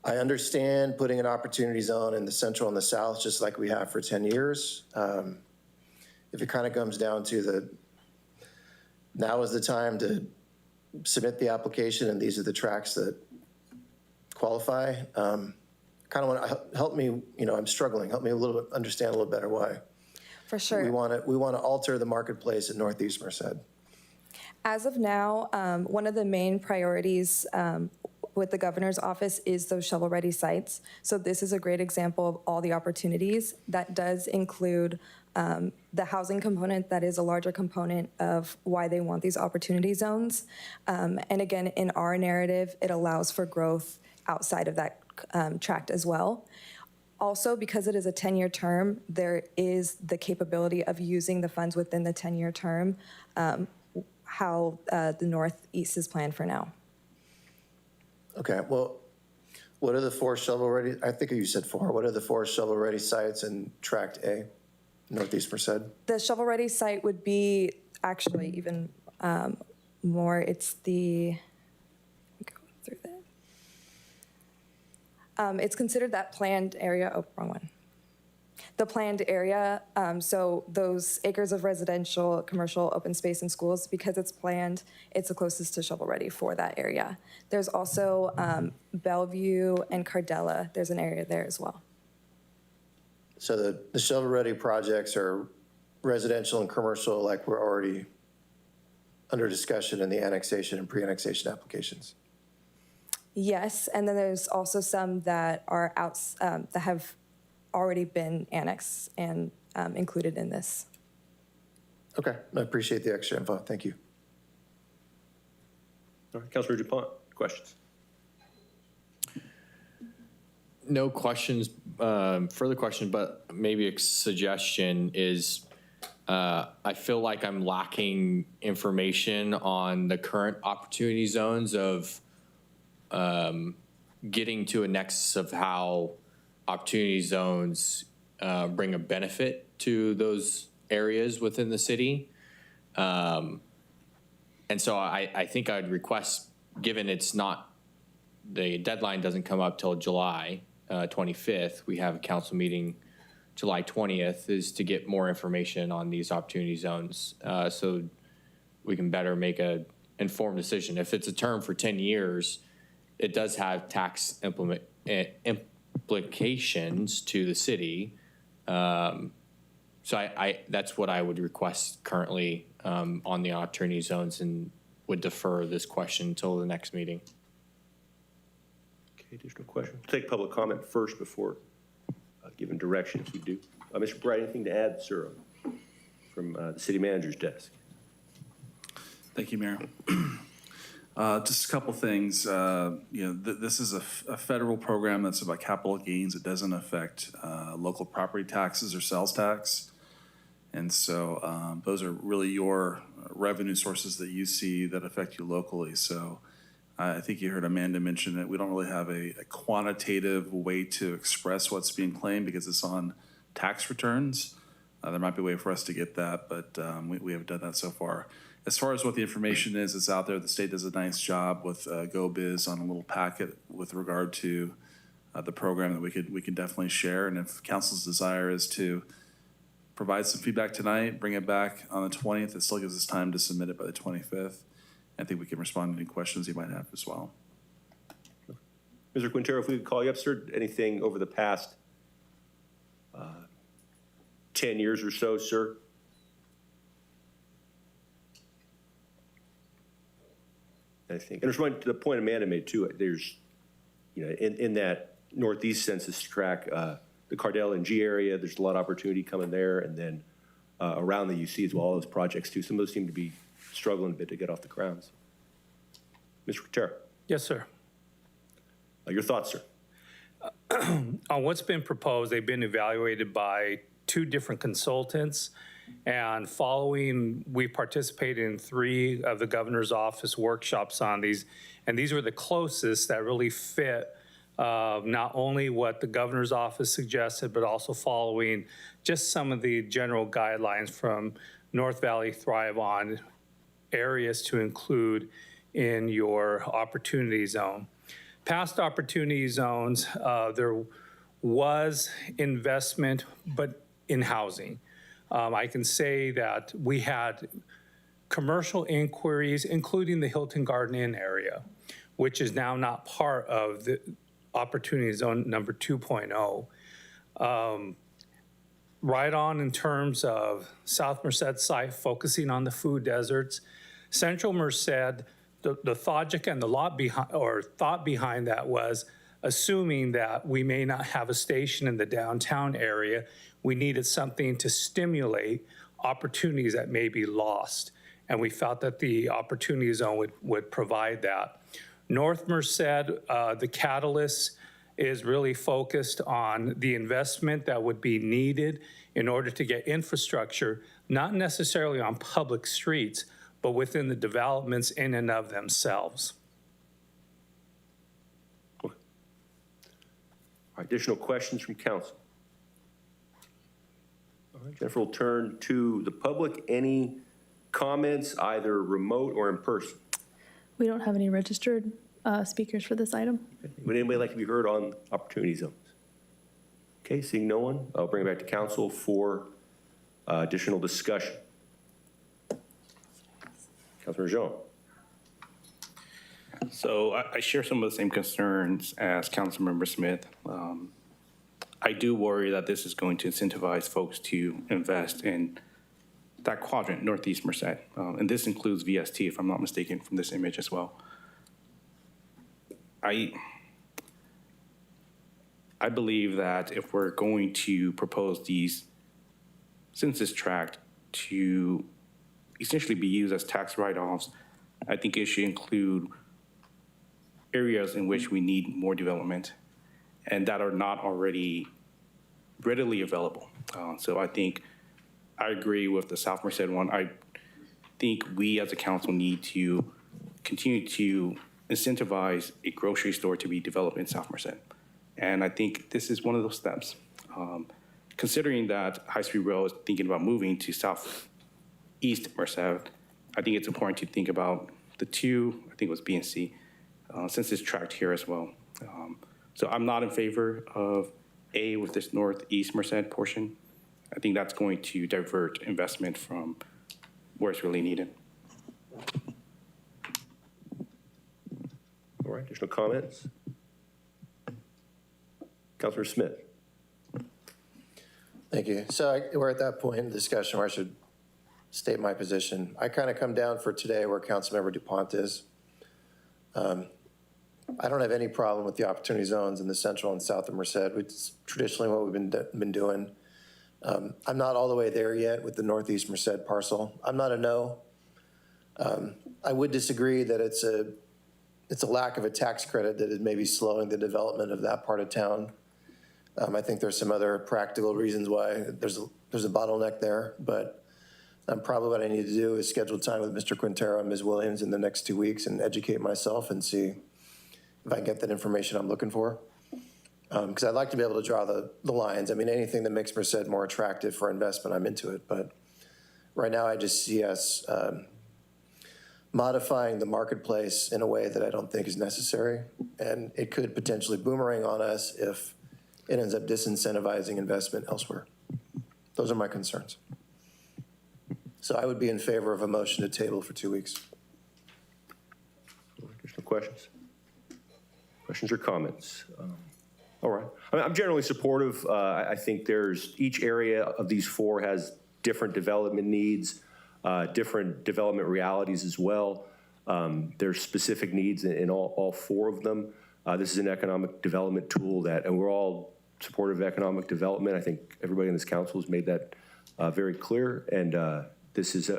I understand putting an opportunity zone in the central and the south, just like we have for 10 years. If it kind of comes down to now is the time to submit the application and these are the tracks that qualify, kind of want to help me, I'm struggling, help me a little bit understand a little better why. For sure. We want to alter the marketplace in Northeast Merced. As of now, one of the main priorities with the governor's office is those shovel-ready sites. So this is a great example of all the opportunities. That does include the housing component. That is a larger component of why they want these opportunity zones. And again, in our narrative, it allows for growth outside of that tract as well. Also, because it is a 10-year term, there is the capability of using the funds within the 10-year term, how the Northeast is planned for now. Okay, well, what are the 4 shovel-ready, I think you said 4, what are the 4 shovel-ready sites in Tract A, Northeast Merced? The shovel-ready site would be actually even more, it's the, go through that. It's considered that planned area, oh, wrong one. The planned area, so those acres of residential, commercial, open space, and schools, because it's planned, it's the closest to shovel-ready for that area. There's also Bellevue and Cardella. There's an area there as well. So the shovel-ready projects are residential and commercial, like we're already under discussion in the annexation and pre-annexation applications. Yes, and then there's also some that are that have already been annexed and included in this. Okay, I appreciate the extra info. Thank you. All right, Councilor DuPont, questions? No questions, further question, but maybe a suggestion is I feel like I'm lacking information on the current opportunity zones of getting to a nexus of how opportunity zones bring a benefit to those areas within the city. And so I think I'd request, given it's not, the deadline doesn't come up till July 25th, we have a council meeting July 20th, is to get more information on these opportunity zones so we can better make a informed decision. If it's a term for 10 years, it does have tax implications to the city. So that's what I would request currently on the opportunity zones, and would defer this question until the next meeting. Okay, additional question. Take public comment first before giving direction if we do. Mr. Bright, anything to add, sir, from the city manager's desk? Thank you, Mayor. Just a couple things. This is a federal program that's about capital gains. It doesn't affect local property taxes or sales tax. And so those are really your revenue sources that you see that affect you locally. So I think you heard Amanda mention that we don't really have a quantitative way to express what's being claimed because it's on tax returns. There might be a way for us to get that, but we haven't done that so far. As far as what the information is, it's out there. The state does a nice job with GoBiz on a little packet with regard to the program that we can definitely share. And if council's desire is to provide some feedback tonight, bring it back on the 20th, it still gives us time to submit it by the 25th. I think we can respond to any questions you might have as well. Mr. Quintero, if we could call you up, sir, anything over the past 10 years or so, sir? I think, and responding to the point Amanda made too, there's, in that Northeast census tract, the Cardell and G area, there's a lot of opportunity coming there, and then around the UC as well, all those projects too. Some of those seem to be struggling a bit to get off the ground. Mr. Quintero. Yes, sir. Your thoughts, sir? On what's been proposed, they've been evaluated by 2 different consultants. And following, we participated in 3 of the governor's office workshops on these. And these were the closest that really fit not only what the governor's office suggested, but also following just some of the general guidelines from North Valley Thrive On areas to include in your opportunity zone. past opportunity zones, there was investment, but in housing. I can say that we had commercial inquiries, including the Hilton Garden Inn area, which is now not part of the Opportunity Zone number 2.0. Right on in terms of South Merced site, focusing on the food deserts. Central Merced, the logic and the thought behind that was assuming that we may not have a station in the downtown area. We needed something to stimulate opportunities that may be lost. And we felt that the Opportunity Zone would provide that. North Merced, the catalyst is really focused on the investment that would be needed in order to get infrastructure, not necessarily on public streets, but within the developments in and of themselves. Additional questions from council? All right, Jennifer will turn to the public. Any comments, either remote or in person? We don't have any registered speakers for this item. Would anybody like to be heard on Opportunity Zones? Okay, seeing no one, I'll bring it back to council for additional discussion. Councilor Jean. So I share some of the same concerns as Councilmember Smith. I do worry that this is going to incentivize folks to invest in that quadrant, Northeast Merced. And this includes VST, if I'm not mistaken, from this image as well. I believe that if we're going to propose these census tract to essentially be used as tax write-offs, I think it should include areas in which we need more development and that are not already readily available. So I think I agree with the South Merced one. I think we as a council need to continue to incentivize a grocery store to be developed in South Merced. And I think this is one of those steps. Considering that High Street Rail is thinking about moving to Southeast Merced, I think it's important to think about the two, I think it was B and C, since it's tracked here as well. So I'm not in favor of A with this Northeast Merced portion. I think that's going to divert investment from where it's really needed. All right, additional comments? Councilor Smith. Thank you. So we're at that point in the discussion where I should state my position. I kind of come down for today where Councilmember DuPont is. I don't have any problem with the opportunity zones in the central and south of Merced. It's traditionally what we've been doing. I'm not all the way there yet with the Northeast Merced parcel. I'm not a no. I would disagree that it's a lack of a tax credit that is maybe slowing the development of that part of town. I think there's some other practical reasons why there's a bottleneck there, but probably what I need to do is schedule time with Mr. Quintero and Ms. Williams in the next 2 weeks and educate myself and see if I can get that information I'm looking for. Because I'd like to be able to draw the lines. I mean, anything that makes Merced more attractive for investment, I'm into it. But right now, I just see us modifying the marketplace in a way that I don't think is necessary. And it could potentially boomerang on us if it ends up disincentivizing investment elsewhere. Those are my concerns. So I would be in favor of a motion to table for 2 weeks. Additional questions? Questions or comments? All right. I'm generally supportive. I think each area of these four has different development needs, different development realities as well. There's specific needs in all four of them. This is an economic development tool and we're all supportive of economic development. I think everybody in this council has made that very clear. And this is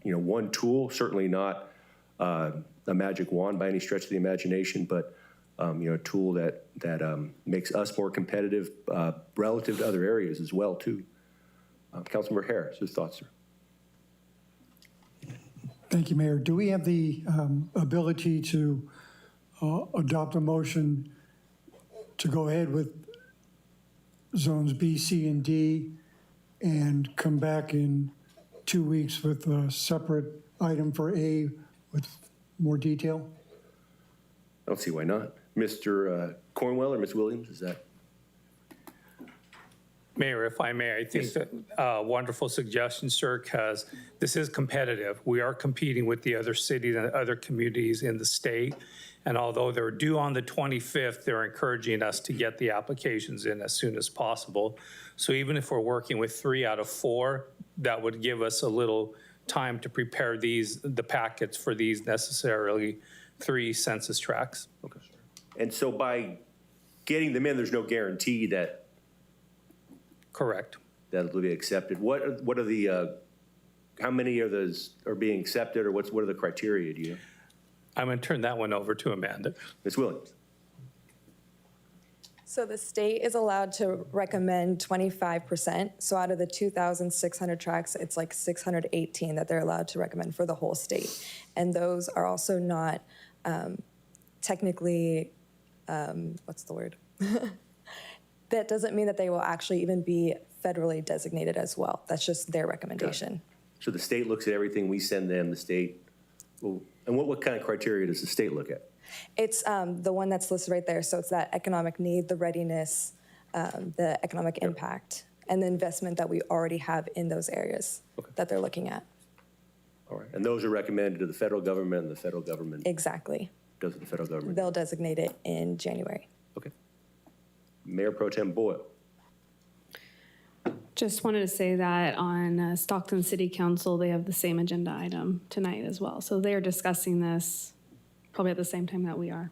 one tool, certainly not a magic wand by any stretch of the imagination, but a tool that makes us more competitive relative to other areas as well, too. Councilmember Harris, his thoughts, sir. Thank you, Mayor. Do we have the ability to adopt a motion to go ahead with zones B, C, and D and come back in 2 weeks with a separate item for A with more detail? I don't see why not. Mr. Cornwell or Ms. Williams, is that? Mayor, if I may, I think that wonderful suggestion, sir, because this is competitive. We are competing with the other cities and other communities in the state. And although they're due on the 25th, they're encouraging us to get the applications in as soon as possible. So even if we're working with 3 out of 4, that would give us a little time to prepare the packets for these necessarily 3 census tracts. Okay. And so by getting them in, there's no guarantee that Correct. that will be accepted. What are the, how many of those are being accepted, or what are the criteria, do you know? I'm going to turn that one over to Amanda. Ms. Williams? So the state is allowed to recommend 25%. So out of the 2,600 tracks, it's like 618 that they're allowed to recommend for the whole state. And those are also not technically, what's the word? That doesn't mean that they will actually even be federally designated as well. That's just their recommendation. So the state looks at everything we send them, the state, well, and what kind of criteria does the state look at? It's the one that's listed right there. So it's that economic need, the readiness, the economic impact, and the investment that we already have in those areas that they're looking at. All right, and those are recommended to the federal government, and the federal government Exactly. does it, the federal government? They'll designate it in January. Okay. Mayor Pro Tem Boyle. Just wanted to say that on Stockton City Council, they have the same agenda item tonight as well. So they are discussing this probably at the same time that we are.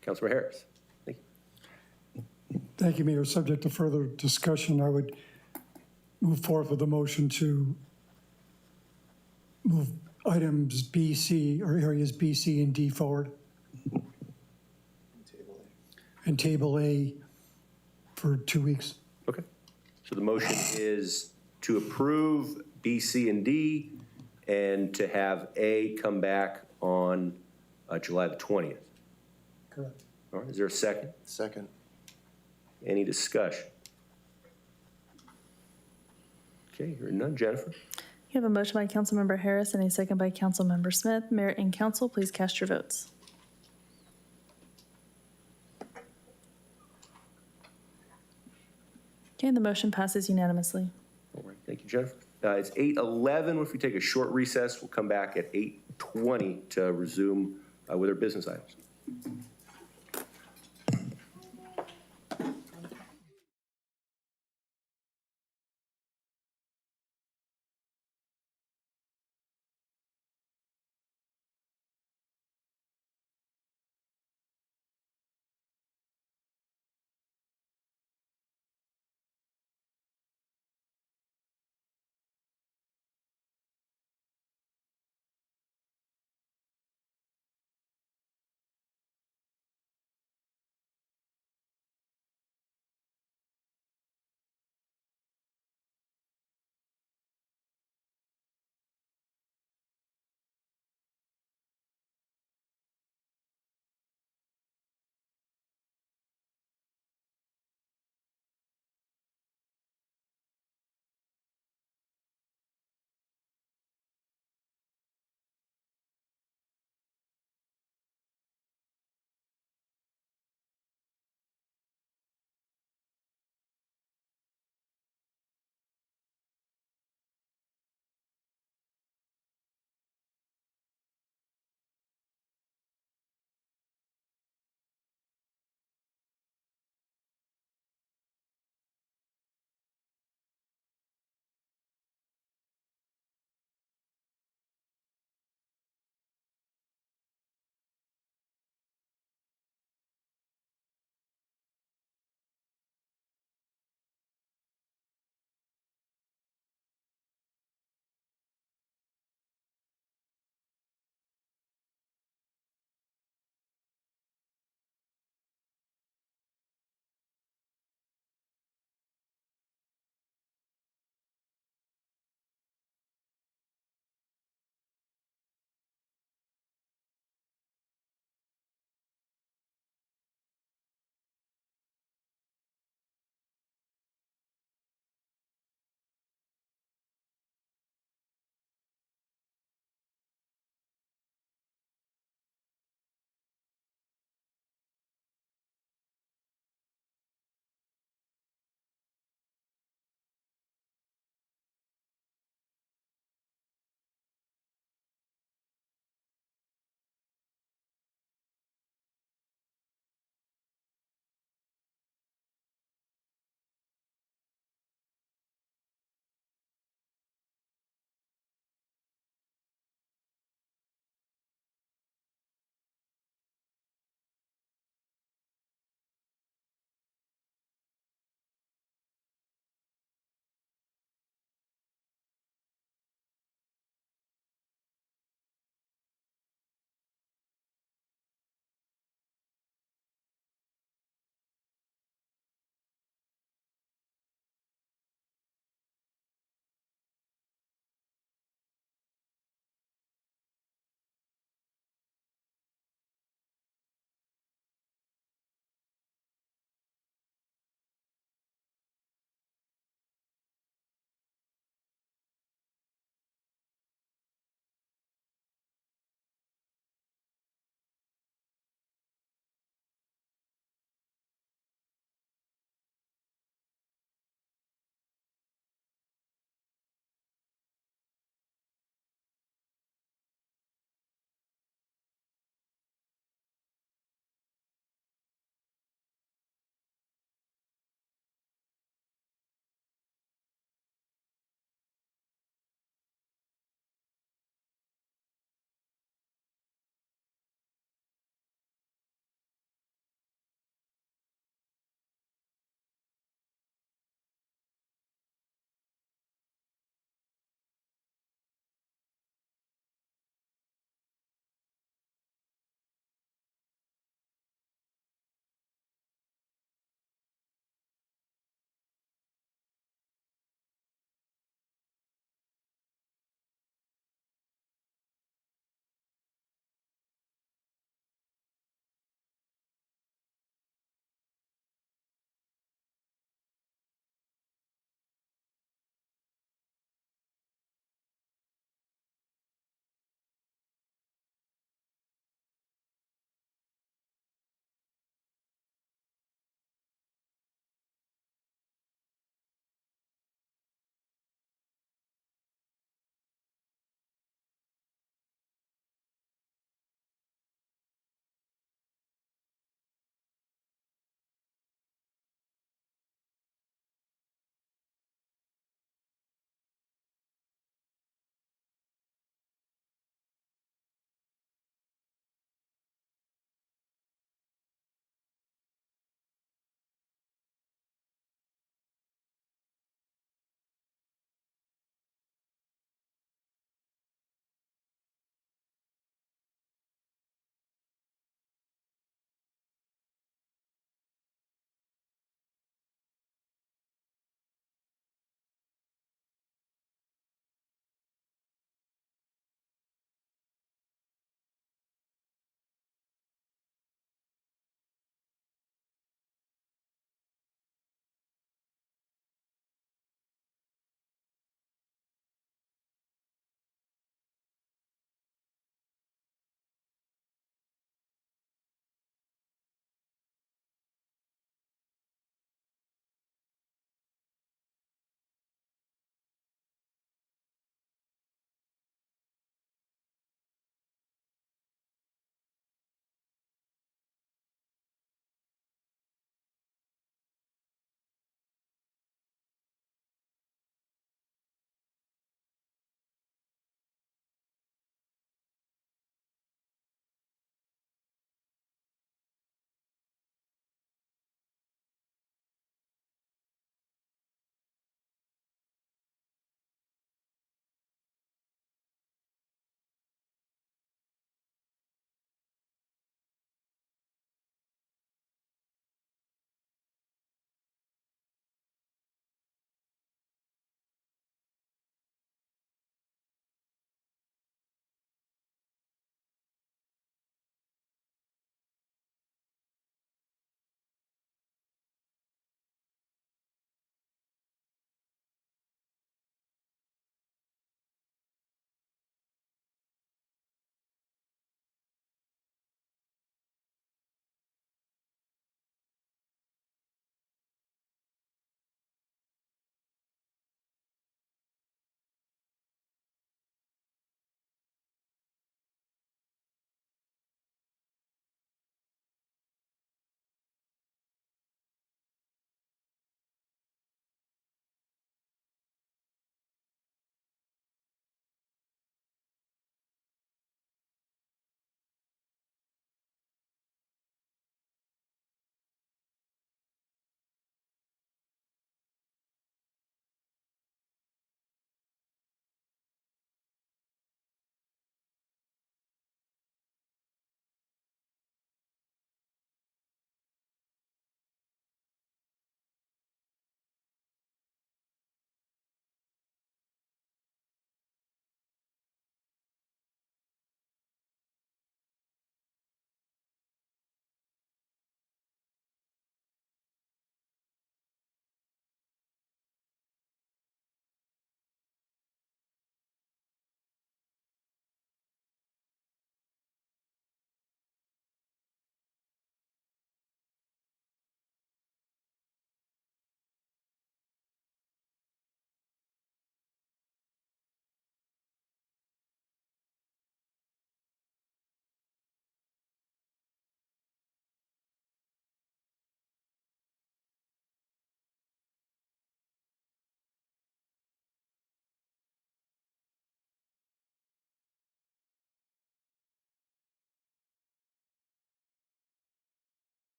Councilor Harris. Thank you. Thank you, Mayor. Subject to further discussion, I would move forward with a motion to move items B, C, or areas B, C, and D forward. And table A for 2 weeks. Okay. So the motion is to approve B, C, and D, and to have A come back on July the 20th. Correct. All right, is there a second? Second. Any discussion? Okay, hearing none. Jennifer? You have a motion by Councilmember Harris and a second by Councilmember Smith. Mayor and council, please cast your votes. Okay, the motion passes unanimously. All right, thank you, Jennifer. It's 8:11. If we take a short recess, we'll come back at 8:20 to resume with our business items.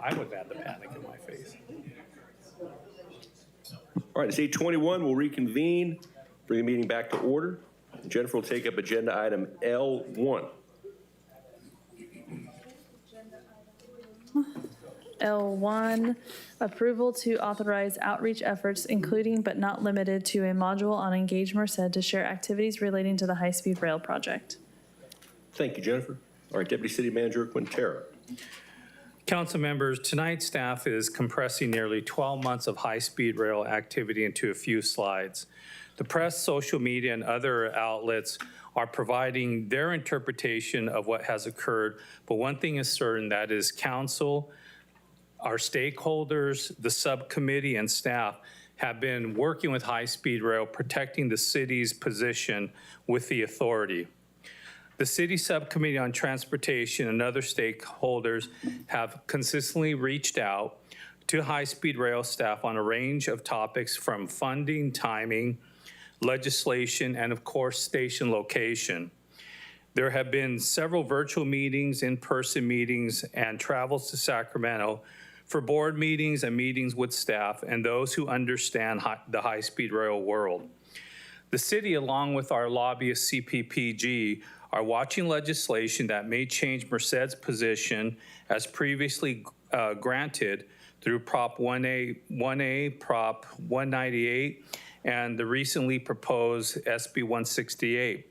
I would have had the panic in my face. All right, it's 8:21. We'll reconvene, bring the meeting back to order. Jennifer will take up agenda item L1. L1, approval to authorize outreach efforts, including but not limited to a module on Engage Merced to share activities relating to the high-speed rail project. Thank you, Jennifer. All right, Deputy City Manager Quintero. Council members, tonight's staff is compressing nearly 12 months of high-speed rail activity into a few slides. The press, social media, and other outlets are providing their interpretation of what has occurred, but one thing is certain, that is council, our stakeholders, the subcommittee, and staff have been working with high-speed rail, protecting the city's position with the authority. The City Subcommittee on Transportation and other stakeholders have consistently reached out to high-speed rail staff on a range of topics from funding, timing, legislation, and of course, station location. There have been several virtual meetings, in-person meetings, and travels to Sacramento for board meetings and meetings with staff and those who understand the high-speed rail world. The city, along with our lobbyist CPPG, are watching legislation that may change Merced's position as previously granted through Prop 1A, Prop 198, and the recently proposed SB 168.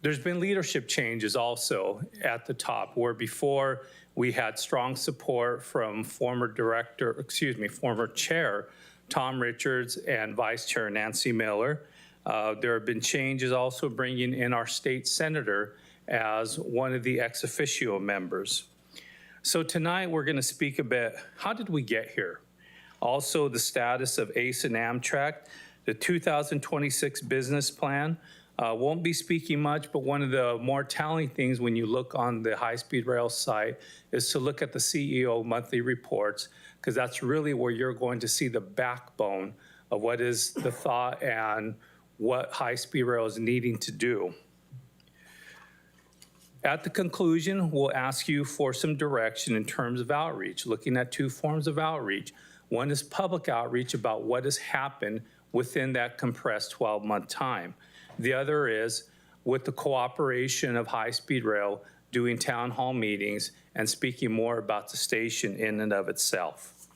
There's been leadership changes also at the top, where before we had strong support from former Chair Tom Richards and Vice Chair Nancy Miller. There have been changes also bringing in our state senator as one of the ex officio members. So tonight we're going to speak a bit, how did we get here? Also the status of ACE and Amtrak, the 2026 business plan. Won't be speaking much, but one of the more telling things when you look on the high-speed rail site is to look at the CEO monthly reports, because that's really where you're going to see the backbone of what is the thought and what high-speed rail is needing to do. At the conclusion, we'll ask you for some direction in terms of outreach, looking at two forms of outreach. One is public outreach about what has happened within that compressed 12-month time. The other is with the cooperation of high-speed rail, doing town hall meetings and speaking more about the station in and of itself.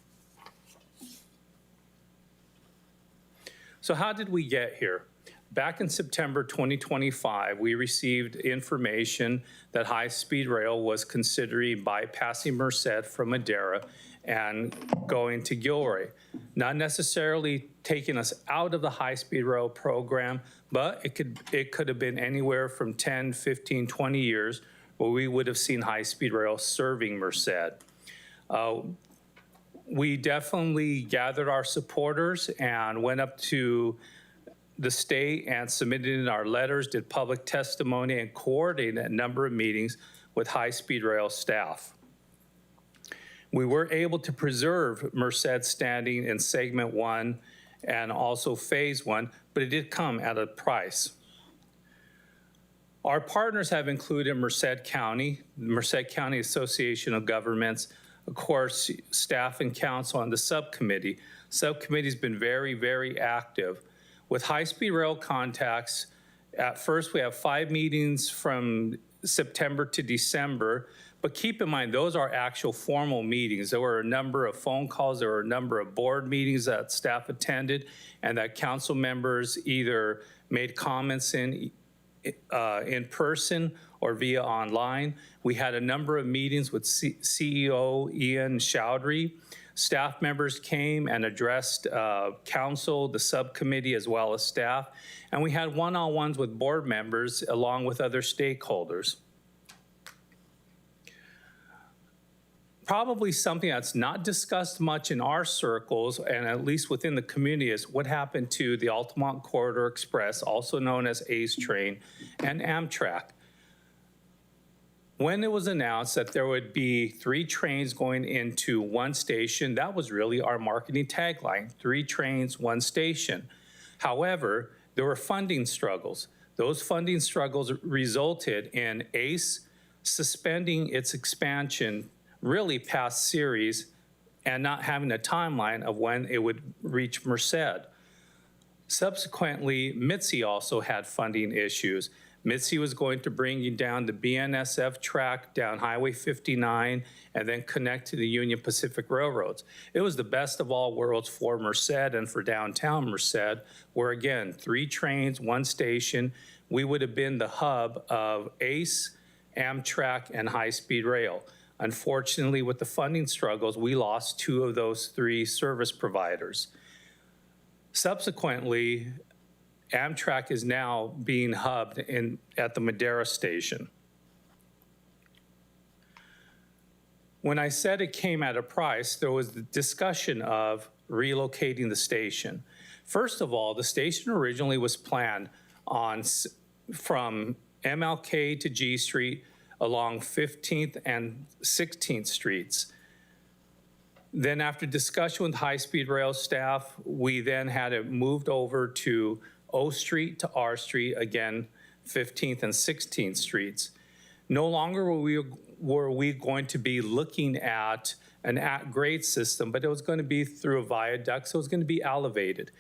So how did we get here? Back in September 2025, we received information that high-speed rail was considering bypassing Merced from Madera and going to Gilroy. Not necessarily taking us out of the high-speed rail program, but it could have been anywhere from 10, 15, 20 years where we would have seen high-speed rail serving Merced. We definitely gathered our supporters and went up to the state and submitted in our letters, did public testimony, and coordinated a number of meetings with high-speed rail staff. We were able to preserve Merced's standing in segment 1 and also phase 1, but it did come at a price. Our partners have included Merced County, Merced County Association of Governments, of course, staff and council on the subcommittee. Subcommittee's been very, very active. With high-speed rail contacts, at first we have 5 meetings from September to December, but keep in mind, those are actual formal meetings. There were a number of phone calls, there were a number of board meetings that staff attended, and that council members either made comments in person or via online. We had a number of meetings with CEO Ian Chowdhury. Staff members came and addressed council, the subcommittee, as well as staff. And we had one-on-ones with board members along with other stakeholders. Probably something that's not discussed much in our circles, and at least within the community, is what happened to the Altamont Corridor Express, also known as ACE Train, and Amtrak. When it was announced that there would be 3 trains going into one station, that was really our marketing tagline, 3 trains, 1 station. However, there were funding struggles. Those funding struggles resulted in ACE suspending its expansion really past series and not having a timeline of when it would reach Merced. Subsequently, Mitzi also had funding issues. Mitzi was going to bring you down the BNSF track down Highway 59 and then connect to the Union Pacific Railroads. It was the best of all worlds for Merced and for downtown Merced, where again, 3 trains, 1 station. We would have been the hub of ACE, Amtrak, and high-speed rail. Unfortunately, with the funding struggles, we lost 2 of those 3 service providers. Subsequently, Amtrak is now being hubbed at the Madera station. When I said it came at a price, there was the discussion of relocating the station. First of all, the station originally was planned from MLK to G Street along 15th and 16th Streets. Then after discussion with high-speed rail staff, we then had it moved over to O Street to R Street, again, 15th and 16th Streets. No longer were we going to be looking at an at-grade system, but it was going to be through a viaduct, so it was going to be elevated.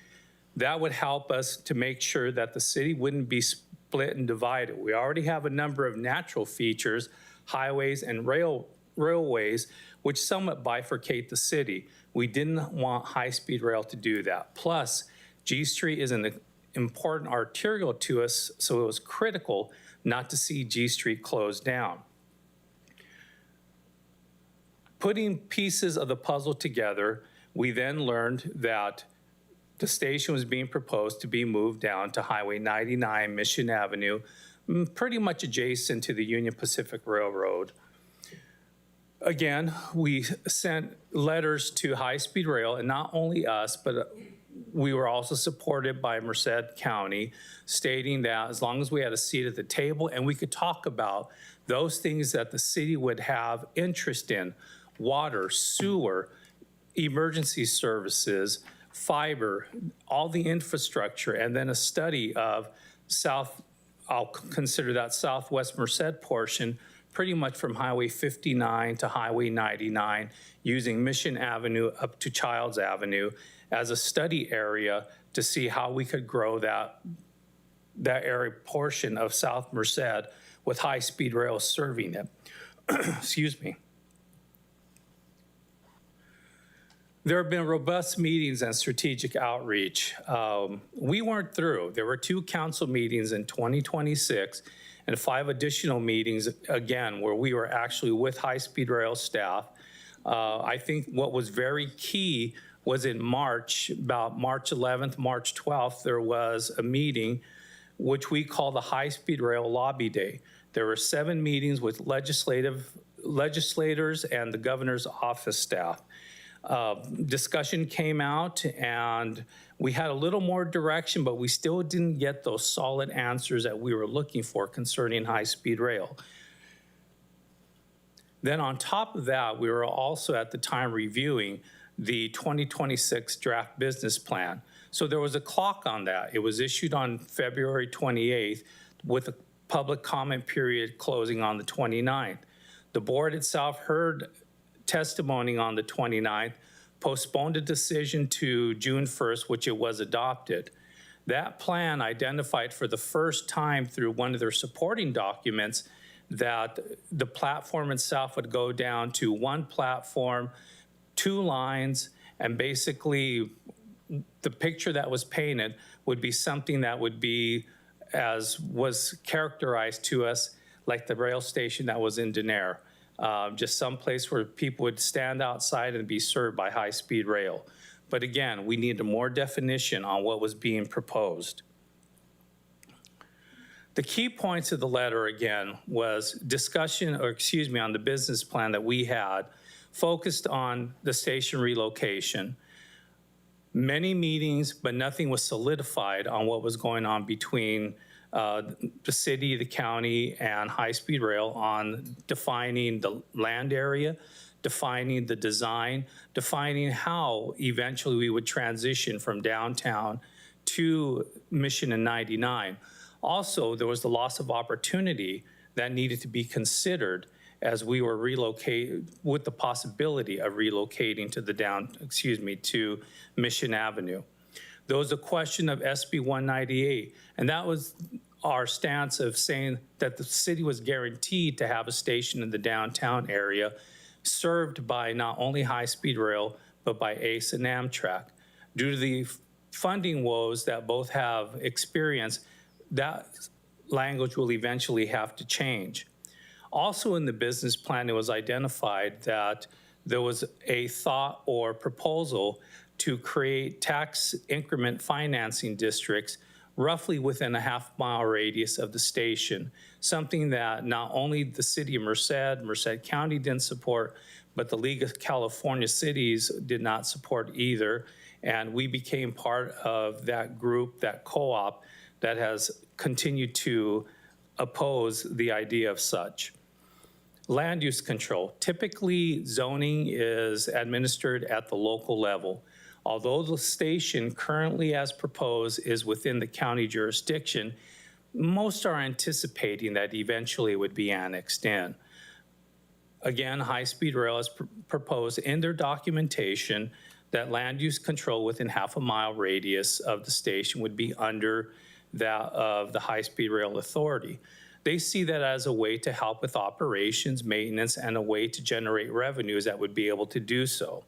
That would help us to make sure that the city wouldn't be split and divided. We already have a number of natural features, highways and railways, which somewhat bifurcate the city. We didn't want high-speed rail to do that. Plus, G Street is an important arterial to us, so it was critical not to see G Street closed down. Putting pieces of the puzzle together, we then learned that the station was being proposed to be moved down to Highway 99, Mission Avenue, pretty much adjacent to the Union Pacific Railroad. Again, we sent letters to high-speed rail, and not only us, but we were also supported by Merced County, stating that as long as we had a seat at the table and we could talk about those things that the city would have interest in, water, sewer, emergency services, fiber, all the infrastructure, and then a study of I'll consider that Southwest Merced portion, pretty much from Highway 59 to Highway 99, using Mission Avenue up to Childs Avenue as a study area to see how we could grow that area portion of South Merced with high-speed rail serving it. Excuse me. There have been robust meetings and strategic outreach. We weren't through. There were 2 council meetings in 2026 and 5 additional meetings, again, where we were actually with high-speed rail staff. I think what was very key was in March, about March 11th, March 12th, there was a meeting which we call the High-Speed Rail Lobby Day. There were 7 meetings with legislators and the governor's office staff. Discussion came out and we had a little more direction, but we still didn't get those solid answers that we were looking for concerning high-speed rail. Then on top of that, we were also at the time reviewing the 2026 draft business plan. So there was a clock on that. It was issued on February 28th with a public comment period closing on the 29th. The board itself heard testimony on the 29th, postponed a decision to June 1st, which it was adopted. That plan identified for the first time through one of their supporting documents that the platform itself would go down to 1 platform, 2 lines, and basically the picture that was painted would be something that would be, as was characterized to us, like the rail station that was in Denair. Just some place where people would stand outside and be served by high-speed rail. But again, we needed more definition on what was being proposed. The key points of the letter, again, was discussion, on the business plan that we had, focused on the station relocation. Many meetings, but nothing was solidified on what was going on between the city, the county, and high-speed rail on defining the land area, defining the design, defining how eventually we would transition from downtown to Mission and 99. Also, there was the loss of opportunity that needed to be considered, as we were with the possibility of relocating to Mission Avenue. There was a question of SB 198, and that was our stance of saying that the city was guaranteed to have a station in the downtown area served by not only high-speed rail, but by ACE and Amtrak. Due to the funding woes that both have experienced, that language will eventually have to change. Also in the business plan, it was identified that there was a thought or proposal to create tax increment financing districts roughly within a half-mile radius of the station, something that not only the city of Merced County didn't support, but the League of California Cities did not support either. And we became part of that group, that co-op, that has continued to oppose the idea of such. Land use control. Typically, zoning is administered at the local level. Although the station currently as proposed is within the county jurisdiction, most are anticipating that eventually it would be annexed in. Again, high-speed rail has proposed in their documentation that land use control within half-a-mile radius of the station would be under that of the high-speed rail authority. They see that as a way to help with operations, maintenance, and a way to generate revenues that would be able to do so.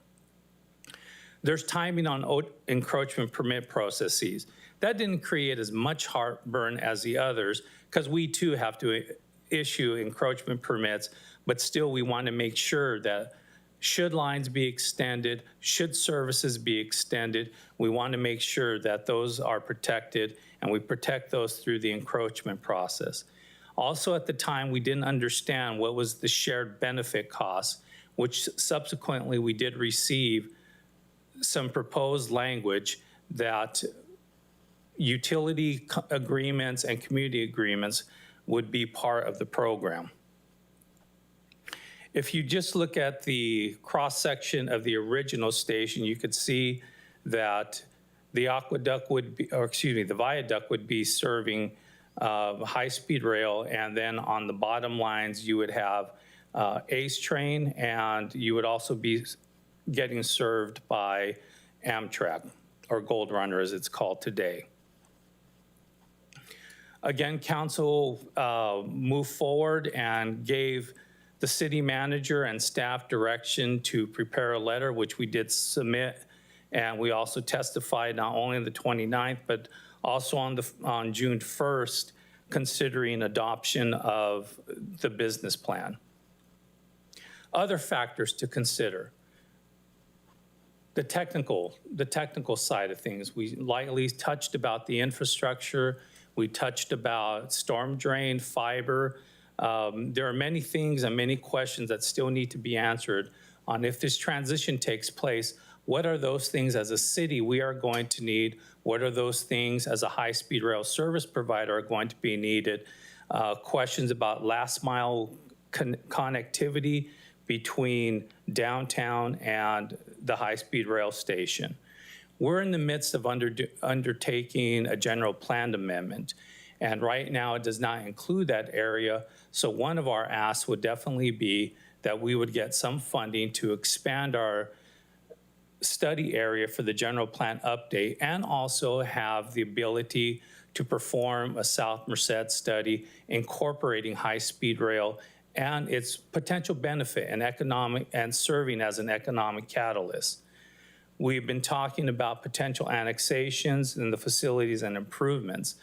There's timing on encroachment permit processes. That didn't create as much heartburn as the others because we too have to issue encroachment permits, but still we want to make sure that should lines be extended, should services be extended, we want to make sure that those are protected and we protect those through the encroachment process. Also at the time, we didn't understand what was the shared benefit cost, which subsequently we did receive some proposed language that utility agreements and community agreements would be part of the program. If you just look at the cross-section of the original station, you could see that the the viaduct would be serving high-speed rail, and then on the bottom lines, you would have ACE train, and you would also be getting served by Amtrak, or Gold Runner as it's called today. Again, council moved forward and gave the city manager and staff direction to prepare a letter, which we did submit, and we also testified not only on the 29th, but also on June 1st, considering adoption of the business plan. Other factors to consider. The technical side of things. We lightly touched about the infrastructure. We touched about storm drain, fiber. There are many things and many questions that still need to be answered on if this transition takes place. What are those things as a city we are going to need? What are those things as a high-speed rail service provider are going to be needed? Questions about last mile connectivity between downtown and the high-speed rail station. We're in the midst of undertaking a general plan amendment, and right now it does not include that area. So one of our asks would definitely be that we would get some funding to expand our study area for the general plan update and also have the ability to perform a South Merced study incorporating high-speed rail and its potential benefit and economic and serving as an economic catalyst. We've been talking about potential annexations in the facilities and improvements.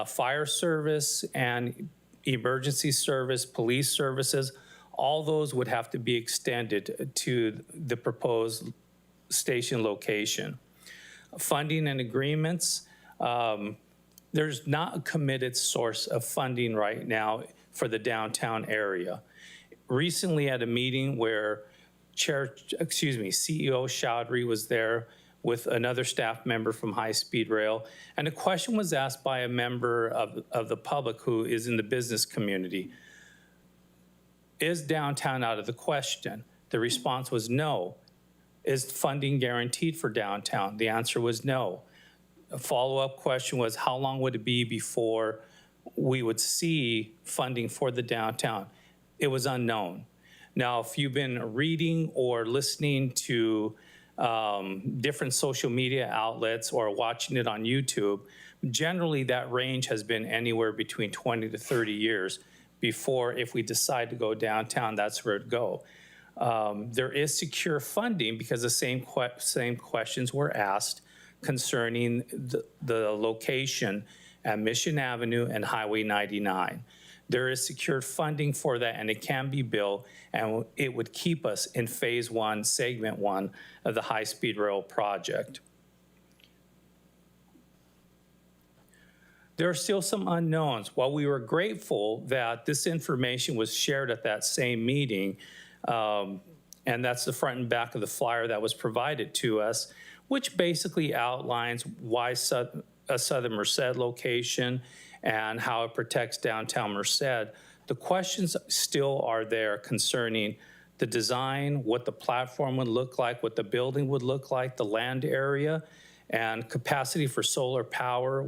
Fire service and emergency service, police services, all those would have to be extended to the proposed station location. Funding and agreements, there's not a committed source of funding right now for the downtown area. Recently at a meeting where CEO Chaudhry was there with another staff member from High Speed Rail, and a question was asked by a member of the public who is in the business community. Is downtown out of the question? The response was no. Is funding guaranteed for downtown? The answer was no. A follow-up question was, how long would it be before we would see funding for the downtown? it was unknown. Now, if you've been reading or listening to different social media outlets or watching it on YouTube, generally that range has been anywhere between 20 to 30 years before, if we decide to go downtown, that's where it'd go. There is secure funding because the same questions were asked concerning the location at Mission Avenue and Highway 99. There is secured funding for that, and it can be built, and it would keep us in Phase 1, Segment 1 of the high-speed rail project. There are still some unknowns. While we were grateful that this information was shared at that same meeting, and that's the front and back of the flyer that was provided to us, which basically outlines why a Southern Merced location and how it protects downtown Merced. The questions still are there concerning the design, what the platform would look like, what the building would look like, the land area, and capacity for solar power.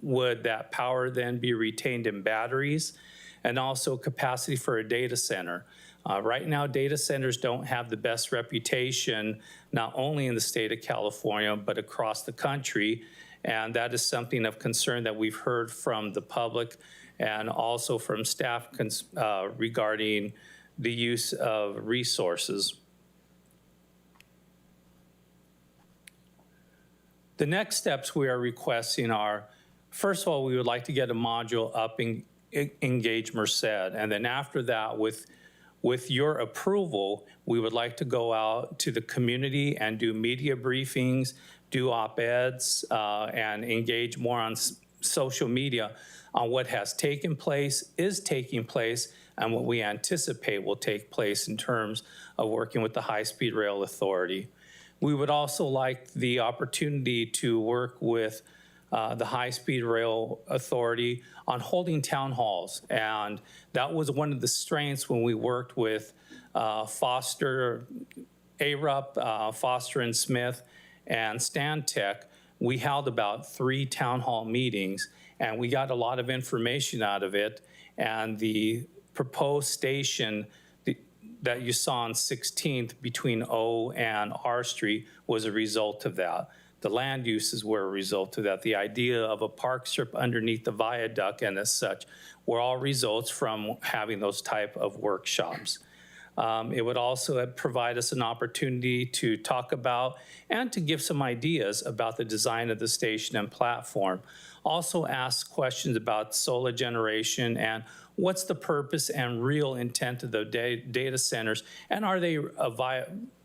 Would that power then be retained in batteries? And also capacity for a data center. Right now, data centers don't have the best reputation, not only in the state of California, but across the country. And that is something of concern that we've heard from the public and also from staff regarding the use of resources. The next steps we are requesting are, first of all, we would like to get a module up in Engage Merced. And then after that, with your approval, we would like to go out to the community and do media briefings, do op-eds, and engage more on social media on what has taken place, is taking place, and what we anticipate will take place in terms of working with the High-Speed Rail Authority. We would also like the opportunity to work with the High-Speed Rail Authority on holding town halls. And that was one of the strengths when we worked with Foster, ARUP, Foster and Smith, and Stantec. We held about 3 town hall meetings, and we got a lot of information out of it. And the proposed station that you saw on 16th between O and R Street was a result of that. The land uses were a result of that. The idea of a park strip underneath the viaduct and as such were all results from having those type of workshops. It would also provide us an opportunity to talk about and to give some ideas about the design of the station and platform. Also ask questions about solar generation and what's the purpose and real intent of the data centers, and are they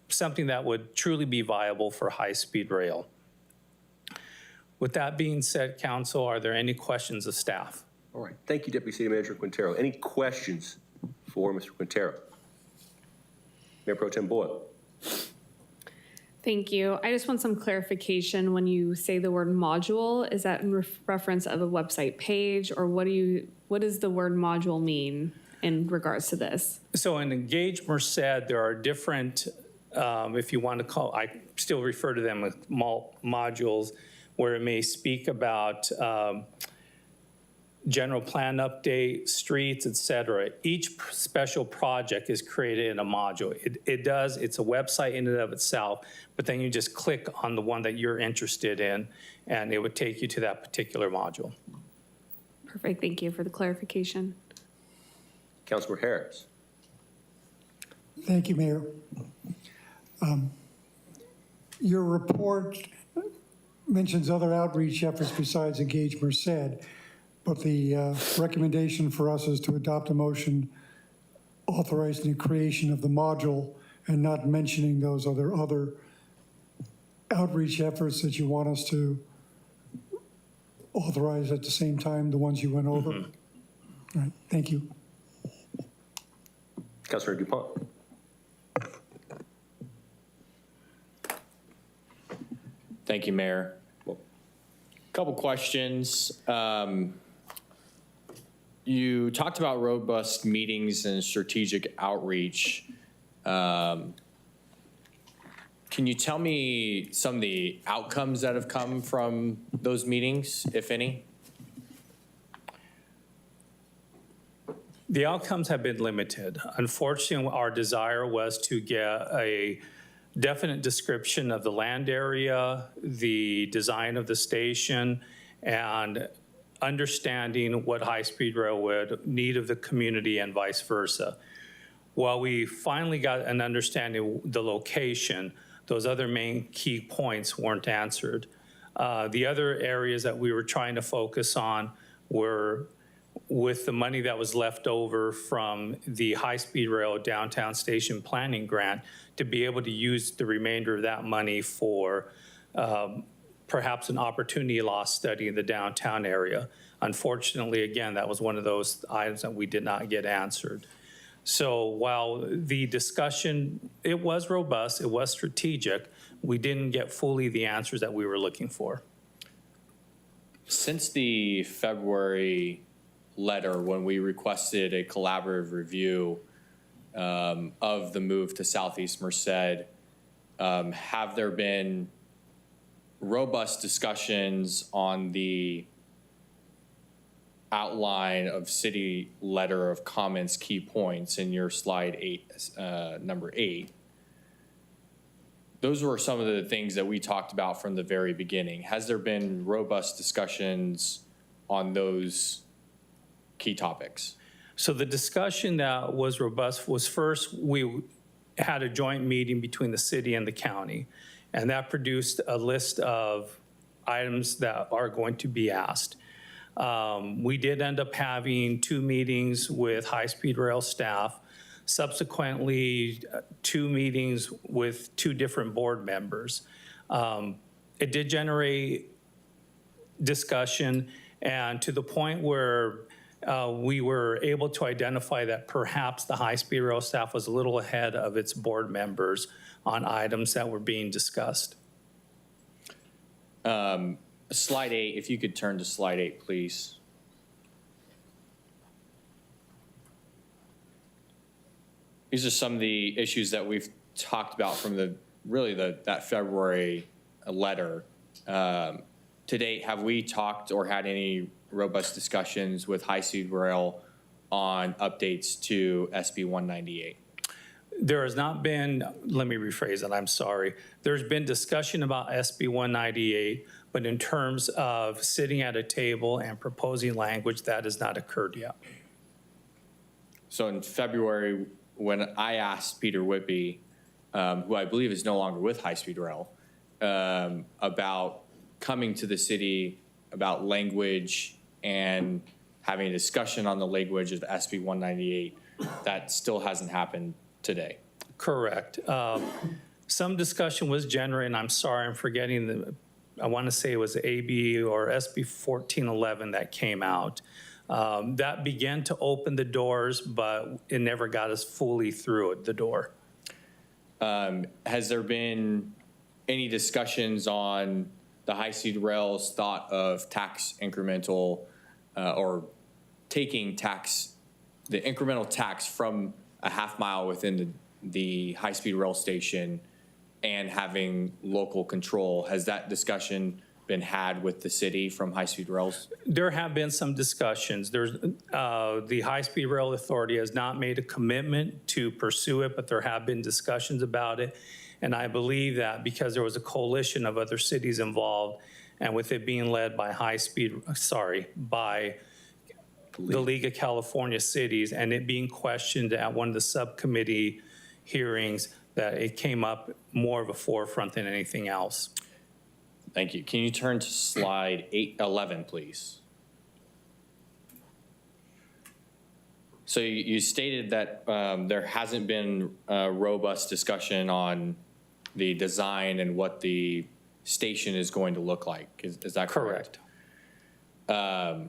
something that would truly be viable for high-speed rail? With that being said, Council, are there any questions of staff? All right. Thank you, Deputy City Manager Quintero. Any questions for Mr. Quintero? Mayor Pro Tem Boyle. Thank you. I just want some clarification. When you say the word module, is that in reference of a website page, or what does the word module mean in regards to this? So in Engage Merced, there are different, if you want to call, I still refer to them as modules, where it may speak about general plan update, streets, et cetera. Each special project is created in a module. It's a website in and of itself, but then you just click on the one that you're interested in, and it would take you to that particular module. Perfect. Thank you for the clarification. Councilor Harris. Thank you, Mayor. Your report mentions other outreach efforts besides Engage Merced, but the recommendation for us is to adopt a motion authorizing the creation of the module and not mentioning those other outreach efforts that you want us to authorize at the same time, the ones you went over. All right, thank you. Councilor DuPont. Thank you, Mayor. Couple questions. You talked about robust meetings and strategic outreach. Can you tell me some of the outcomes that have come from those meetings, if any? The outcomes have been limited. Unfortunately, our desire was to get a definite description of the land area, the design of the station, and understanding what high-speed rail would need of the community and vice versa. While we finally got an understanding of the location, those other main key points weren't answered. The other areas that we were trying to focus on were with the money that was left over from the high-speed rail downtown station planning grant to be able to use the remainder of that money for perhaps an opportunity loss study in the downtown area. Unfortunately, again, that was one of those items that we did not get answered. So while the discussion, it was robust, it was strategic, we didn't get fully the answers that we were looking for. Since the February letter, when we requested a collaborative review of the move to Southeast Merced, have there been robust discussions on the outline of city letter of comments key points in your slide 8, number 8? Those were some of the things that we talked about from the very beginning. Has there been robust discussions on those key topics? So the discussion that was robust was, first, we had a joint meeting between the city and the county, and that produced a list of items that are going to be asked. We did end up having 2 meetings with high-speed rail staff, subsequently 2 meetings with 2 different board members. It did generate discussion, and to the point where we were able to identify that perhaps the high-speed rail staff was a little ahead of its board members on items that were being discussed. Slide 8, if you could turn to slide 8, please. These are some of the issues that we've talked about from that February letter. To date, have we talked or had any robust discussions with high-speed rail on updates to SB 198? There has not been, let me rephrase it, I'm sorry. There's been discussion about SB 198, but in terms of sitting at a table and proposing language, that has not occurred yet. So in February, when I asked Peter Whitby, who I believe is no longer with high-speed rail, about coming to the city about language and having a discussion on the language of SB 198, that still hasn't happened today. Correct. Some discussion was generated, and I'm sorry, I'm forgetting I want to say it was AB or SB 1411 that came out. That began to open the doors, but it never got us fully through the door. Has there been any discussions on the high-speed rail's thought of tax incremental or taking the incremental tax from a half mile within the high-speed rail station and having local control? Has that discussion been had with the city from high-speed rails? There have been some discussions. The High-Speed Rail Authority has not made a commitment to pursue it, but there have been discussions about it. And I believe that because there was a coalition of other cities involved, and with it being led by the League of California Cities, and it being questioned at one of the subcommittee hearings, that it came up more of a forefront than anything else. Thank you. Can you turn to slide 11, please? So you stated that there hasn't been a robust discussion on the design and what the station is going to look like. Is that correct? Correct.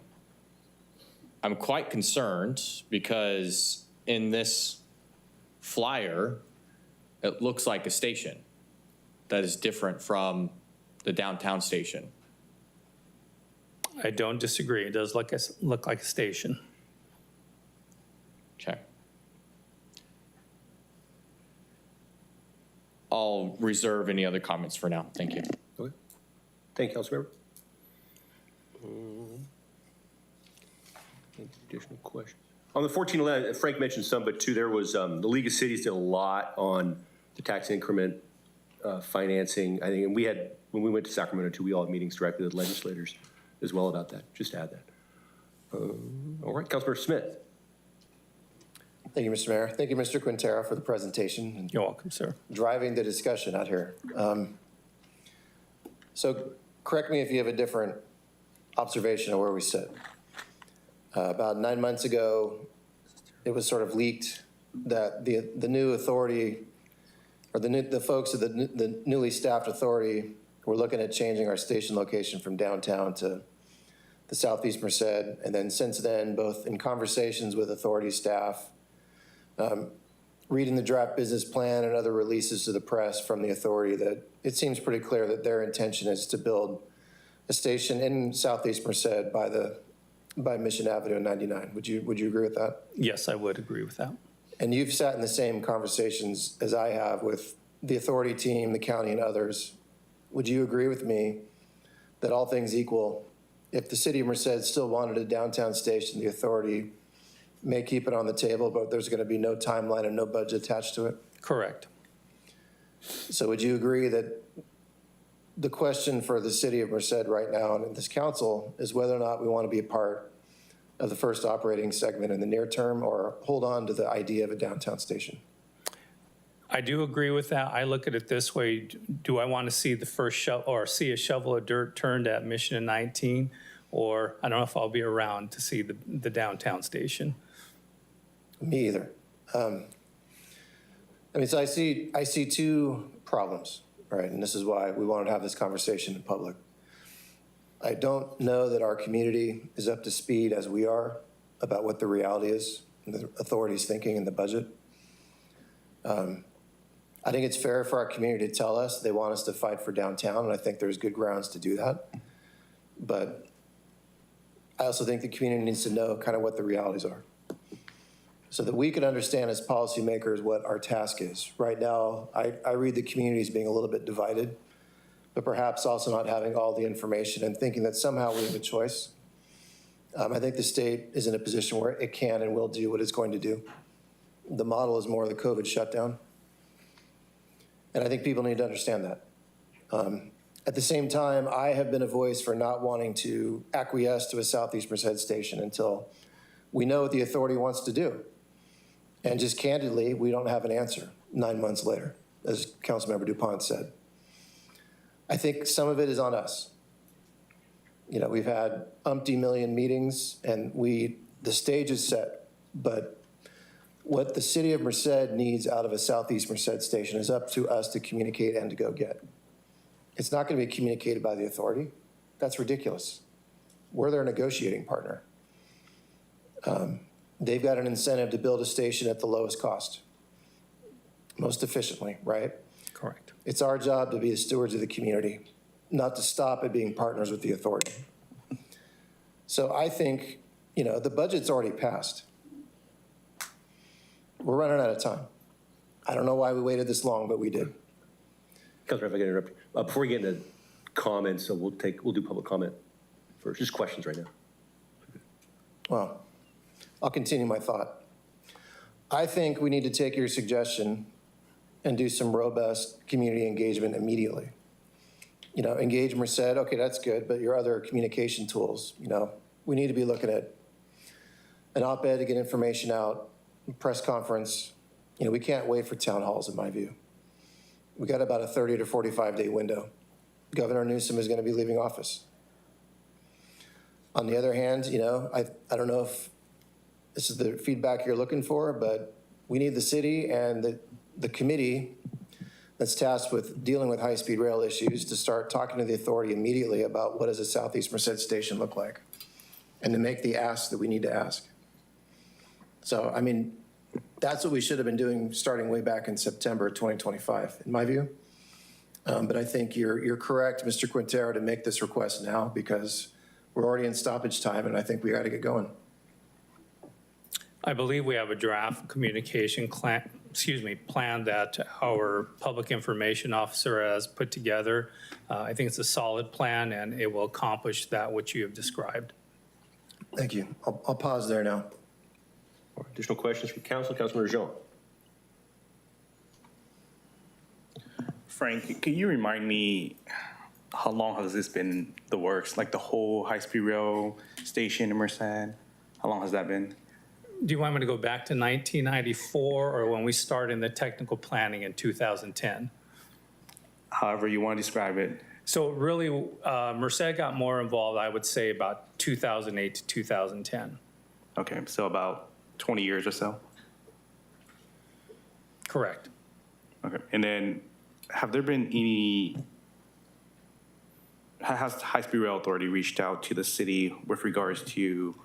I'm quite concerned because in this flyer, it looks like a station that is different from the downtown station. I don't disagree. It does look like a station. Okay. I'll reserve any other comments for now. Thank you. Okay. Thank you, Councilmember. Any additional questions? On the 1411, Frank mentioned some, but too, there was, the League of Cities did a lot on the tax increment financing. I think, and we had, when we went to Sacramento too, we all had meetings directly with legislators as well about that, just to add that. All right, Councilmember Smith. Thank you, Mr. Mayor. Thank you, Mr. Quintero, for the presentation and You're welcome, sir. driving the discussion out here. So correct me if you have a different observation of where we sit. About 9 months ago, it was sort of leaked that the new authority, or the folks of the newly staffed authority were looking at changing our station location from downtown to the Southeast Merced. And then since then, both in conversations with authority staff, reading the draft business plan and other releases to the press from the authority, that it seems pretty clear that their intention is to build a station in Southeast Merced by Mission Avenue and 99. Would you agree with that? Yes, I would agree with that. And you've sat in the same conversations as I have with the authority team, the county, and others. Would you agree with me that all things equal, if the city of Merced still wanted a downtown station, the authority may keep it on the table, but there's going to be no timeline and no budget attached to it? Correct. So would you agree that the question for the city of Merced right now and this council is whether or not we want to be a part of the first operating segment in the near term, or hold on to the idea of a downtown station? I do agree with that. I look at it this way. Do I want to see the first shovel, or see a shovel of dirt turned at Mission and 19? Or I don't know if I'll be around to see the downtown station. Me either. So I see two problems, right? And this is why we wanted to have this conversation in public. I don't know that our community is up to speed as we are about what the reality is, and the authority's thinking in the budget. I think it's fair for our community to tell us they want us to fight for downtown, and I think there's good grounds to do that. But I also think the community needs to know kind of what the realities are, so that we can understand as policymakers what our task is. Right now, I read the community as being a little bit divided, but perhaps also not having all the information and thinking that somehow we have a choice. I think the state is in a position where it can and will do what it's going to do. The model is more of the COVID shutdown. And I think people need to understand that. At the same time, I have been a voice for not wanting to acquiesce to a Southeast Merced station until we know what the authority wants to do. And just candidly, we don't have an answer 9 months later, as Councilmember DuPont said. I think some of it is on us. You know, we've had umpty million meetings, and the stage is set, but what the city of Merced needs out of a Southeast Merced station is up to us to communicate and to go get. It's not going to be communicated by the authority. That's ridiculous. We're their negotiating partner. They've got an incentive to build a station at the lowest cost, most efficiently, right? Correct. It's our job to be the stewards of the community, not to stop at being partners with the authority. So I think, the budget's already passed. We're running out of time. I don't know why we waited this long, but we did. Councilor, if I can interrupt you. Before we get into comments, so we'll do public comment first. Just questions right now. Well, I'll continue my thought. I think we need to take your suggestion and do some robust community engagement immediately. Engage Merced, okay, that's good, but your other communication tools, we need to be looking at an op-ed to get information out, press conference. We can't wait for town halls, in my view. We got about a 30 to 45-day window. Governor Newsom is going to be leaving office. On the other hand, I don't know if this is the feedback you're looking for, but we need the city and the committee that's tasked with dealing with high-speed rail issues to start talking to the authority immediately about what does a Southeast Merced station look like, and to make the ask that we need to ask. So, that's what we should have been doing starting way back in September 2025, in my view. But I think you're correct, Mr. Quintero, to make this request now, because we're already in stoppage time, and I think we got to get going. I believe we have a draft communication plan that our public information officer has put together. I think it's a solid plan, and it will accomplish that which you have described. Thank you. I'll pause there now. Additional questions from council? Councilmember Jean. Frank, can you remind me how long has this been in the works? Like the whole high-speed rail station in Merced? How long has that been? Do you want me to go back to 1994 or when we started in the technical planning in 2010? However you want to describe it. So really, Merced got more involved, I would say, about 2008 to 2010. Okay, so about 20 years or so? Correct. Okay, and then have there been any, has the High Speed Rail Authority reached out to the city with regards to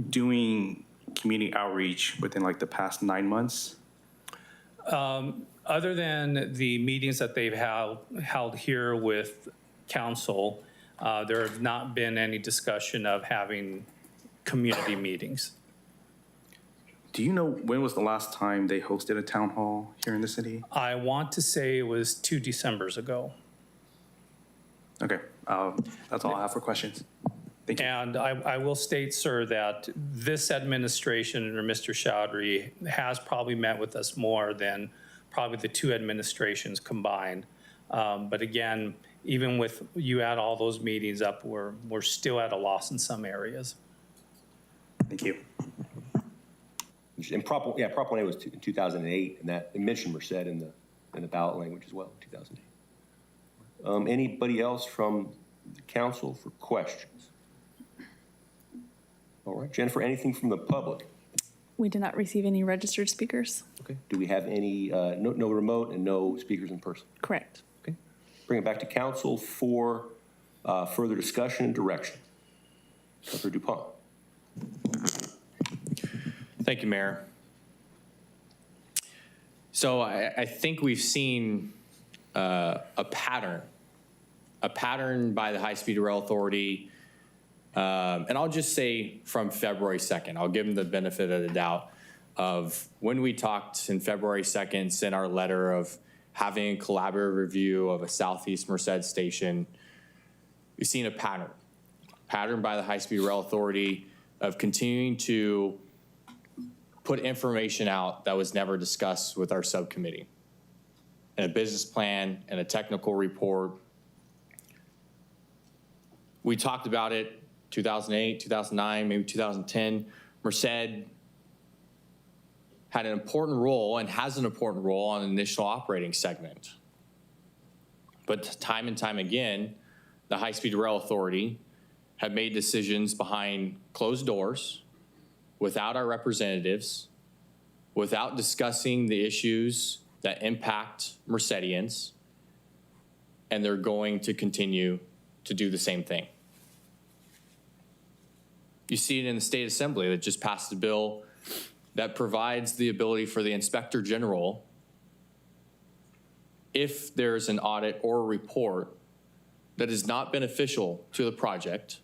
doing community outreach within like the past 9 months? Other than the meetings that they've held here with council, there have not been any discussion of having community meetings. Do you know when was the last time they hosted a town hall here in the city? I want to say it was 2 Decembers ago. Okay, that's all I have for questions. Thank you. And I will state, sir, that this administration under Mr. Chaudhry has probably met with us more than probably the two administrations combined. But again, even with you add all those meetings up, we're still at a loss in some areas. Thank you. And Prop 1A was in 2008, and that it mentioned Merced in the ballot language as well, 2008. Anybody else from the council for questions? All right, Jennifer, anything from the public? We did not receive any registered speakers. Okay. Do we have any, no remote and no speakers in person? Correct. Okay. Bring it back to council for further discussion and direction. Councilor Dupont. Thank you, Mayor. So I think we've seen a pattern by the High Speed Rail Authority, and I'll just say from February 2nd, I'll give them the benefit of the doubt of when we talked in February 2nd, sent our letter of having a collaborative review of a Southeast Merced station. We've seen a pattern by the High Speed Rail Authority of continuing to put information out that was never discussed with our subcommittee. And a business plan and a technical report. We talked about it 2008, 2009, maybe 2010. Merced had an important role and has an important role on the initial operating segment. But time and time again, the High Speed Rail Authority have made decisions behind closed doors, without our representatives, without discussing the issues that impact Mercedians, and they're going to continue to do the same thing. You see it in the State Assembly that just passed a bill that provides the ability for the Inspector General, if there's an audit or a report that is not beneficial to the project,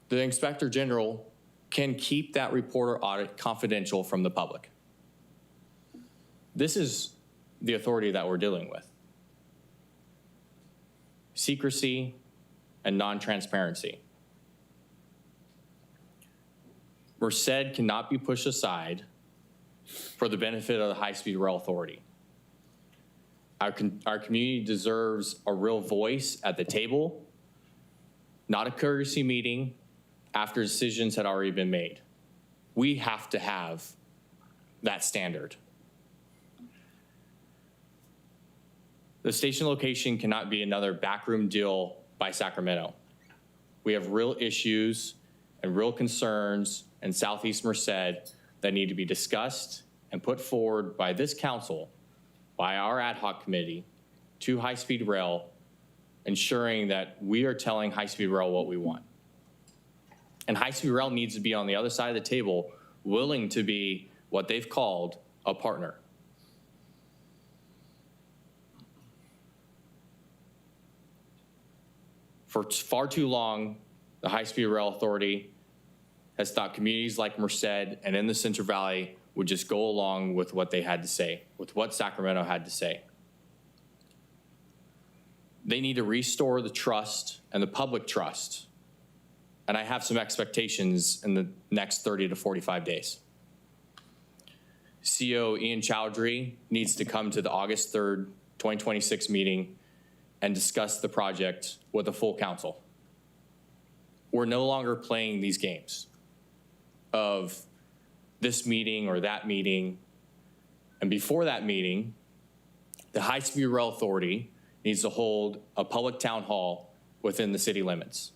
the Inspector General can keep that report or audit confidential from the public. This is the authority that we're dealing with. Secrecy and non-transparency. Merced cannot be pushed aside for the benefit of the High Speed Rail Authority. Our community deserves a real voice at the table, not a courtesy meeting after decisions had already been made. We have to have that standard. The station location cannot be another backroom deal by Sacramento. We have real issues and real concerns in Southeast Merced that need to be discussed and put forward by this council, by our ad hoc committee, to High Speed Rail, ensuring that we are telling High Speed Rail what we want. And High Speed Rail needs to be on the other side of the table, willing to be what they've called a partner. For far too long, the High Speed Rail Authority has thought communities like Merced and in the Central Valley would just go along with what they had to say, with what Sacramento had to say. They need to restore the trust and the public trust And I have some expectations in the next 30 to 45 days. CO Ian Chowdhury needs to come to the August 3rd, 2026 meeting and discuss the project with the full council. We're no longer playing these games of this meeting or that meeting. And before that meeting, the High-Speed Rail Authority needs to hold a public town hall within the city limits.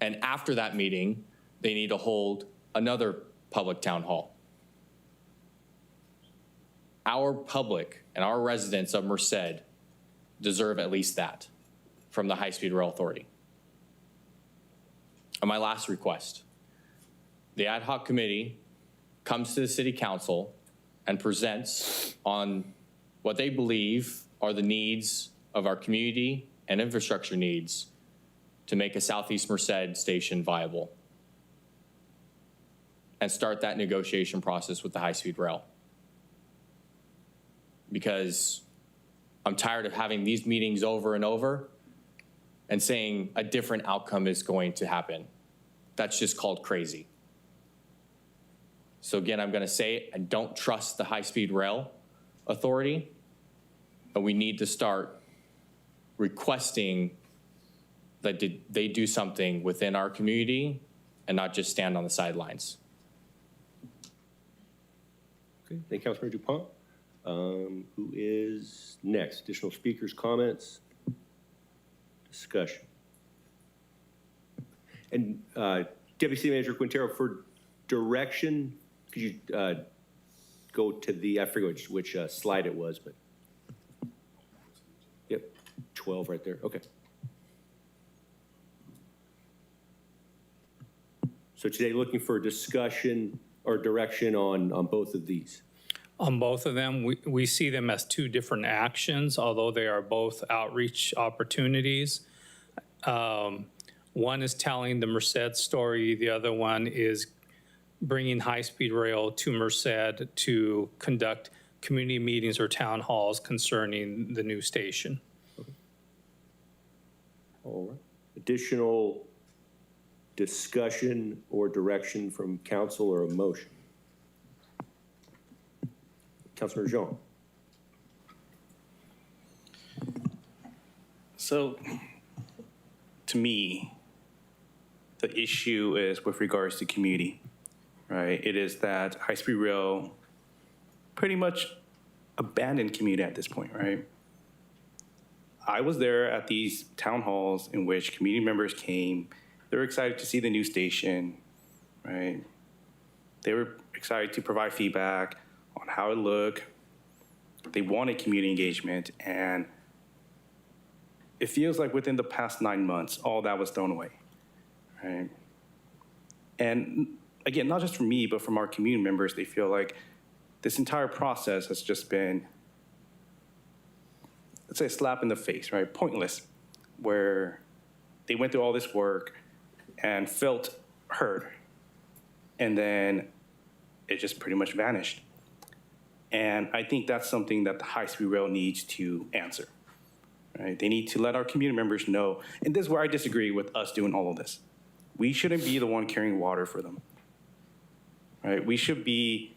And after that meeting, they need to hold another public town hall. Our public and our residents of Merced deserve at least that from the High-Speed Rail Authority. And my last request, the ad hoc committee comes to the city council and presents on what they believe are the needs of our community and infrastructure needs to make a Southeast Merced station viable and start that negotiation process with the high-speed rail. Because I'm tired of having these meetings over and over and saying a different outcome is going to happen. That's just called crazy. So again, I'm going to say I don't trust the High-Speed Rail Authority, and we need to start requesting that they do something within our community and not just stand on the sidelines. Okay, thank you, Councilmember DuPont. Who is next? Additional speakers, comments, discussion. And Deputy City Manager Quintero, for direction, could you go to the, I forget which slide it was, but yep, 12 right there. Okay. So today, looking for discussion or direction on both of these. On both of them, we see them as two different actions, although they are both outreach opportunities. One is telling the Merced story. The other one is bringing high-speed rail to Merced to conduct community meetings or town halls concerning the new station. Okay. All right. Additional discussion or direction from council or a motion? Councilor Jean. So, to me, the issue is with regards to community, right? It is that high-speed rail pretty much abandoned community at this point, right? I was there at these town halls in which community members came. They were excited to see the new station, right? They were excited to provide feedback on how it looked. They wanted community engagement, and it feels like within the past 9 months, all that was thrown away, right? And again, not just from me, but from our community members, they feel like this entire process has just been, let's say, a slap in the face, right? Pointless, where they went through all this work and felt heard, and then it just pretty much vanished. And I think that's something that the high-speed rail needs to answer, right? They need to let our community members know, and this is where I disagree with us doing all of this. We shouldn't be the one carrying water for them, right? We should be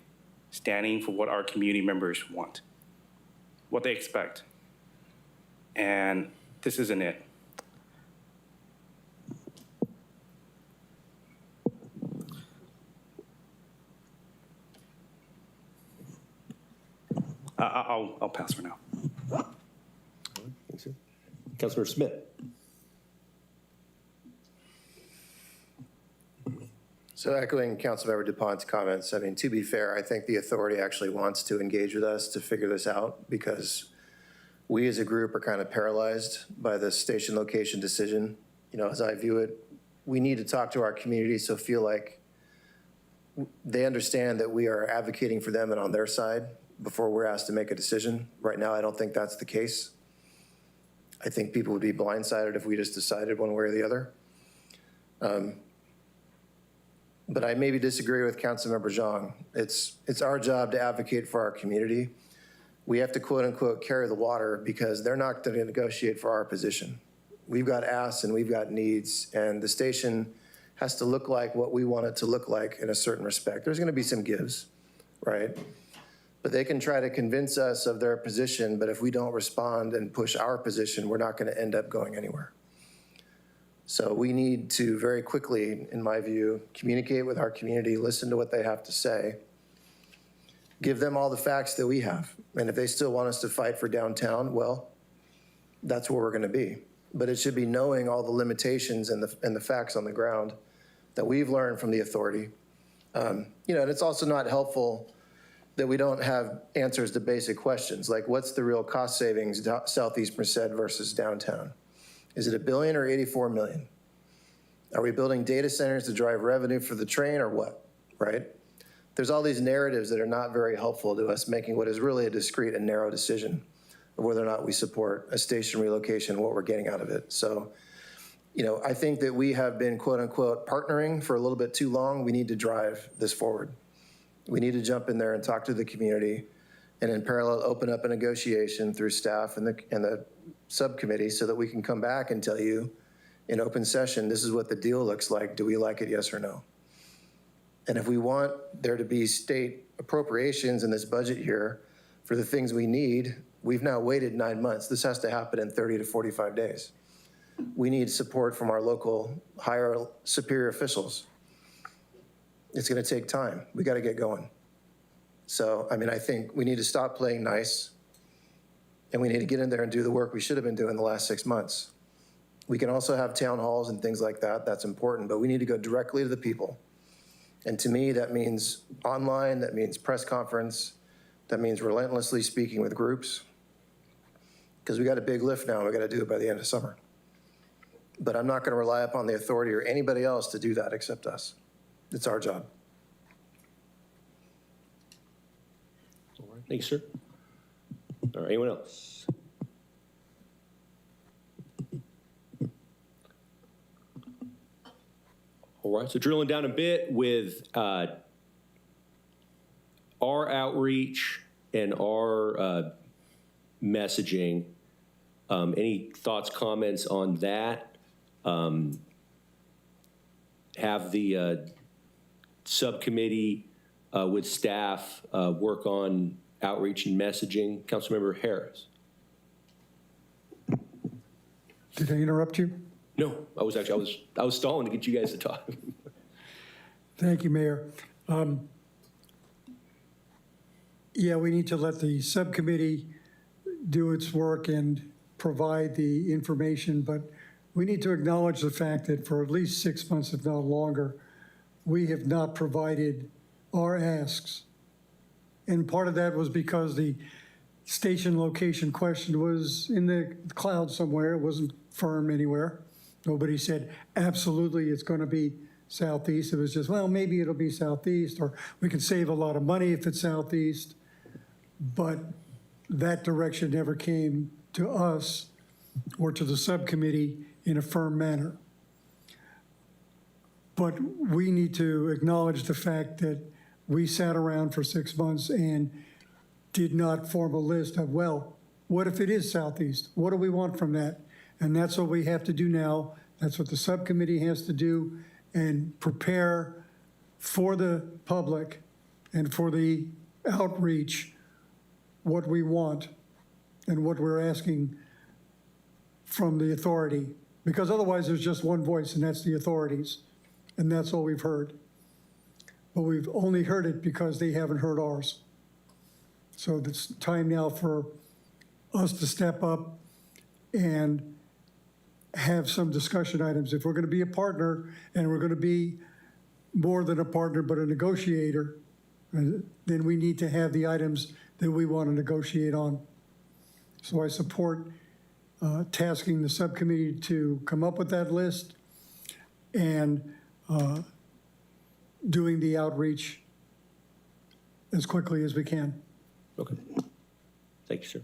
standing for what our community members want, what they expect. And this isn't it. I'll pass for now. Thanks, Councilor Smith. So echoing Councilmember DuPont's comments, I mean, to be fair, I think the authority actually wants to engage with us to figure this out because we as a group are kind of paralyzed by the station location decision. You know, as I view it, we need to talk to our community so feel like they understand that we are advocating for them and on their side before we're asked to make a decision. Right now, I don't think that's the case. I think people would be blindsided if we just decided one way or the other. But I maybe disagree with Councilmember Zhang. It's our job to advocate for our community. We have to quote unquote carry the water because they're not going to negotiate for our position. We've got asks and we've got needs, and the station has to look like what we want it to look like in a certain respect. There's going to be some gives, right? But they can try to convince us of their position, but if we don't respond and push our position, we're not going to end up going anywhere. So we need to very quickly, in my view, communicate with our community, listen to what they have to say, give them all the facts that we have. And if they still want us to fight for downtown, well, that's where we're going to be. But it should be knowing all the limitations and the facts on the ground that we've learned from the authority. And it's also not helpful that we don't have answers to basic questions, like what's the real cost savings Southeast Merced versus downtown? Is it $1 billion or $84 million? Are we building data centers to drive revenue for the train or what, right? There's all these narratives that are not very helpful to us making what is really a discrete and narrow decision of whether or not we support a station relocation, what we're getting out of it. So, I think that we have been, quote unquote, partnering for a little bit too long. We need to drive this forward. We need to jump in there and talk to the community, and in parallel, open up a negotiation through staff and the subcommittee so that we can come back and tell you in open session, this is what the deal looks like. Do we like it, yes or no? And if we want there to be state appropriations in this budget year for the things we need, we've now waited 9 months. This has to happen in 30 to 45 days. We need support from our local higher superior officials. It's going to take time. We got to get going. So, I think we need to stop playing nice, and we need to get in there and do the work we should have been doing the last 6 months. We can also have town halls and things like that. That's important, but we need to go directly to the people. And to me, that means online, that means press conference, that means relentlessly speaking with groups, because we got a big lift now. We got to do it by the end of summer. But I'm not going to rely upon the authority or anybody else to do that except us. It's our job. All right, thanks, sir. All right, anyone else? All right, so drilling down a bit with our outreach and our messaging. Any thoughts, comments on that? Have the subcommittee with staff work on outreach and messaging. Councilmember Harris. Did I interrupt you? No, I was stalling to get you guys to talk. Thank you, Mayor. Yeah, we need to let the subcommittee do its work and provide the information, but we need to acknowledge the fact that for at least 6 months, if not longer, we have not provided our asks. And part of that was because the station location question was in the cloud somewhere. It wasn't firm anywhere. Nobody said, absolutely, it's going to be Southeast. It was just, well, maybe it'll be Southeast, or we can save a lot of money if it's Southeast. But that direction never came to us or to the subcommittee in a firm manner. But we need to acknowledge the fact that we sat around for 6 months and did not form a list of, well, what if it is Southeast? What do we want from that? And that's what we have to do now. That's what the subcommittee has to do, and prepare for the public and for the outreach what we want and what we're asking from the authority. Because otherwise there's just one voice, and that's the authorities. And that's all we've heard. But we've only heard it because they haven't heard ours. So it's time now for us to step up and have some discussion items. If we're going to be a partner, and we're going to be more than a partner but a negotiator, then we need to have the items that we want to negotiate on. So I support tasking the subcommittee to come up with that list and doing the outreach as quickly as we can. Okay. Thank you, sir.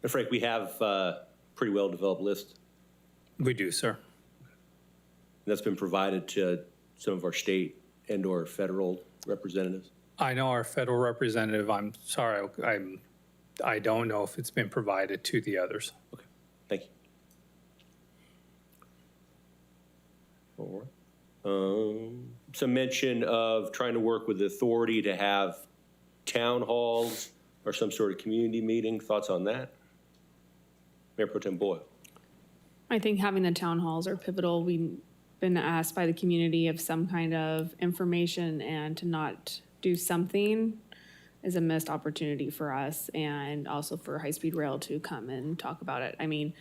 And Frank, we have a pretty well-developed list. We do, sir. That's been provided to some of our state and or federal representatives. I know our federal representative, I'm sorry, I don't know if it's been provided to the others. Okay, thank you. All right. Some mention of trying to work with the authority to have town halls or some sort of community meeting. Thoughts on that? Mayor Pro Tem Boyle. I think having the town halls are pivotal. We've been asked by the community of some kind of information, and to not do something is a missed opportunity for us, and also for High Speed Rail to come and talk about it. I mean,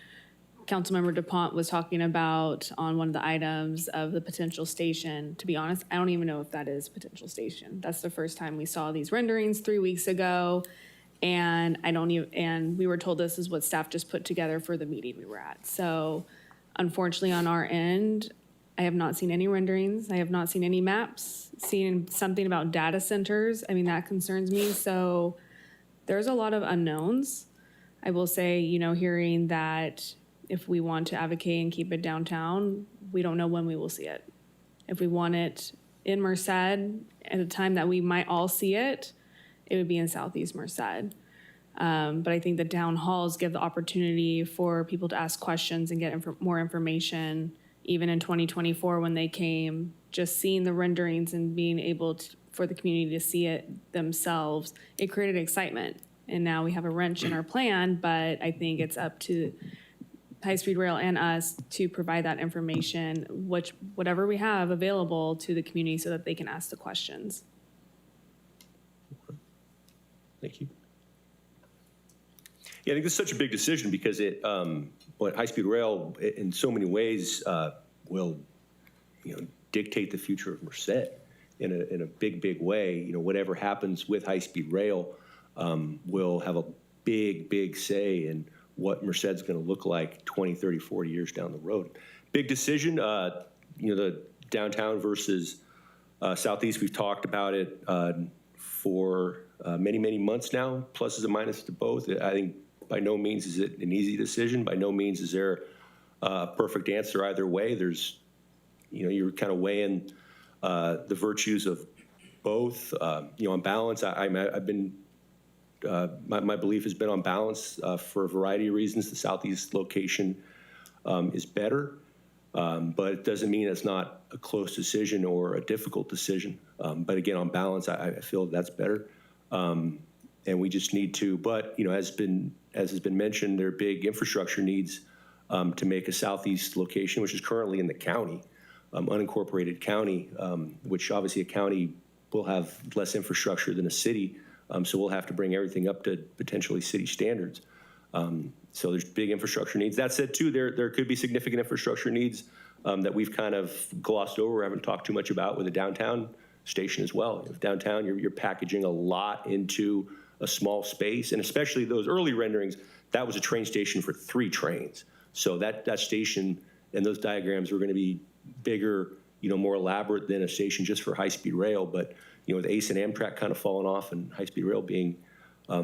Councilmember DuPont was talking about on one of the items of the potential station. To be honest, I don't even know if that is a potential station. That's the first time we saw these renderings 3 weeks ago. And we were told this is what staff just put together for the meeting we were at. So unfortunately on our end, I have not seen any renderings. I have not seen any maps, seen something about data centers. I mean, that concerns me. So there's a lot of unknowns. I will say, hearing that if we want to advocate and keep it downtown, we don't know when we will see it. If we want it in Merced at a time that we might all see it, it would be in Southeast Merced. But I think the town halls give the opportunity for people to ask questions and get more information. Even in 2024, when they came, just seeing the renderings and being able for the community to see it themselves, it created excitement. And now we have a wrench in our plan, but I think it's up to High Speed Rail and us to provide that information, whatever we have available to the community so that they can ask the questions. Thank you. Yeah, I think this is such a big decision because High Speed Rail in so many ways will, dictate the future of Merced in a big way. Whatever happens with High Speed Rail will have a big say in what Merced's going to look like 20, 30, 40 years down the road. Big decision, the downtown versus Southeast. We've talked about it for many months now, pluses and minuses to both. I think by no means is it an easy decision. By no means is there a perfect answer either way. There's, you're kind of weighing the virtues of both. On balance, I've been, my belief has been on balance for a variety of reasons. The Southeast location is better, but it doesn't mean it's not a close decision or a difficult decision. But again, on balance, I feel that's better. And we just need to, but as has been mentioned, there are big infrastructure needs to make a Southeast location, which is currently in the county, unincorporated county, which obviously a county will have less infrastructure than a city. So we'll have to bring everything up to potentially city standards. So there's big infrastructure needs. That said, too, there could be significant infrastructure needs that we've kind of glossed over, haven't talked too much about with the downtown station as well. If downtown, you're packaging a lot into a small space, and especially those early renderings, that was a train station for 3 trains. So that station and those diagrams were going to be bigger, more elaborate than a station just for high-speed rail. But with ACE and Amtrak kind of falling off and high-speed rail being the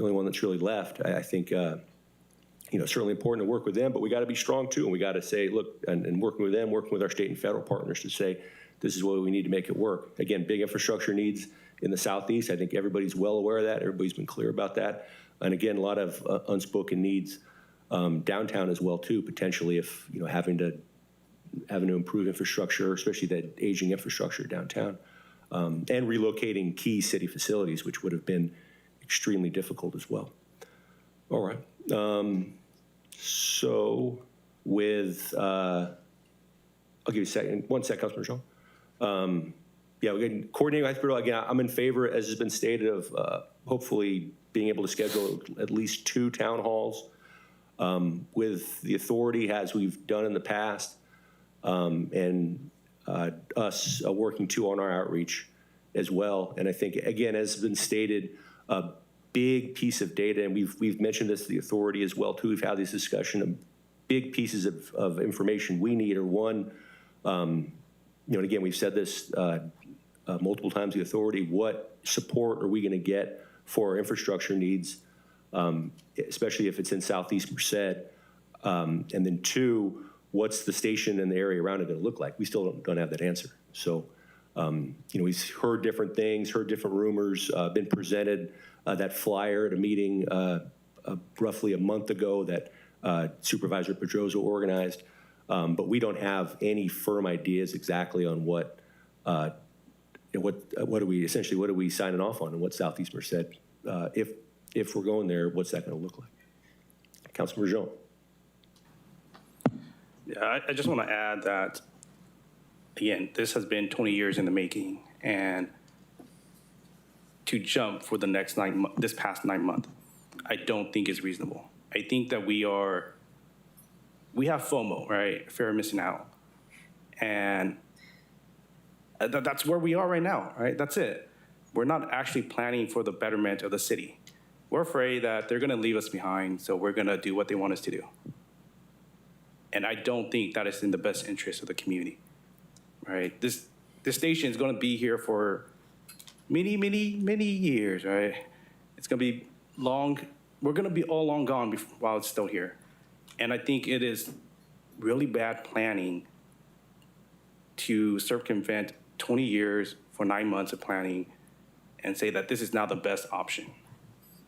only one that's really left, I think certainly important to work with them, but we got to be strong too, and we got to say, look, and working with them, working with our state and federal partners to say, this is what we need to make it work. Again, big infrastructure needs in the Southeast. I think everybody's well aware of that. Everybody's been clear about that. And again, a lot of unspoken needs downtown as well too, potentially if, having to improve infrastructure, especially that aging infrastructure downtown, and relocating key city facilities, which would have been extremely difficult as well. All right. So with, I'll give you a second, 1 second, Councilman Jean. Yeah, we're getting coordinating with High Speed Rail. Again, I'm in favor, as has been stated, of hopefully being able to schedule at least 2 town halls with the authority, as we've done in the past, and us working too on our outreach as well. And I think, again, as has been stated, a big piece of data, and we've mentioned this to the authority as well too. We've had this discussion of big pieces of information we need are one. And again, we've said this multiple times, the authority, what support are we going to get for our infrastructure needs, especially if it's in Southeast Merced? And then 2, what's the station and the area around it going to look like? We still don't have that answer. So, we've heard different things, heard different rumors, been presented that flyer at a meeting roughly a month ago that Supervisor Pedroza organized. but we don't have any firm ideas exactly on what are we signing off on and what Southeast Merced, if we're going there, what's that going to look like? Councilmember Jean. Yeah, I just want to add that, again, this has been 20 years in the making, and to jump for this past 9 months, I don't think is reasonable. I think that we have FOMO, right? Fear of missing out. And that's where we are right now, right? That's it. We're not actually planning for the betterment of the city. We're afraid that they're going to leave us behind, so we're going to do what they want us to do. And I don't think that is in the best interest of the community, right? This station is going to be here for many, many, many years, right? It's going to be long. We're going to be all long gone while it's still here. And I think it is really bad planning to circumvent 20 years for 9 months of planning and say that this is now the best option.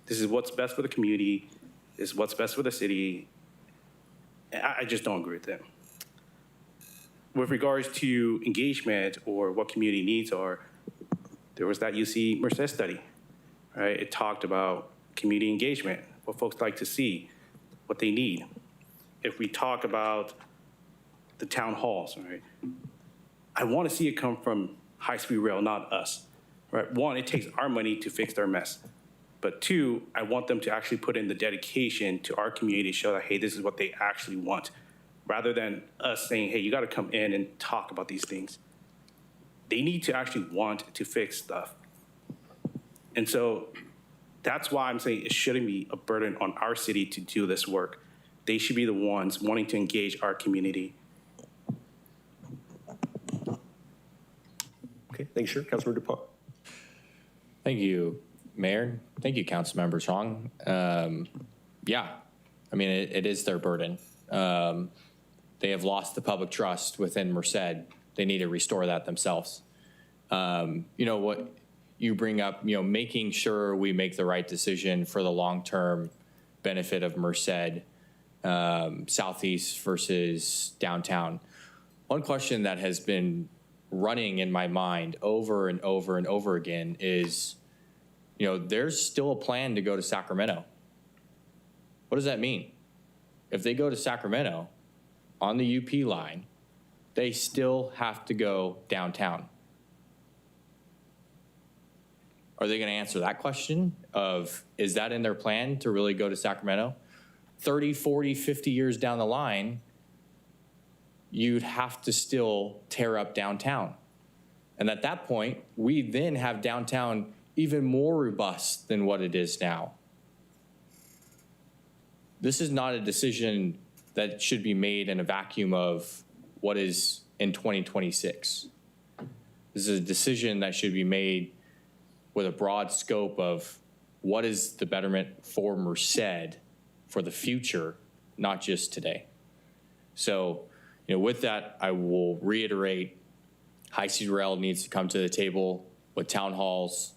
This is what's best for the community. This is what's best for the city. I just don't agree with them. With regards to engagement or what community needs are, there was that UC Merced study, right? It talked about community engagement, what folks like to see, what they need. If we talk about the town halls, right? I want to see it come from high-speed rail, not us, right? One, it takes our money to fix their mess. But two, I want them to actually put in the dedication to our community to show that, hey, this is what they actually want, rather than us saying, hey, you got to come in and talk about these things. They need to actually want to fix stuff. And so that's why I'm saying it shouldn't be a burden on our city to do this work. They should be the ones wanting to engage our community. Okay, thanks, sir. Councilmember DuPont. Thank you, Mayor. Thank you, Councilmember Chong. Yeah, I mean, it is their burden. They have lost the public trust within Merced. They need to restore that themselves. You know, what you bring up, you know, making sure we make the right decision for the long-term benefit of Merced, Southeast versus downtown. One question that has been running in my mind over and over and over again is, you know, there's still a plan to go to Sacramento. What does that mean? If they go to Sacramento on the UP line, they still have to go downtown. Are they going to answer that question of, is that in their plan to really go to Sacramento? 30, 40, 50 years down the line, you'd have to still tear up downtown. And at that point, we then have downtown even more robust than what it is now. This is not a decision that should be made in a vacuum of what is in 2026. This is a decision that should be made with a broad scope of what is the betterment for Merced for the future, not just today. So, you know, with that, I will reiterate, high-speed rail needs to come to the table with town halls.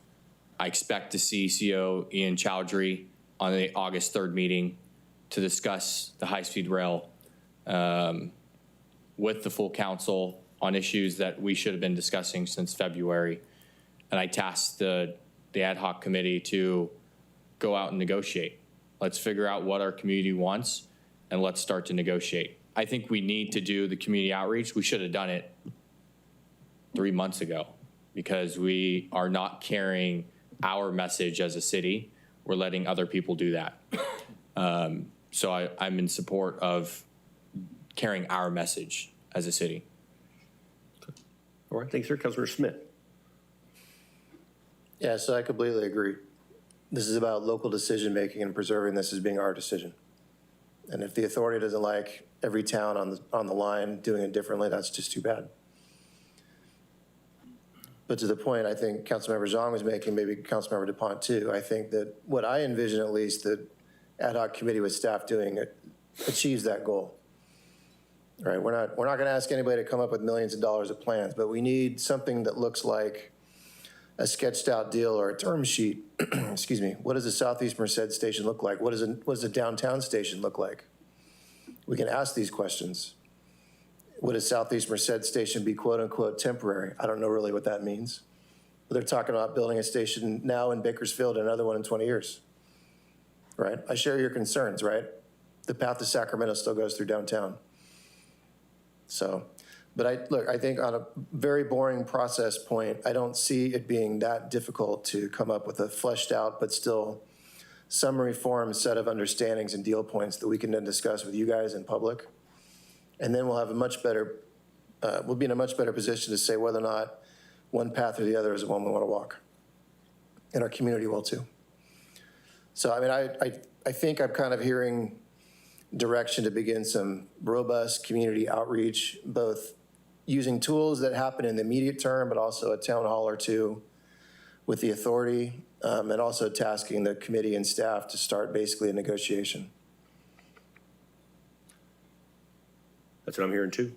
I expect to see CO Ian Chowdhury on the August 3rd meeting to discuss the high-speed rail with the full council on issues that we should have been discussing since February. And I tasked the ad hoc committee to go out and negotiate. Let's figure out what our community wants and let's start to negotiate. I think we need to do the community outreach. We should have done it 3 months ago because we are not carrying our message as a city. We're letting other people do that. So I'm in support of carrying our message as a city. All right, thanks, sir. Councilmember Smith. Yeah, so I completely agree. This is about local decision-making and preserving this as being our decision. And if the authority doesn't like every town on the line doing it differently, that's just too bad. But to the point I think Councilmember Zhang was making, maybe Councilmember DuPont too, I think that what I envision at least the ad hoc committee with staff doing achieves that goal. Right? We're not going to ask anybody to come up with millions of dollars of plans, but we need something that looks like a sketched out deal or a term sheet. Excuse me. What does a Southeast Merced station look like? What does a downtown station look like? We can ask these questions. would a Southeast Merced station be quote unquote temporary? I don't know really what that means. But they're talking about building a station now in Bakersfield and another one in 20 years, right? I share your concerns, right? The path to Sacramento still goes through downtown. So, but I think on a very boring process point, I don't see it being that difficult to come up with a fleshed out, but still summary form set of understandings and deal points that we can then discuss with you guys in public. And then we'll have a much better, we'll be in a much better position to say whether or not one path or the other is the one we want to walk. And our community will too. So, I mean, I think I'm kind of hearing direction to begin some robust community outreach, both using tools that happen in the immediate term, but also a town hall or two with the authority, and also tasking the committee and staff to start basically a negotiation. That's what I'm hearing too.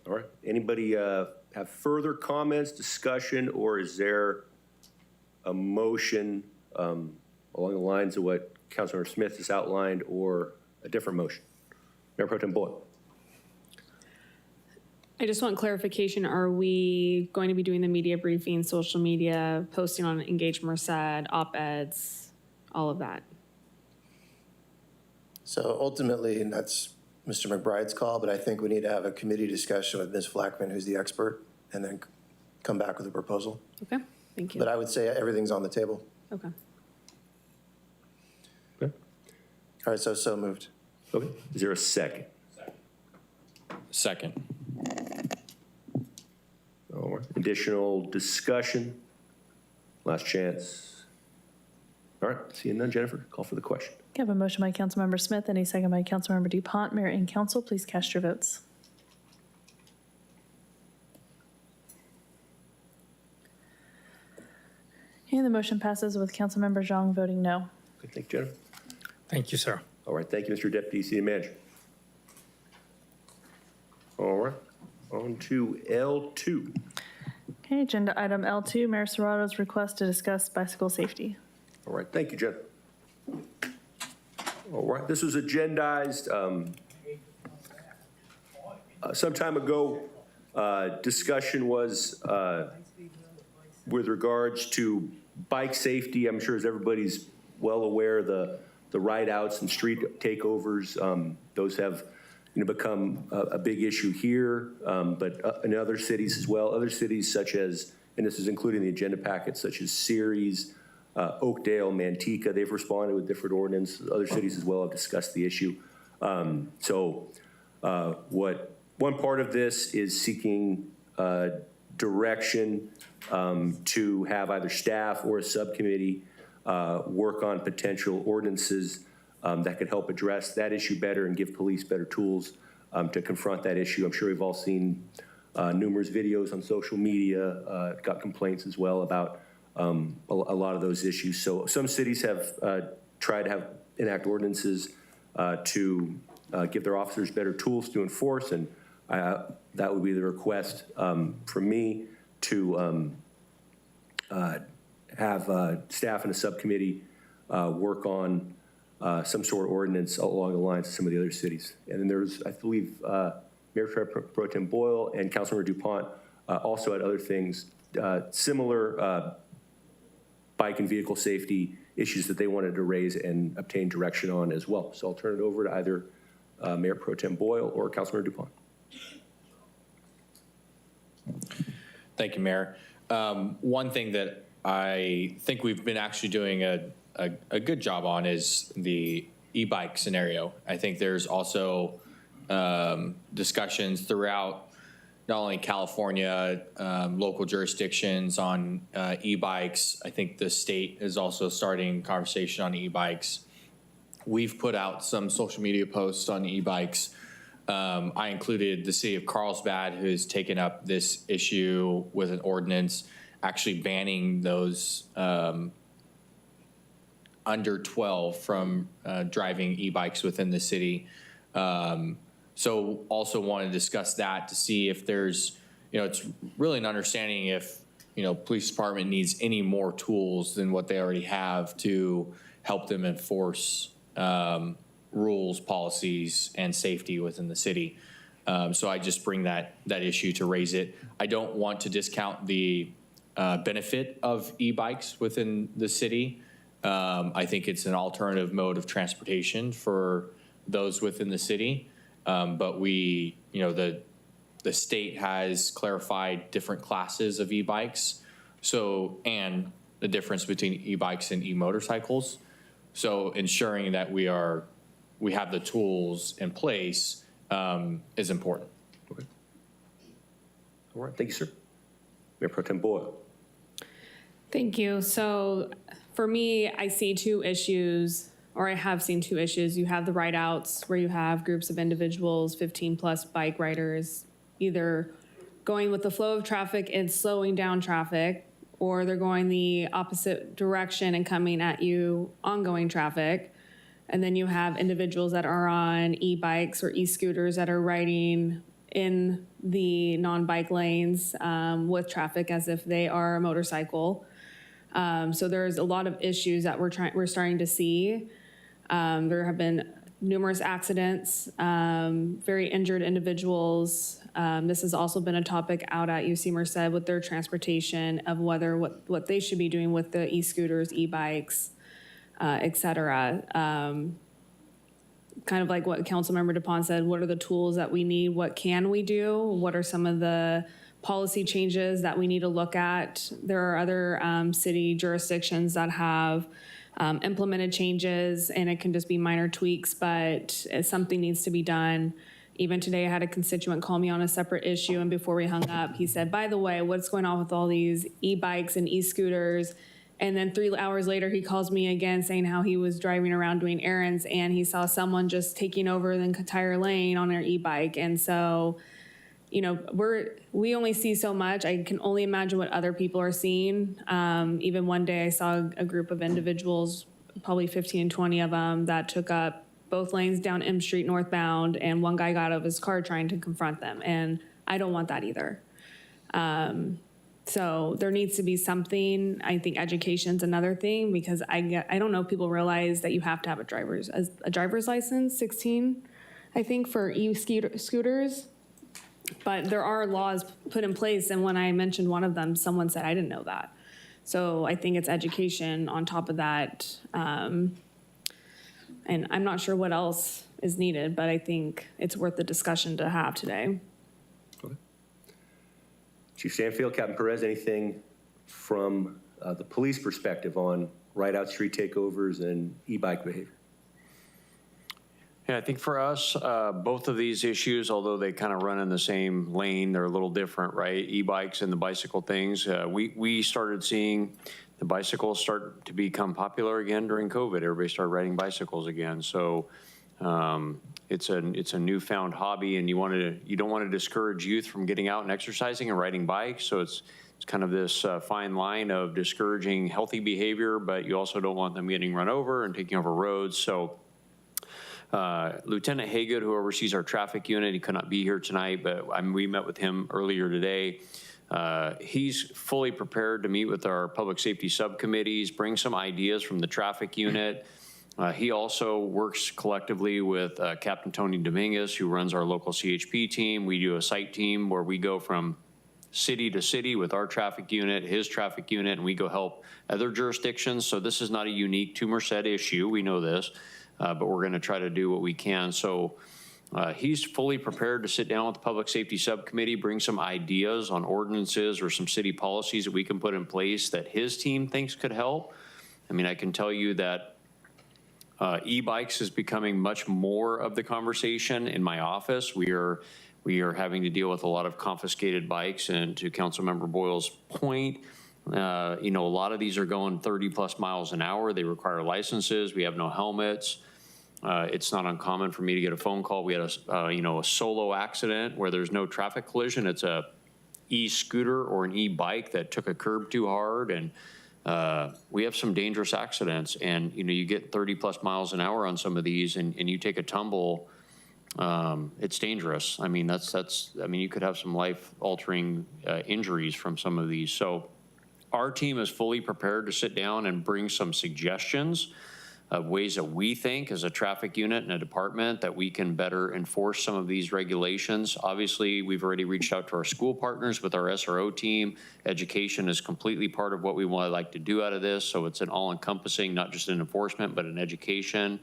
All right. Anybody have further comments, discussion, or is there a motion along the lines of what Councilmember Smith has outlined, or a different motion? Mayor Pro Tem Boyle. I just want clarification. Are we going to be doing the media briefing, social media, posting on Engage Merced, op-eds, all of that? So ultimately, and that's Mr. McBride's call, but I think we need to have a committee discussion with Ms. Flackman, who's the expert, and then come back with a proposal. Okay, thank you. But I would say everything's on the table. Okay. Okay. All right, so moved. Okay. Is there a second? Second. All right. Additional discussion? Last chance. All right. Seeing none, Jennifer, call for the question. I have a motion by Councilmember Smith and a second by Councilmember DuPont. Mayor and council, please cast your votes. And the motion passes with Councilmember Zhang voting no. Okay, thank you, Jennifer. Thank you, sir. All right. Thank you, Mr. Deputy City Manager. All right. On to L2. Okay, agenda item L2, Mayor Serrato's request to discuss bicycle safety. All right. Thank you, Jen. All right. This was agendized some time ago. Discussion was with regards to bike safety. I'm sure as everybody's well aware, the ride outs and street takeovers, those have become a big issue here, but in other cities as well. Other cities such as, and this is including the agenda packet, such as Ceres, Oakdale, Manteca, they've responded with different ordinance. Other cities as well have discussed the issue. What one part of this is seeking direction to have either staff or a subcommittee work on potential ordinances that could help address that issue better and give police better tools to confront that issue. I'm sure we've all seen numerous videos on social media, got complaints as well about a lot of those issues. So some cities have tried to enact ordinances to give their officers better tools to enforce, and that would be the request from me to have staff and a subcommittee work on some sort of ordinance along the lines of some of the other cities. And then there's, I believe, Mayor Pro Tem Boyle and Councilmember DuPont also had other things, similar bike and vehicle safety issues that they wanted to raise and obtain direction on as well. So I'll turn it over to either Mayor Pro Tem Boyle or Councilmember DuPont. Thank you, Mayor. One thing that I think we've been actually doing a good job on is the e-bike scenario. I think there's also discussions throughout not only California, local jurisdictions on e-bikes. I think the state is also starting conversation on e-bikes. We've put out some social media posts on e-bikes. I included the city of Carlsbad, who's taken up this issue with an ordinance actually banning those under 12 from driving e-bikes within the city. So also want to discuss that to see if there's, it's really an understanding if, police department needs any more tools than what they already have to help them enforce rules, policies, and safety within the city. So I just bring that issue to raise it. I don't want to discount the benefit of e-bikes within the city. I think it's an alternative mode of transportation for those within the city. But we, the state has clarified different classes of e-bikes. So, and the difference between e-bikes and e-motorcycles. So ensuring that we have the tools in place is important. Okay. All right, thank you, sir. Mayor Pro Tem Boyle. Thank you. So for me, I see two issues, or I have seen two issues. You have the ride outs where you have groups of individuals, 15 plus bike riders, either going with the flow of traffic and slowing down traffic, or they're going the opposite direction and coming at you ongoing traffic. And then you have individuals that are on e-bikes or e-scooters that are riding in the non-bike lanes with traffic as if they are a motorcycle. So there's a lot of issues that we're starting to see. There have been numerous accidents, very injured individuals. This has also been a topic out at UC Merced with their transportation of what they should be doing with the e-scooters, e-bikes, et cetera. Kind of like what Councilmember DuPont said, what are the tools that we need? What can we do? What are some of the policy changes that we need to look at? There are other city jurisdictions that have implemented changes, and it can just be minor tweaks, but something needs to be done. Even today, I had a constituent call me on a separate issue, and before we hung up, he said, by the way, what's going on with all these e-bikes and e-scooters? And then 3 hours later, he calls me again saying how he was driving around doing errands and he saw someone just taking over the entire lane on their e-bike. And so, we only see so much. I can only imagine what other people are seeing. Even one day I saw a group of individuals, probably 15, 20 of them, that took up both lanes down M Street northbound, and one guy got out of his car trying to confront them. And I don't want that either. So there needs to be something. I think education's another thing, because I don't know if people realize that you have to have a driver's license, 16, I think, for e-scooters. But there are laws put in place, and when I mentioned one of them, someone said, I didn't know that. So I think it's education on top of that. And I'm not sure what else is needed, but I think it's worth the discussion to have today. Okay. Chief Stanfield, Captain Perez, anything from the police perspective on ride-out street takeovers and e-bike behavior? Yeah, I think for us, both of these issues, although they kind of run in the same lane, they're a little different, right? E-bikes and the bicycle things. We started seeing the bicycles start to become popular again during COVID. Everybody started riding bicycles again. So it's a newfound hobby, and you don't want to discourage youth from getting out and exercising and riding bikes. So it's kind of this fine line of discouraging healthy behavior, but you also don't want them getting run over and taking over roads. So Lieutenant Haygood, who oversees our traffic unit, he could not be here tonight, but we met with him earlier today. He's fully prepared to meet with our public safety subcommittees, bring some ideas from the traffic unit. He also works collectively with Captain Tony Dominguez, who runs our local CHP team. We do a site team where we go from city to city with our traffic unit, his traffic unit, and we go help other jurisdictions. So this is not a unique to Merced issue. We know this. But we're going to try to do what we can. So he's fully prepared to sit down with the Public Safety Subcommittee, bring some ideas on ordinances or some city policies that we can put in place that his team thinks could help. I mean, I can tell you that e-bikes is becoming much more of the conversation in my office. We are having to deal with a lot of confiscated bikes, and to Councilmember Boyle's point, a lot of these are going 30 plus miles an hour. They require licenses. We have no helmets. It's not uncommon for me to get a phone call. We had a solo accident where there's no traffic collision. It's a e-scooter or an e-bike that took a curb too hard, and we have some dangerous accidents. And you get 30 plus miles an hour on some of these, and you take a tumble. It's dangerous. I mean, you could have some life-altering injuries from some of these. So our team is fully prepared to sit down and bring some suggestions. of ways that we think as a traffic unit and a department that we can better enforce some of these regulations. Obviously, we've already reached out to our school partners with our SRO team. Education is completely part of what we want to like to do out of this. So it's an all-encompassing, not just an enforcement, but an education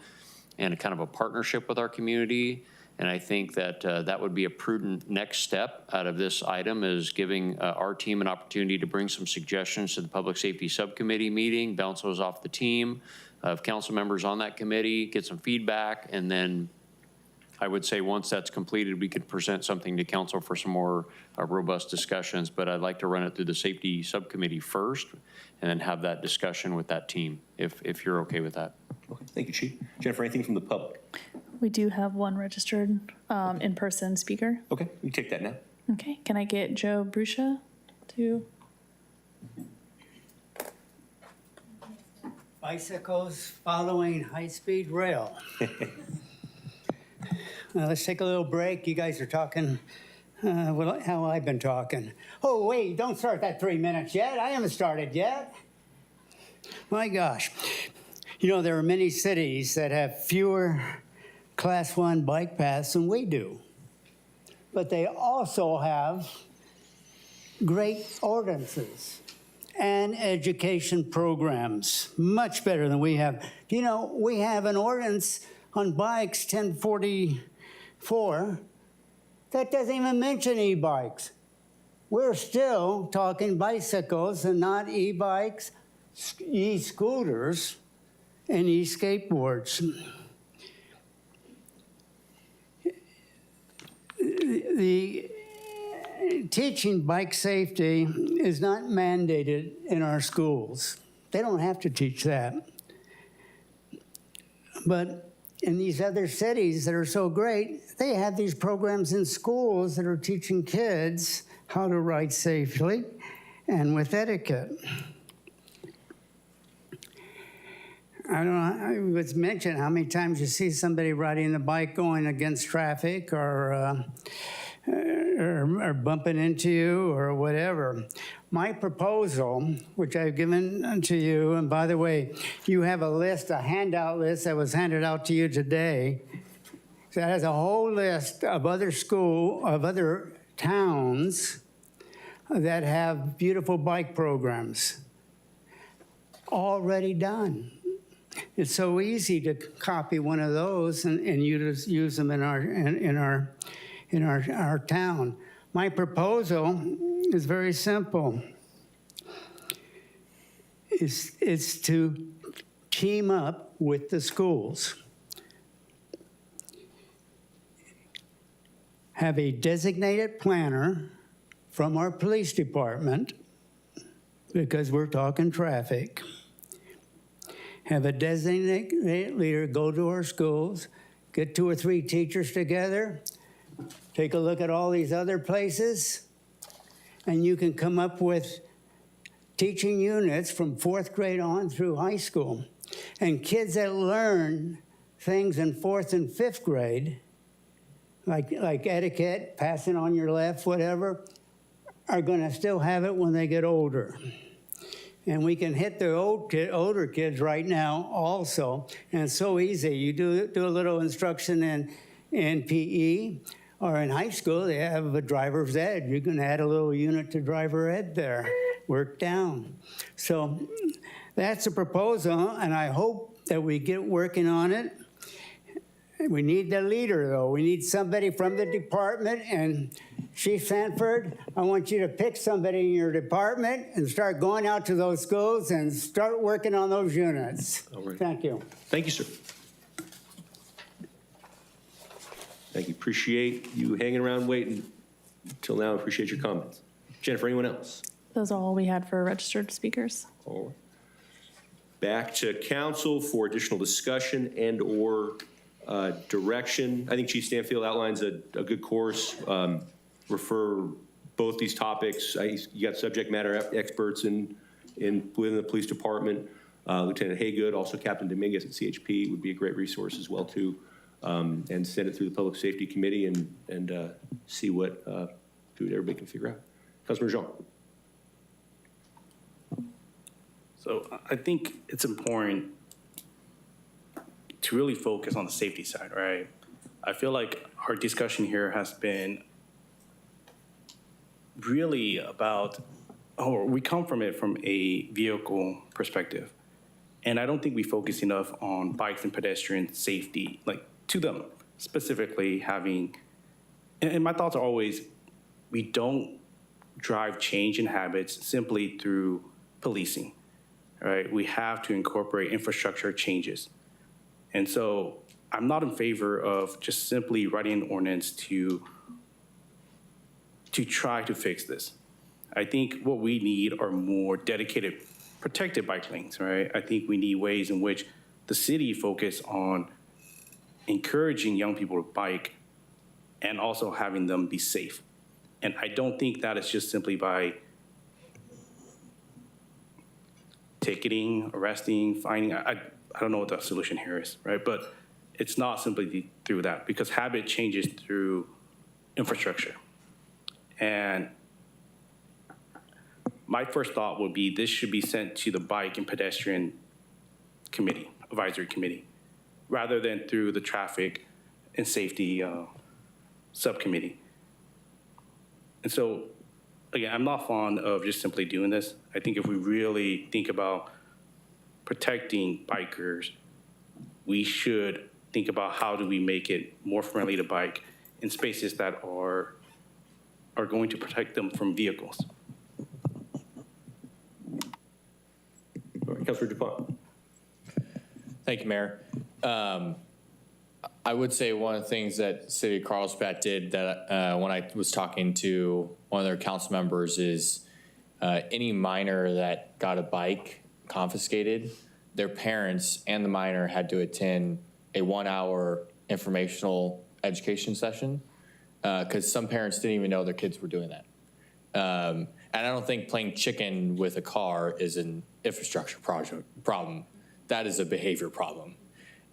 and a kind of a partnership with our community. And I think that that would be a prudent next step out of this item, is giving our team an opportunity to bring some suggestions to the Public Safety Subcommittee meeting, bounce those off the team of council members on that committee, get some feedback, and then I would say once that's completed, we could present something to council for some more robust discussions. But I'd like to run it through the Safety Subcommittee first and then have that discussion with that team, if you're okay with that. Okay, thank you, Chief. Jennifer, anything from the public? We do have one registered in-person speaker. Okay, you take that now. Okay, can I get Joe Bruscia to? Bicycles following high-speed rail. Let's take a little break. You guys are talking how I've been talking. Oh, wait, don't start that 3 minutes yet. I haven't started yet. My gosh. You know, there are many cities that have fewer Class 1 bike paths than we do. But they also have great ordinances and education programs, much better than we have. You know, we have an ordinance on bikes, 1044, that doesn't even mention e-bikes. We're still talking bicycles and not e-bikes, e-scooters, and e-skateboards. The teaching bike safety is not mandated in our schools. They don't have to teach that. But in these other cities that are so great, they have these programs in schools that are teaching kids how to ride safely and with etiquette. I don't know, it was mentioned how many times you see somebody riding the bike going against traffic or bumping into you or whatever. My proposal, which I've given to you, and by the way, you have a list, a handout list that was handed out to you today. So it has a whole list of other towns that have beautiful bike programs already done. It's so easy to copy one of those and use them in our town. My proposal is very simple. It's to team up with the schools. Have a designated planner from our police department, because we're talking traffic. Have a designated leader go to our schools, get 2 or 3 teachers together, take a look at all these other places, and you can come up with teaching units from 4th grade on through high school. And kids that learn things in 4th and 5th grade, like etiquette, passing on your left, whatever, are going to still have it when they get older. And we can hit the older kids right now also. And it's so easy. You do a little instruction in PE, or in high school, they have a driver's ed. You can add a little unit to driver ed there, work down. So that's a proposal, and I hope that we get working on it. We need the leader, though. We need somebody from the department, and Chief Sanford, I want you to pick somebody in your department and start going out to those schools and start working on those units. All right. Thank you. Thank you, sir. Thank you. Appreciate you hanging around waiting until now. Appreciate your comments. Jennifer, anyone else? Those are all we had for registered speakers. All right. Back to council for additional discussion and/or direction. I think Chief Stanfield outlines a good course. Refer both these topics. You got subject matter experts within the police department. Lieutenant Haygood, also Captain Dominguez at CHP would be a great resource as well too. And send it through the Public Safety Committee and see what everybody can figure out. Councilman Jean. So I think it's important to really focus on the safety side, right? I feel like our discussion here has been really about, or we come from it from a vehicle perspective. And I don't think we focus enough on bikes and pedestrian safety, like to them specifically having, and my thoughts are always, we don't drive change in habits simply through policing, right? We have to incorporate infrastructure changes. And so I'm not in favor of just simply writing an ordinance to try to fix this. I think what we need are more dedicated, protected bike lanes, right? I think we need ways in which the city focus on encouraging young people to bike and also having them be safe. And I don't think that is just simply by ticketing, arresting, fining. I don't know what the solution here is, right? But it's not simply through that, because habit changes through infrastructure. And my first thought would be this should be sent to the Bike and Pedestrian Committee, Advisory Committee, rather than through the Traffic and Safety Subcommittee. And so, again, I'm not fond of just simply doing this. I think if we really think about protecting bikers, we should think about how do we make it more friendly to bike in spaces that are going to protect them from vehicles. All right, Councilor DuPont. Thank you, Mayor. I would say one of the things that City of Carlsbad did that when I was talking to one of their council members is any minor that got a bike confiscated, their parents and the minor had to attend a 1-hour informational education session because some parents didn't even know their kids were doing that. And I don't think playing chicken with a car is an infrastructure problem. That is a behavior problem.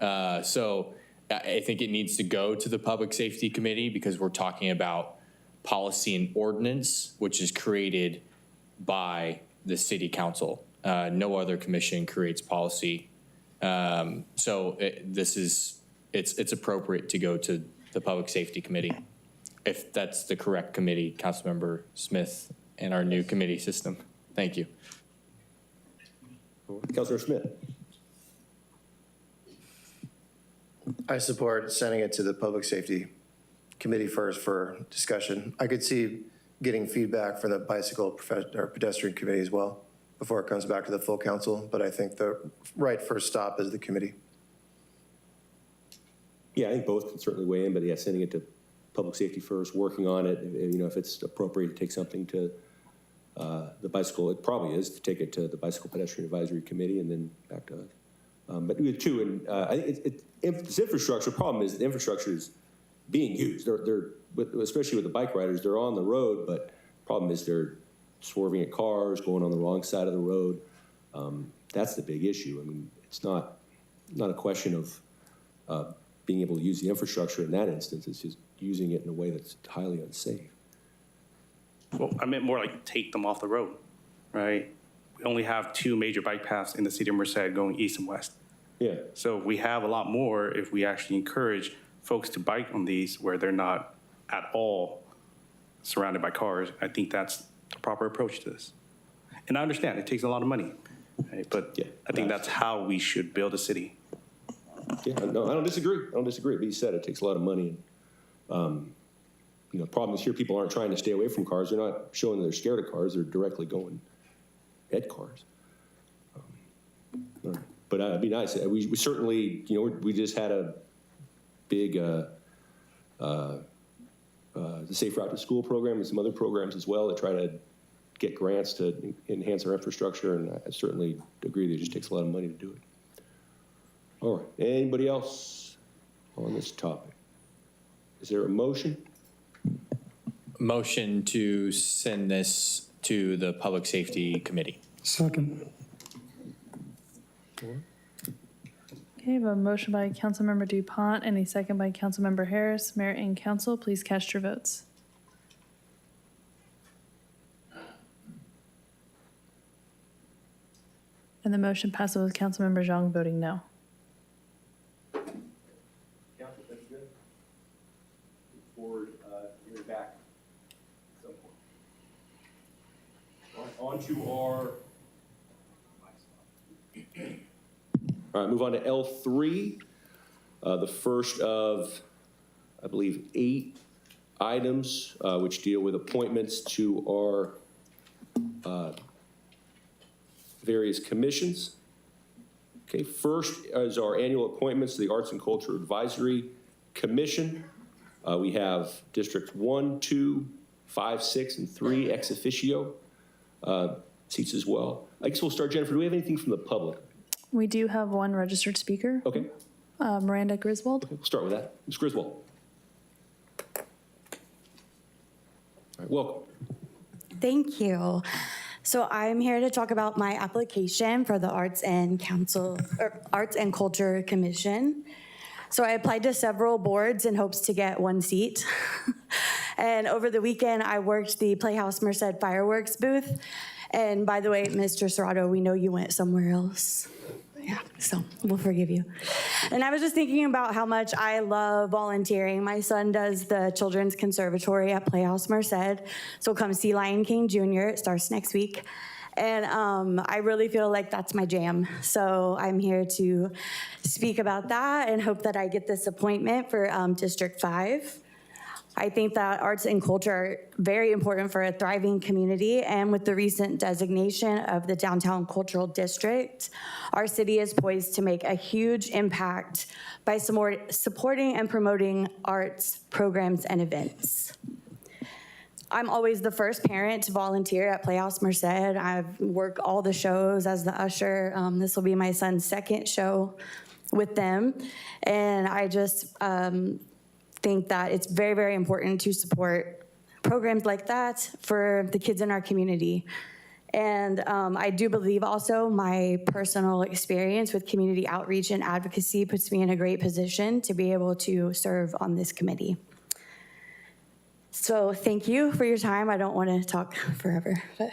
So I think it needs to go to the Public Safety Committee because we're talking about policy and ordinance, which is created by the City Council. No other commission creates policy. So it's appropriate to go to the Public Safety Committee, if that's the correct committee, Councilmember Smith, and our new committee system. Thank you. Councilor Smith. I support sending it to the Public Safety Committee first for discussion. I could see getting feedback from the Bicycle or Pedestrian Committee as well before it comes back to the full council, but I think the right first stop is the committee. Yeah, I think both can certainly weigh in, but yeah, sending it to Public Safety first, working on it, you know, if it's appropriate to take something to the bicycle, it probably is to take it to the Bicycle Pedestrian Advisory Committee and then back to us. But we have two, and I think this infrastructure problem is the infrastructure is being used. They're especially with the bike riders, they're on the road, but the problem is they're swerving at cars, going on the wrong side of the road. That's the big issue. I mean, it's not a question of being able to use the infrastructure in that instance. It's just using it in a way that's highly unsafe. Well, I meant more like take them off the road, right? We only have 2 major bike paths in the city of Merced going east and west. Yeah. So we have a lot more if we actually encourage folks to bike on these where they're not at all surrounded by cars. I think that's the proper approach to this. And I understand it takes a lot of money, right? But yeah, I think that's how we should build a city. Yeah, no, I don't disagree. But you said it takes a lot of money. And, you know, the problem is here people aren't trying to stay away from cars. They're not showing that they're scared of cars. They're directly going at cars. But it'd be nice. We certainly, you know, we just had a big the Safe Route to School program and some other programs as well that try to get grants to enhance our infrastructure. And I certainly agree that it just takes a lot of money to do it. All right. Anybody else on this topic? Is there a motion? Motion to send this to the Public Safety Committee. Second. Okay, I have a motion by Councilmember DuPont and a second by Councilmember Harris. Mayor and council, please cast your votes. And the motion passes with Councilmember Zhang voting no. forward here back at some point. On to our. All right, move on to L3. The first of, I believe, 8 items which deal with appointments to our various commissions. Okay, first is our annual appointments to the Arts and Culture Advisory Commission. We have Districts 1, 2, 5, 6, and 3 ex officio seats as well. I guess we'll start, Jennifer. Do we have anything from the public? We do have one registered speaker, Okay, Miranda Griswold. we'll start with that. Ms. Griswold. All right, welcome. Thank you. So I'm here to talk about my application for the Arts and Culture Commission. So I applied to several boards in hopes to get one seat. And over the weekend, I worked the Playhouse Merced fireworks booth. And by the way, Mr. Serrato, we know you went somewhere else. Yeah, so we'll forgive you. And I was just thinking about how much I love volunteering. My son does the Children's Conservatory at Playhouse Merced, so come see Lion King Jr. It starts next week. And I really feel like that's my jam. So I'm here to speak about that and hope that I get this appointment for District 5. I think that arts and culture are very important for a thriving community, and with the recent designation of the Downtown Cultural District, our city is poised to make a huge impact by supporting and promoting arts programs and events. I'm always the first parent to volunteer at Playhouse Merced. I've worked all the shows as the usher. This will be my son's second show with them, and I just think that it's very, very important to support programs like that for the kids in our community. And I do believe also my personal experience with community outreach and advocacy puts me in a great position to be able to serve on this committee. So thank you for your time. I don't want to talk forever, but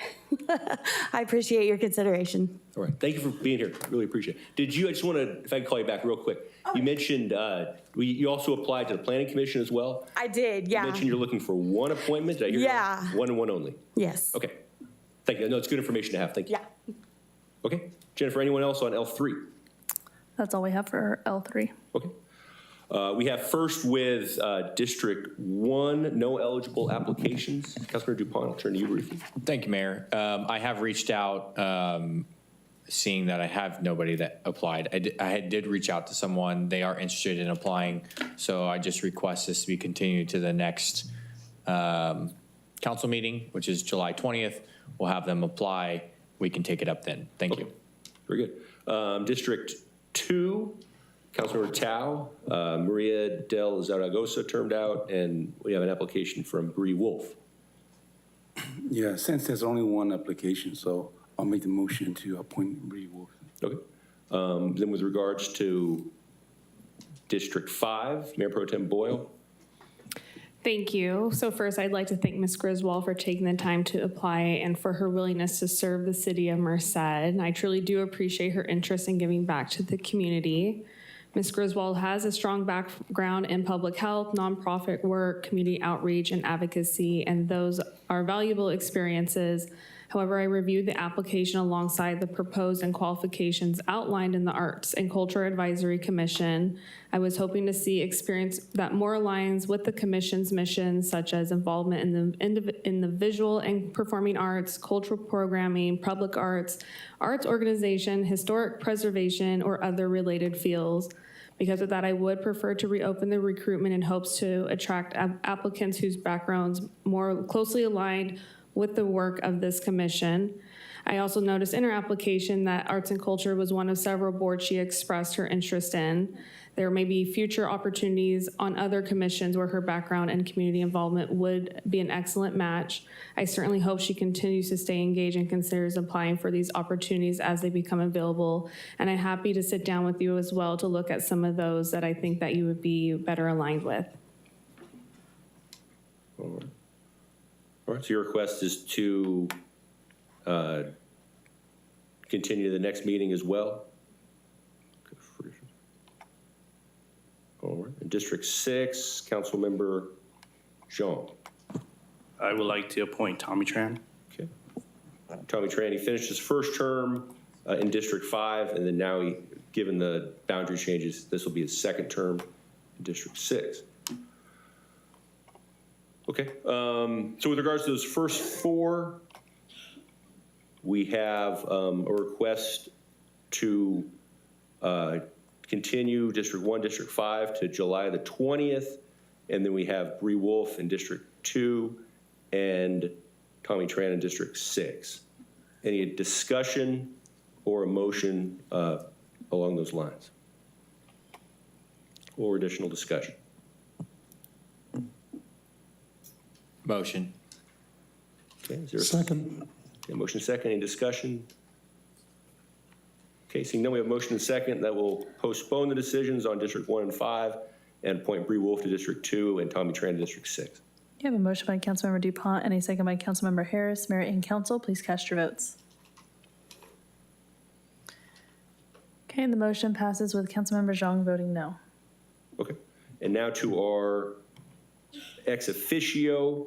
I appreciate your consideration. All right, thank you for being here. Really appreciate it. Did you, I just want to, if I can call you back real quick. You mentioned, you also applied to the Planning Commission as well? I did, yeah. You mentioned you're looking for one appointment. Did I hear you? Yeah. One and one only? Yes. Okay. Thank you. No, it's good information to have. Thank you. Yeah. Okay. Jennifer, anyone else on L3? That's all we have for L3. Okay. We have first with District 1, no eligible applications. Councilmember Dupont, I'll turn to you briefly. Thank you, Mayor. I have reached out, seeing that I have nobody that applied. I did reach out to someone. They are interested in applying, so I just request this to be continued to the next council meeting, which is July 20th. We'll have them apply. We can take it up then. Thank you. Very good. District 2, Councilmember Tao, Maria Del Zaragoza termed out, and we have an application from Bree Wolf. Yeah, since there's only one application, so I'll make the motion to appoint Bree Wolf. Okay. Then with regards to District 5, Mayor Pro Tem Boyle. Thank you. So first, I'd like to thank Ms. Griswold for taking the time to apply and for her willingness to serve the city of Merced. I truly do appreciate her interest in giving back to the community. Ms. Griswold has a strong background in public health, nonprofit work, community outreach, and advocacy, and those are valuable experiences. However, I reviewed the application alongside the proposed and qualifications outlined in the Arts and Culture Advisory Commission. I was hoping to see experience that more aligns with the commission's mission, such as involvement in the visual and performing arts, cultural programming, public arts, arts organization, historic preservation, or other related fields. Because of that, I would prefer to reopen the recruitment in hopes to attract applicants whose backgrounds more closely aligned with the work of this commission. I also noticed in her application that arts and culture was one of several boards she expressed her interest in. There may be future opportunities on other commissions where her background and community involvement would be an excellent match. I certainly hope she continues to stay engaged and considers applying for these opportunities as they become available. And I'm happy to sit down with you as well to look at some of those that I think that you would be better aligned with. All right, so your request is to continue to the next meeting as well? All right, in District 6, Councilmember Jean? I would like to appoint Tommy Tran. Okay. Tommy Tran, he finished his first term in District 5, and then now, given the boundary changes, this will be his second term in District 6. Okay, so with regards to those first 4, we have a request to continue District 1, District 5 to July the 20th, and then we have Bree Wolf in District 2 and Tommy Tran in District 6. Any discussion or a motion along those lines? Or additional discussion? Motion. Okay, is there a Second. Okay, motion second, any discussion? Okay, seeing none, we have motion and second that will postpone the decisions on District 1 and 5 and appoint Bree Wolf to District 2 and Tommy Tran to District 6. You have a motion by Councilmember DuPont and a second by Councilmember Harris. Mayor and council, please cast your votes. Okay, and the motion passes with Councilmember Zhang voting no. Okay, and now to our ex officio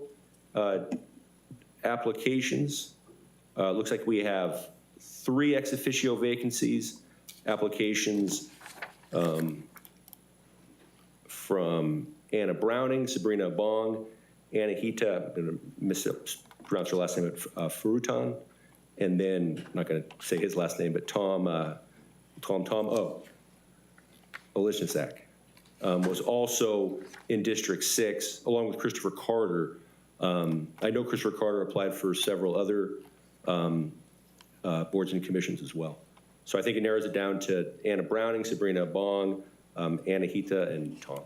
applications. Looks like we have 3 ex officio vacancies, applications from Anna Browning, Sabrina Bong, Anahita, I'm going to mispronounce her last name, Furutan, and then, I'm not going to say his last name, but Tom Olishnisak was also in District 6, along with Christopher Carter. I know Christopher Carter applied for several other boards and commissions as well. So I think it narrows it down to Anna Browning, Sabrina Bong, Anahita, and Tom.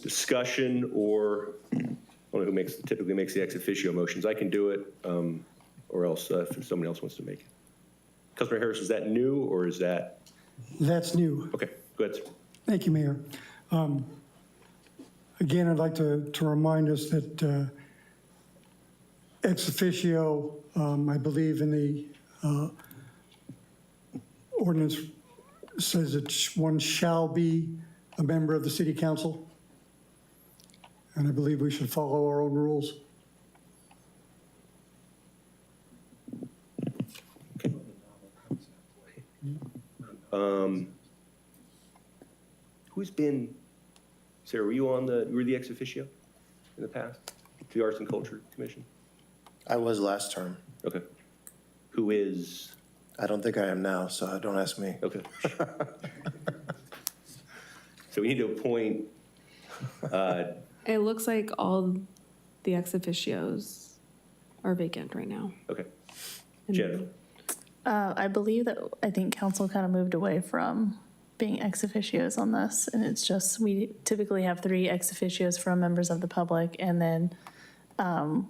Discussion, or I don't know who typically makes the ex officio motions. I can do it, or else if somebody else wants to make it. Councilmember Harris, is that new or is that? That's new. Okay, go ahead, sir. Thank you, Mayor. Again, I'd like to remind us that ex officio, I believe in the ordinance says that one shall be a member of the city council. And I believe we should follow our own rules. Who's been, Sarah, were you the ex officio in the past? The Arts and Culture Commission? I was last term. Okay. Who is? I don't think I am now, so don't ask me. Okay. So we need to appoint. It looks like all the ex officios are vacant right now. Okay. Jennifer? I believe that, I think council kind of moved away from being ex officios on this, and it's just, we typically have 3 ex officios from members of the public, and then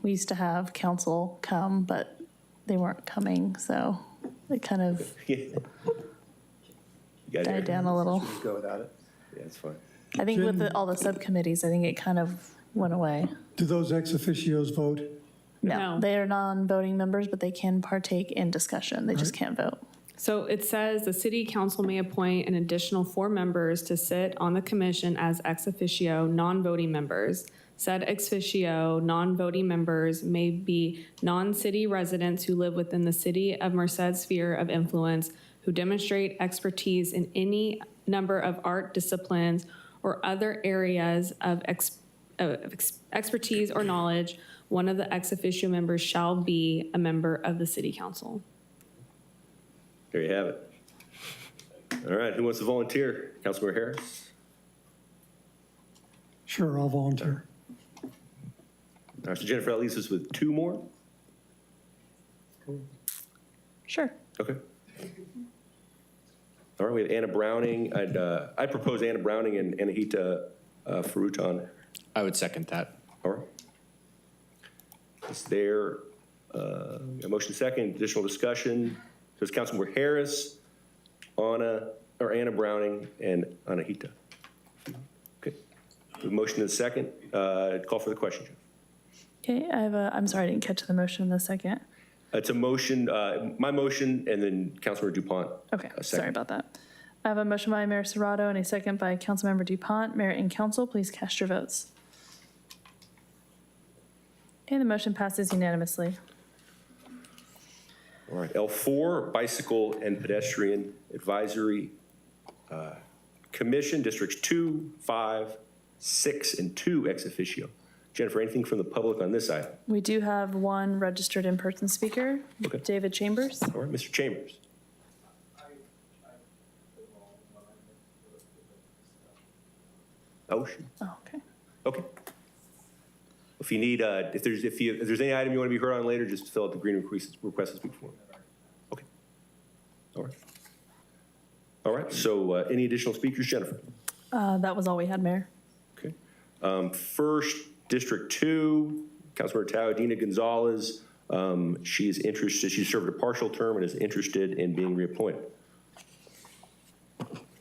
we used to have council come, but they weren't coming, so it kind of died down a little. Just go without it. Yeah, it's fine. I think with all the subcommittees, I think it kind of went away. Do those ex officios vote? No, they are non-voting members, but they can partake in discussion. They just can't vote. So it says the city council may appoint an additional 4 members to sit on the commission as ex officio, non-voting members. Said ex officio, non-voting members may be non-city residents who live within the city of Merced's sphere of influence, who demonstrate expertise in any number of art disciplines or other areas of expertise or knowledge. One of the ex officio members shall be a member of the city council. There you have it. All right, who wants to volunteer? Councilmember Harris? Sure, I'll volunteer. All right, so Jennifer, that leaves us with 2 more? Sure. Okay. All right, we have Anna Browning. I propose Anna Browning and Anahita Furutan. I would second that. All right. Is there a motion second, additional discussion? So it's Councilmember Harris, Anna Browning, and Anahita. Okay. The motion is second. Call for the question, Jeff. Okay, I'm sorry, I didn't catch the motion in the second. It's a motion, my motion, and then Councilmember DuPont. Okay, sorry about that. I have a motion by Mayor Serrato and a second by Councilmember DuPont. Mayor and council, please cast your votes. Okay, the motion passes unanimously. All right, L4, Bicycle and Pedestrian Advisory Commission, Districts 2, 5, 6, and 2 ex officio. Jennifer, anything from the public on this item? We do have one registered in-person speaker, Okay. David Chambers. All right, Mr. Chambers. Oh, shoot. Oh, okay. Okay. If you need, if there's any item you want to be heard on later, just fill out the green request to speak form. Okay. All right. All right, so any additional speakers, Jennifer? That was all we had, Mayor. Okay. First, District 2, Councilmember Taudina Gonzalez. She is interested, she served a partial term and is interested in being reappointed.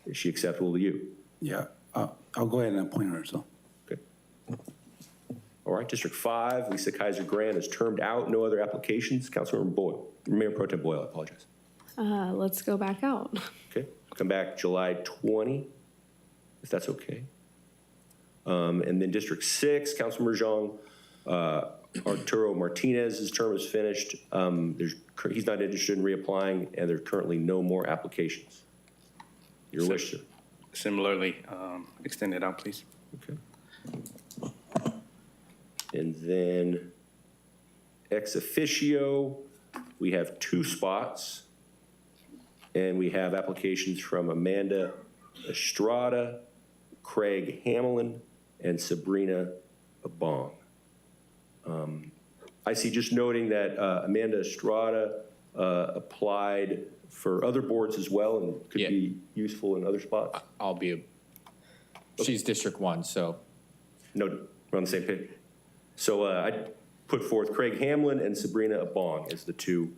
Is she acceptable to you? Yeah, I'll go ahead and appoint her, so. Okay. All right, District 5, Lisa Kaiser Grant is termed out. No other applications. Councilmember Boyle, Mayor Pro Tem Boyle, I apologize. Let's go back out. Okay, come back July 20, if that's okay. And then District 6, Councilmember Zhang, Arturo Martinez's term is finished. He's not interested in reapplying, and there are currently no more applications. Your wish, sir. Similarly, extend it out, please. Okay. And then ex officio, we have 2 spots. And we have applications from Amanda Estrada, Craig Hamlin, and Sabrina Abong. I see, just noting that Amanda Estrada applied for other boards as well and could be useful in other spots. She's District 1, so. No, we're on the same page. So I put forth Craig Hamlin and Sabrina Abong as the 2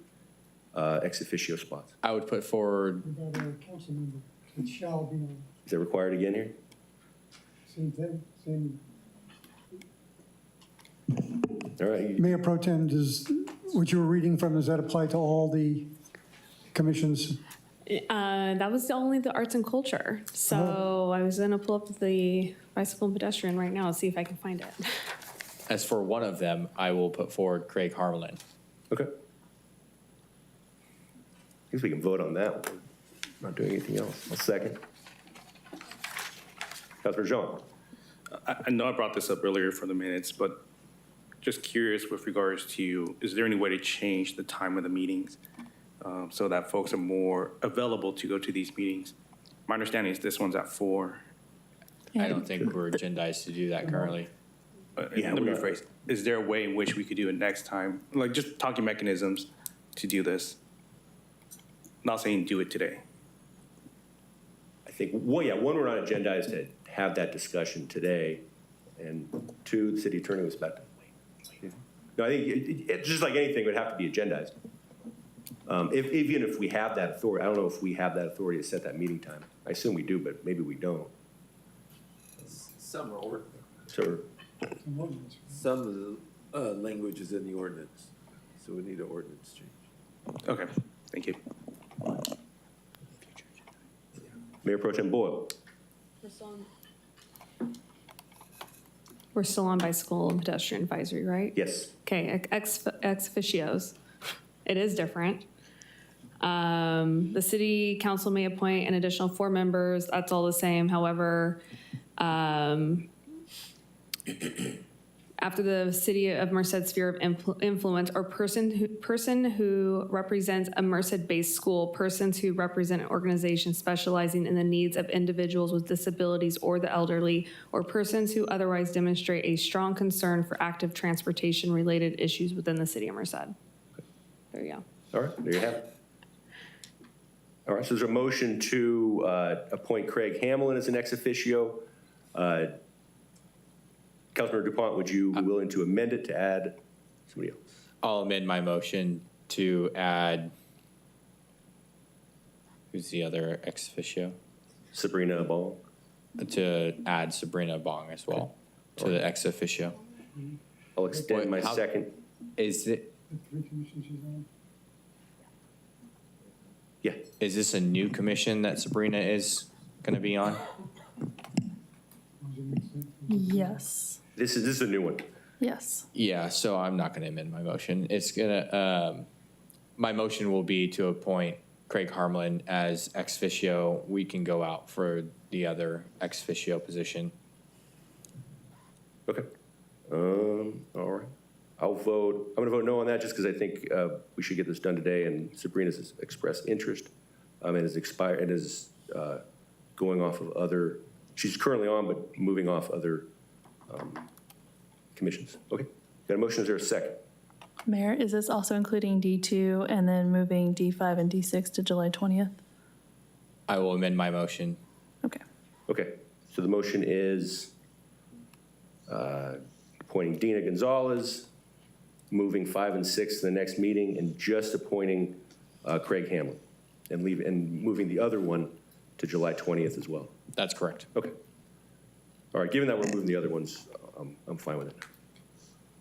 ex officio spots. I would put forward. Council member, it shall be on. Is that required again here? Same thing, same. All right. Mayor Pro Tem, does what you were reading from, does that apply to all the commissions? That was only the arts and culture. So I was gonna pull up the bicycle and pedestrian right now, see if I can find it. As for one of them, I will put forward Craig Harmelin. Okay. I guess we can vote on that one. Not doing anything else. I'll second. Councilor Jean. I know I brought this up earlier for the minutes, but just curious with regards to, is there any way to change the time of the meetings so that folks are more available to go to these meetings? My understanding is this one's at 4. I don't think we're agendized to do that currently. Let me rephrase. Is there a way in which we could do it next time? Like just talking mechanisms to do this. Not saying do it today. I think, well, yeah, one, we're not agendized to have that discussion today. And 2, the city attorney was about to wait. No, I think it's just like anything, it would have to be agendized. Even if we have that authority, I don't know if we have that authority to set that meeting time. I assume we do, but maybe we don't. Some are ordinance. So, Some of the language is in the ordinance, so we need an ordinance change. Okay, thank you. Mayor Pro Tem Boyle. We're still on bicycle and pedestrian advisory, right? Yes. Okay, ex officios. It is different. The city council may appoint an additional 4 members. That's all the same. However, after the city of Merced sphere of influence, or person who represents a Merced-based school, persons who represent an organization specializing in the needs of individuals with disabilities or the elderly, or persons who otherwise demonstrate a strong concern for active transportation-related issues within the city of Merced. There you go. All right, there you have it. All right, so there's a motion to appoint Craig Hamlin as an ex officio. Councilmember DuPont, would you be willing to amend it to add somebody else? I'll amend my motion to add, who's the other ex officio? Sabrina Bong. To add Sabrina Bong as well to the ex officio. I'll extend my second. Is it? The 3 commissions she's on? Yeah. Is this a new commission that Sabrina is going to be on? Yes. This is a new one. Yes. Yeah, so I'm not going to amend my motion. It's gonna, my motion will be to appoint Craig Harmlin as ex officio. We can go out for the other ex officio position. Okay. All right. I'm going to vote no on that just because I think we should get this done today, and Sabrina's expressed interest and is expired and is going off of other, she's currently on, but moving off other commissions. Okay. Got a motion, is there a second? Mayor, is this also including D2 and then moving D5 and D6 to July 20th? I will amend my motion. Okay. Okay, so the motion is appointing Dina Gonzalez, moving 5 and 6 to the next meeting, and just appointing Craig Hamlin, and moving the other one to July 20th as well. That's correct. Okay. All right, given that we're moving the other ones, I'm fine with it.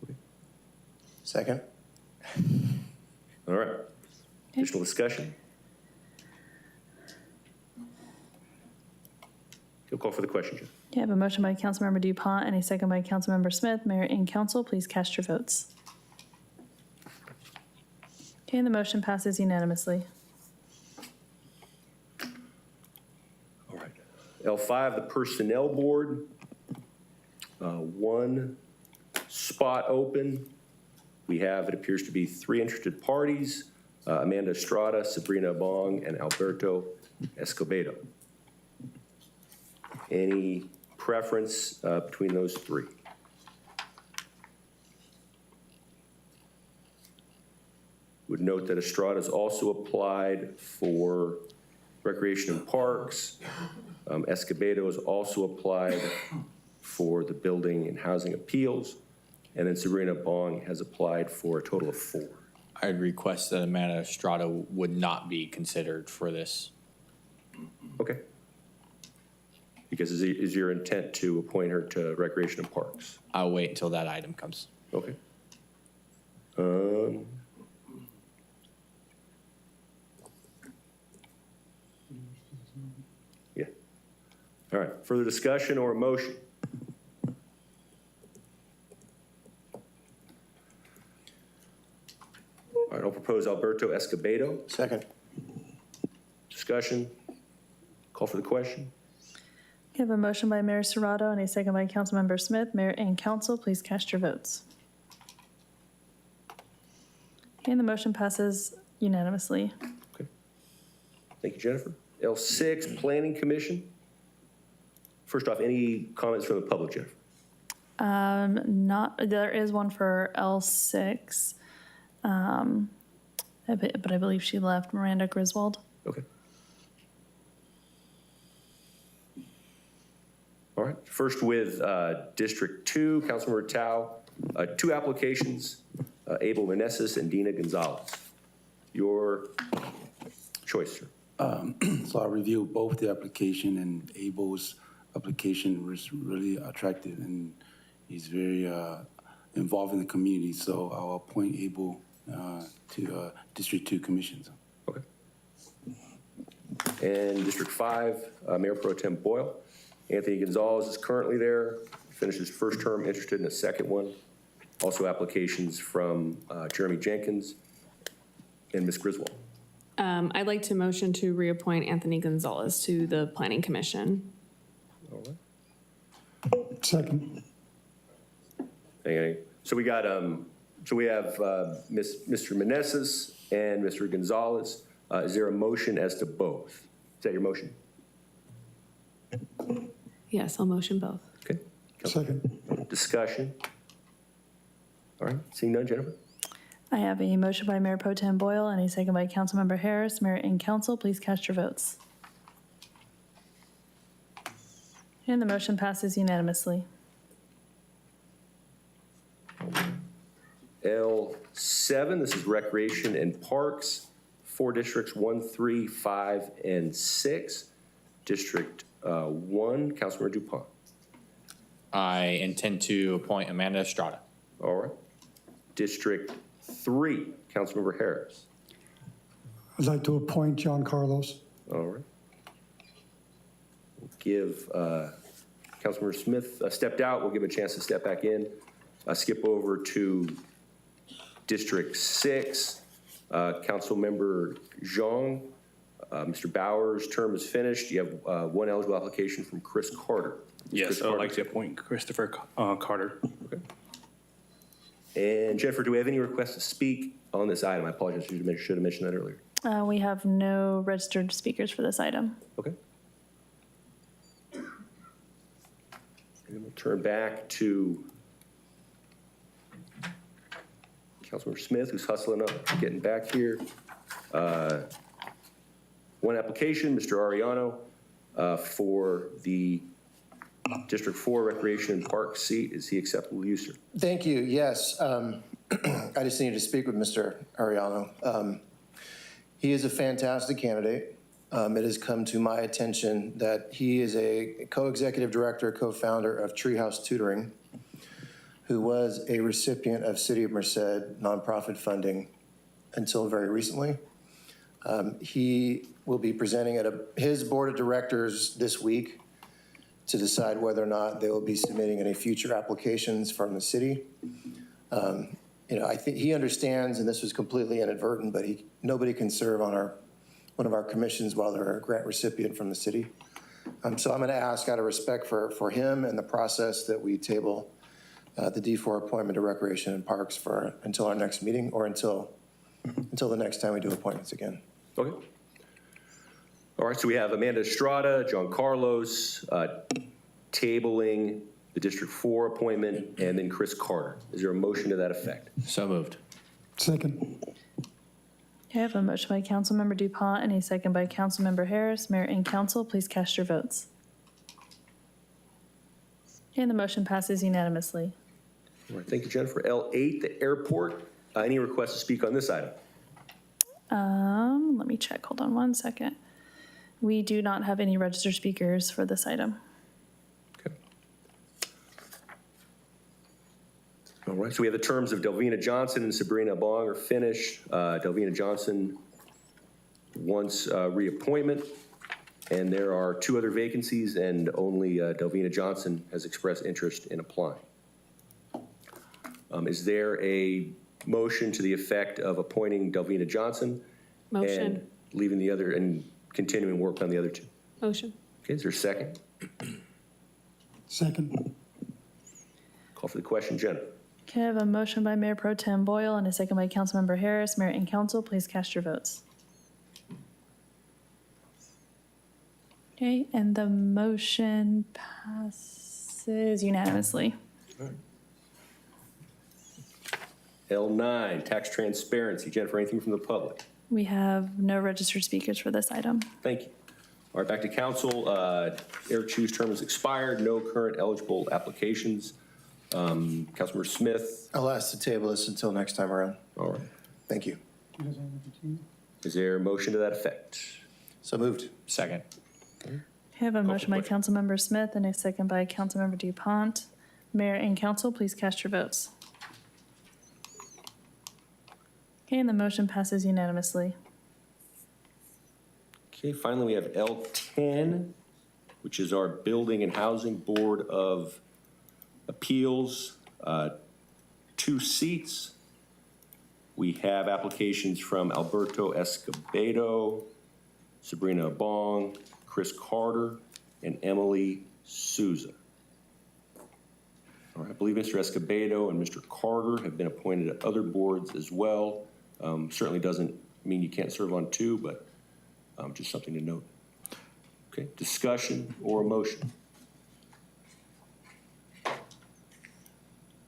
Okay. Second? All right. Additional discussion? You'll call for the question, Jeff. You have a motion by Councilmember DuPont and a second by Councilmember Smith. Mayor and council, please cast your votes. Okay, and the motion passes unanimously. All right. L5, the Personnel Board. One spot open. We have, it appears to be 3 interested parties, Amanda Estrada, Sabrina Bong, and Alberto Escobedo. Any preference between those 3? Would note that Estrada's also applied for Recreation and Parks. Escobedo has also applied for the Building and Housing Appeals. And then Sabrina Bong has applied for a total of 4. I'd request that Amanda Estrada would not be considered for this. Okay. Because is your intent to appoint her to Recreation and Parks? I'll wait until that item comes. Okay. Yeah. All right, further discussion or a motion? All right, I'll propose Alberto Escobedo. Second. Discussion? Call for the question? You have a motion by Mayor Serrato and a second by Councilmember Smith. Mayor and council, please cast your votes. Okay, and the motion passes unanimously. Okay. Thank you, Jennifer. L6, Planning Commission. First off, any comments from the public, Jennifer? There is one for L6, but I believe she left, Miranda Griswold. Okay. All right, first with District 2, Councilmember Tao, 2 applications, Abel Meneses and Dina Gonzalez. Your choice, sir. So I reviewed both the application, and Abel's application was really attractive, and he's very involved in the community. So I'll appoint Abel to District 2 commissions. Okay. And District 5, Mayor Pro Tem Boyle. Anthony Gonzalez is currently there, finished his first term, interested in a second one. Also applications from Jeremy Jenkins and Ms. Griswold. I'd like to motion to reappoint Anthony Gonzalez to the Planning Commission. All right. Second. Okay. So we got, so we have Mr. Meneses and Mr. Gonzalez. Is there a motion as to both? Is that your motion? Yes, I'll motion both. Okay. Second. Discussion? All right, seeing none, Jennifer? I have a motion by Mayor Pro Tem Boyle and a second by Councilmember Harris. Mayor and council, please cast your votes. And the motion passes unanimously. L7, this is Recreation and Parks, 4 districts, 1, 3, 5, and 6. District 1, Councilmember DuPont. I intend to appoint Amanda Estrada. All right. District 3, Councilmember Harris. I'd like to appoint John Carlos. All right. We'll give Councilmember Smith stepped out. We'll give him a chance to step back in. skip over to District 6. Councilmember Zhang, Mr. Bauer's term is finished. You have one eligible application from Chris Carter. Yes, I would like to appoint Christopher Carter. Okay. And Jennifer, do we have any requests to speak on this item? I apologize, should have mentioned that earlier. We have no registered speakers for this item. Okay. And we'll turn back to Councilmember Smith, who's hustling up, getting back here. One application, Mr. Ariano, for the District 4 Recreation and Park seat. Is he acceptable use, sir? Thank you. Yes. I just needed to speak with Mr. Ariano. He is a fantastic candidate. It has come to my attention that he is a co-executive director, co-founder of Treehouse Tutoring, who was a recipient of City of Merced nonprofit funding until very recently. He will be presenting at his board of directors this week to decide whether or not they will be submitting any future applications from the city. I think he understands, and this was completely inadvertent, but nobody can serve on one of our commissions while they're a grant recipient from the city. So I'm going to ask, out of respect for him and the process, that we table the D4 appointment to Recreation and Parks until our next meeting, or until the next time we do appointments again. Okay. All right, so we have Amanda Estrada, John Carlos, tabling the District 4 appointment, and then Chris Carter. Is there a motion to that effect? So moved. Second. Okay, I have a motion by Councilmember DuPont and a second by Councilmember Harris. Mayor and council, please cast your votes. And the motion passes unanimously. All right, thank you, Jennifer. L8, the airport. Any requests to speak on this item? Let me check. Hold on one second. We do not have any registered speakers for this item. Okay. All right, so we have the terms of Delvina Johnson and Sabrina Bong are finished. Delvina Johnson wants reappointment, and there are 2 other vacancies, and only Delvina Johnson has expressed interest in applying. Is there a motion to the effect of appointing Delvina Johnson? Motion. And leaving the other and continuing work on the other 2? Motion. Okay, is there a second? Second. Call for the question, Jennifer. Okay, I have a motion by Mayor Pro Tem Boyle and a second by Councilmember Harris. Mayor and council, please cast your votes. Okay, and the motion passes unanimously. L9, tax transparency. Jennifer, anything from the public? We have no registered speakers for this item. Thank you. All right, back to council. Eric Chu's term has expired. No current eligible applications. Councilmember Smith. I'll ask to table this until next time around. All right. Thank you. Is there a motion to that effect? So moved. Second. I have a motion by Councilmember Smith and a second by Councilmember DuPont. Mayor and council, please cast your votes. Okay, and the motion passes unanimously. Okay, finally, we have L10, which is our Building and Housing Board of Appeals. 2 seats. We have applications from Alberto Escobedo, Sabrina Bong, Chris Carter, and Emily Souza. All right, I believe Mr. Escobedo and Mr. Carter have been appointed to other boards as well. Certainly doesn't mean you can't serve on 2, but just something to note. Okay, discussion or a motion?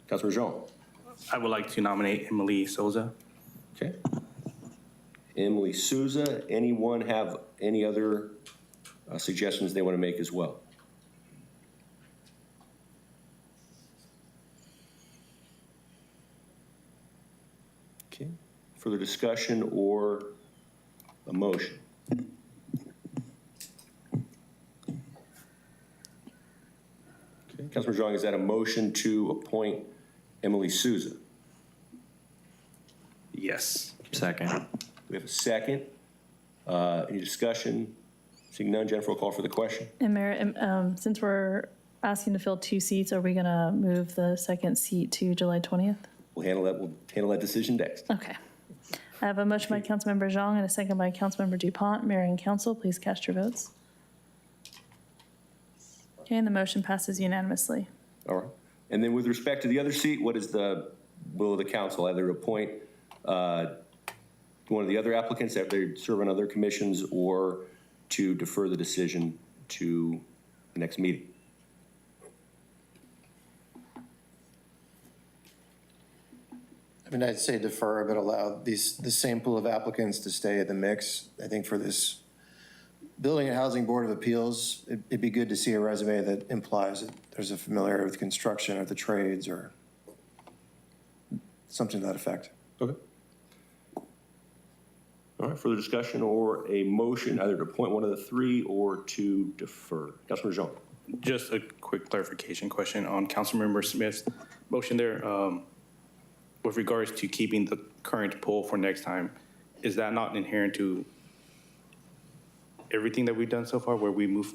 Councilor Jean. I would like to nominate Emily Souza. Okay. Emily Souza. Anyone have any other suggestions they want to make as well? Okay. Further discussion or a motion? Okay. Councilor Zhang, is that a motion to appoint Emily Souza? Yes. Second. We have a second. Any discussion? Seeing none, Jennifer will call for the question. And Mayor, since we're asking to fill 2 seats. Are we going to move the second seat to July 20th? We'll handle that decision next. Okay. I have a motion by Councilmember Zhang and a second by Councilmember DuPont. Mayor and council, please cast your votes. Okay, and the motion passes unanimously. All right. And then with respect to the other seat, what is the will of the council? Either appoint one of the other applicants that they serve on other commissions or to defer the decision to the next meeting? I mean, I'd say defer, but allow the same pool of applicants to stay in the mix. I think for this Building and Housing Board of Appeals, it'd be good to see a resume that implies that there's a familiarity with construction or the trades or something to that effect. Okay. All right, further discussion or a motion either to appoint one of the three or to defer? Councilmember Zhang. Just a quick clarification question on Councilmember Smith's motion there. With regards to keeping the current poll for next time, is that not inherent to everything that we've done so far where we move?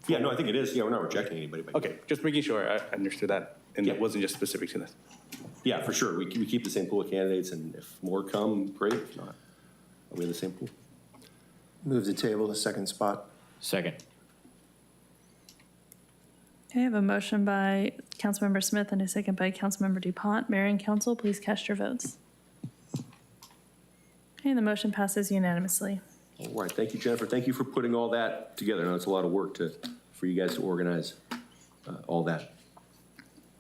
Yeah, no, I think it is. Yeah, we're not rejecting anybody. Okay, just making sure I understood that and it wasn't just specific to this. Yeah, for sure. We keep the same pool of candidates, and if more come, great. If not, we have the same pool. Move the table to second spot. Second. Okay, I have a motion by Councilmember Smith and a second by Councilmember DuPont. Mayor and council, please cast your votes. Okay, the motion passes unanimously. All right, thank you, Jennifer. Thank you for putting all that together. I know it's a lot of work for you guys to organize all that.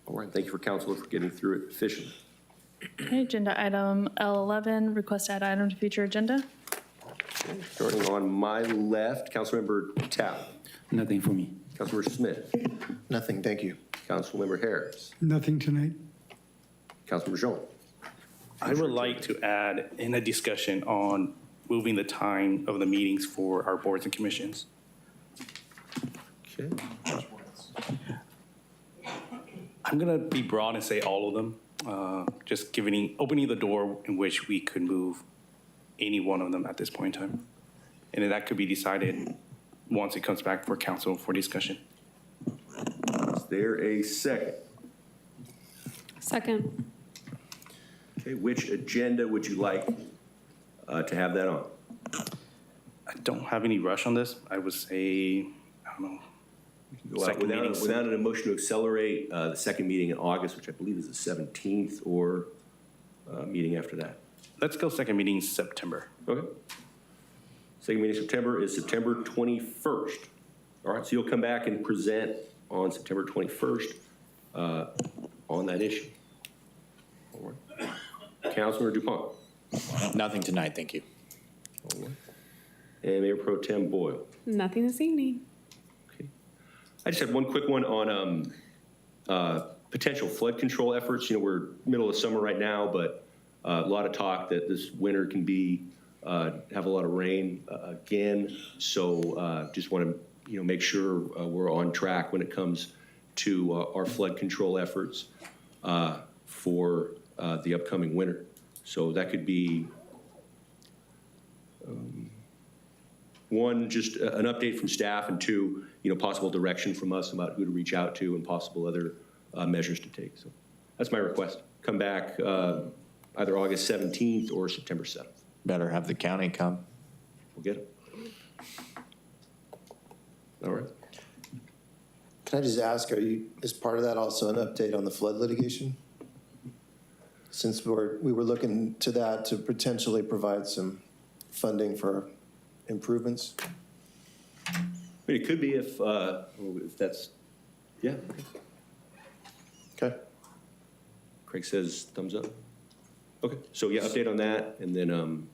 All right, thank you for council for getting through it efficiently. Okay, agenda item L11, request to add item to future agenda. Okay, starting on my left, Councilmember Tao. Nothing for me. Councilmember Smith. Nothing, thank you. Councilmember Harris. Nothing tonight. Councilmember Jean. I would like to add in a discussion on moving the time of the meetings for our boards and commissions. Okay. I'm gonna be broad and say all of them, just opening the door in which we could move any one of them at this point in time. And then that could be decided once it comes back for council for discussion. Is there a second? Second. Okay, which agenda would you like to have that on? I don't have any rush on this. I would say, I don't know. Go out without an motion to accelerate the second meeting in August, which I believe is the 17th, or meeting after that. Let's go second meeting in September. Okay. Second meeting in September is September 21st. All right, so you'll come back and present on September 21st on that issue. All right. Councilmember DuPont. Nothing tonight, thank you. All right. And Mayor Pro Tem Boyle. Nothing this evening. I just had one quick one on potential flood control efforts. You know, we're middle of summer right now, but a lot of talk that this winter can be have a lot of rain again. So just want to make sure we're on track when it comes to our flood control efforts for the upcoming winter. So that could be one, just an update from staff, and two, possible direction from us about who to reach out to and possible other measures to take. So that's my request. Come back either August 17th or September 7th. Better have the county come. We'll get it. All right. Can I just ask, is part of that also an update on the flood litigation? Since we were looking to that to potentially provide some funding for improvements? I mean, it could be if that's, yeah. Okay. Craig says thumbs up. Okay, so yeah, update on that, and then.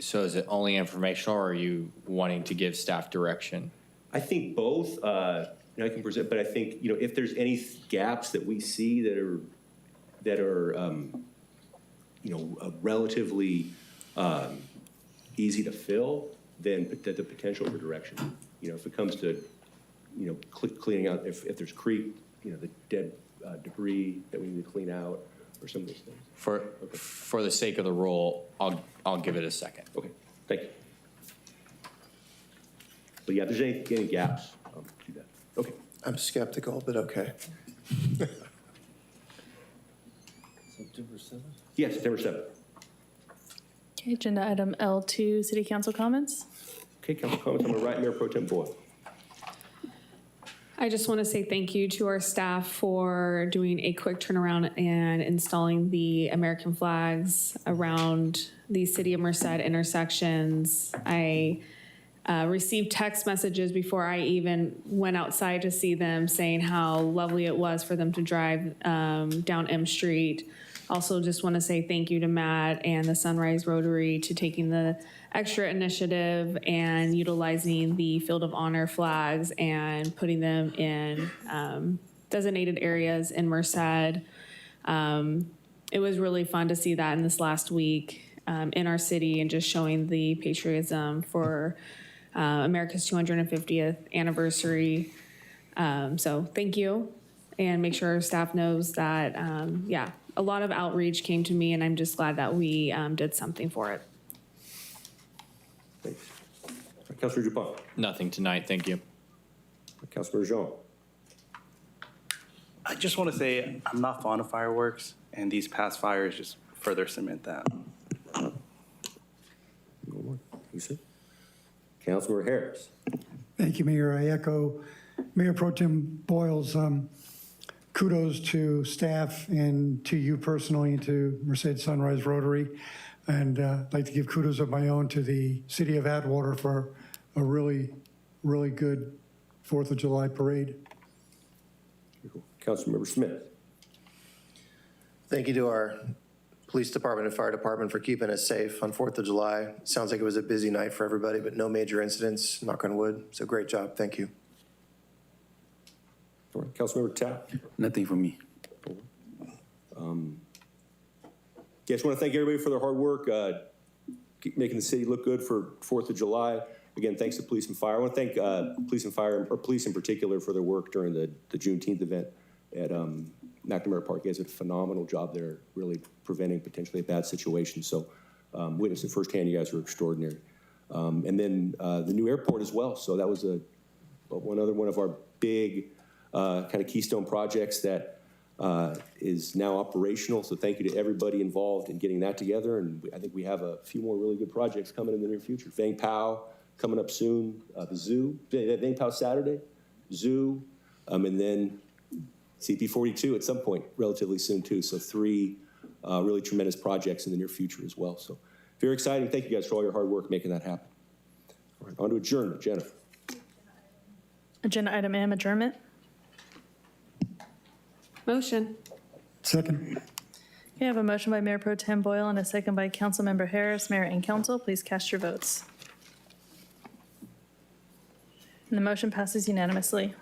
So is it only informational, or are you wanting to give staff direction? I think both. I can present, but I think if there's any gaps that we see that are relatively easy to fill, then the potential for direction. If it comes to cleaning out, if there's creep, the dead debris that we need to clean out, or some of those things. For the sake of the role, I'll give it a second. Okay, thank you. But yeah, if there's any gaps, I'll do that. Okay. I'm skeptical, but okay. Yes, September 7th. Okay, agenda item L2, city council comments. Okay, council comments. I'm going to write Mayor Pro Tem Boyle. I just want to say thank you to our staff for doing a quick turnaround and installing the American flags around the City of Merced intersections. I received text messages before I even went outside to see them saying how lovely it was for them to drive down M Street. Also just want to say thank you to Matt and the Sunrise Rotary to taking the extra initiative and utilizing the Field of Honor flags and putting them in designated areas in Merced. It was really fun to see that in this last week in our city and just showing the patriotism for America's 250th anniversary. So thank you, and make sure our staff knows that, a lot of outreach came to me, and I'm just glad that we did something for it. Thanks. Councilor Dupont. Nothing tonight, thank you. Councilor Jean. I just want to say I'm not fond of fireworks, and these past fires just further cement that. Councilor Harris. Thank you, Mayor. I echo Mayor Pro Tem Boyle's kudos to staff and to you personally and to Merced Sunrise Rotary. And I'd like to give kudos of my own to the City of Atwater for a really, really good 4th of July parade. Councilmember Smith. Thank you to our police department and fire department for keeping us safe on 4th of July. Sounds like it was a busy night for everybody, but no major incidents, knock on wood. So great job. Thank you. All right, Councilmember Tapp. Nothing from me. Yeah, I just want to thank everybody for their hard work, keep making the city look good for 4th of July. Again, thanks to police and fire. I want to thank police and fire, or police in particular, for their work during the Juneteenth event at McNamara Park. You guys did a phenomenal job there, really preventing potentially a bad situation. So witnessed it firsthand. You guys were extraordinary. And then the new airport as well. So that was one of our big kind of keystone projects that is now operational. So thank you to everybody involved in getting that together. And I think we have a few more really good projects coming in the near future. Vang Pao coming up soon. The zoo, Vang Pao Saturday, zoo, and then CP42 at some point relatively soon too. So 3 really tremendous projects in the near future as well. So very exciting. Thank you guys for all your hard work making that happen. All right, on to adjournment. Jennifer. Agenda item M, adjournment. Motion. Second. Okay, I have a motion by Mayor Pro Tem Boyle and a second by Councilmember Harris. Mayor and council, please cast your votes. And the motion passes unanimously.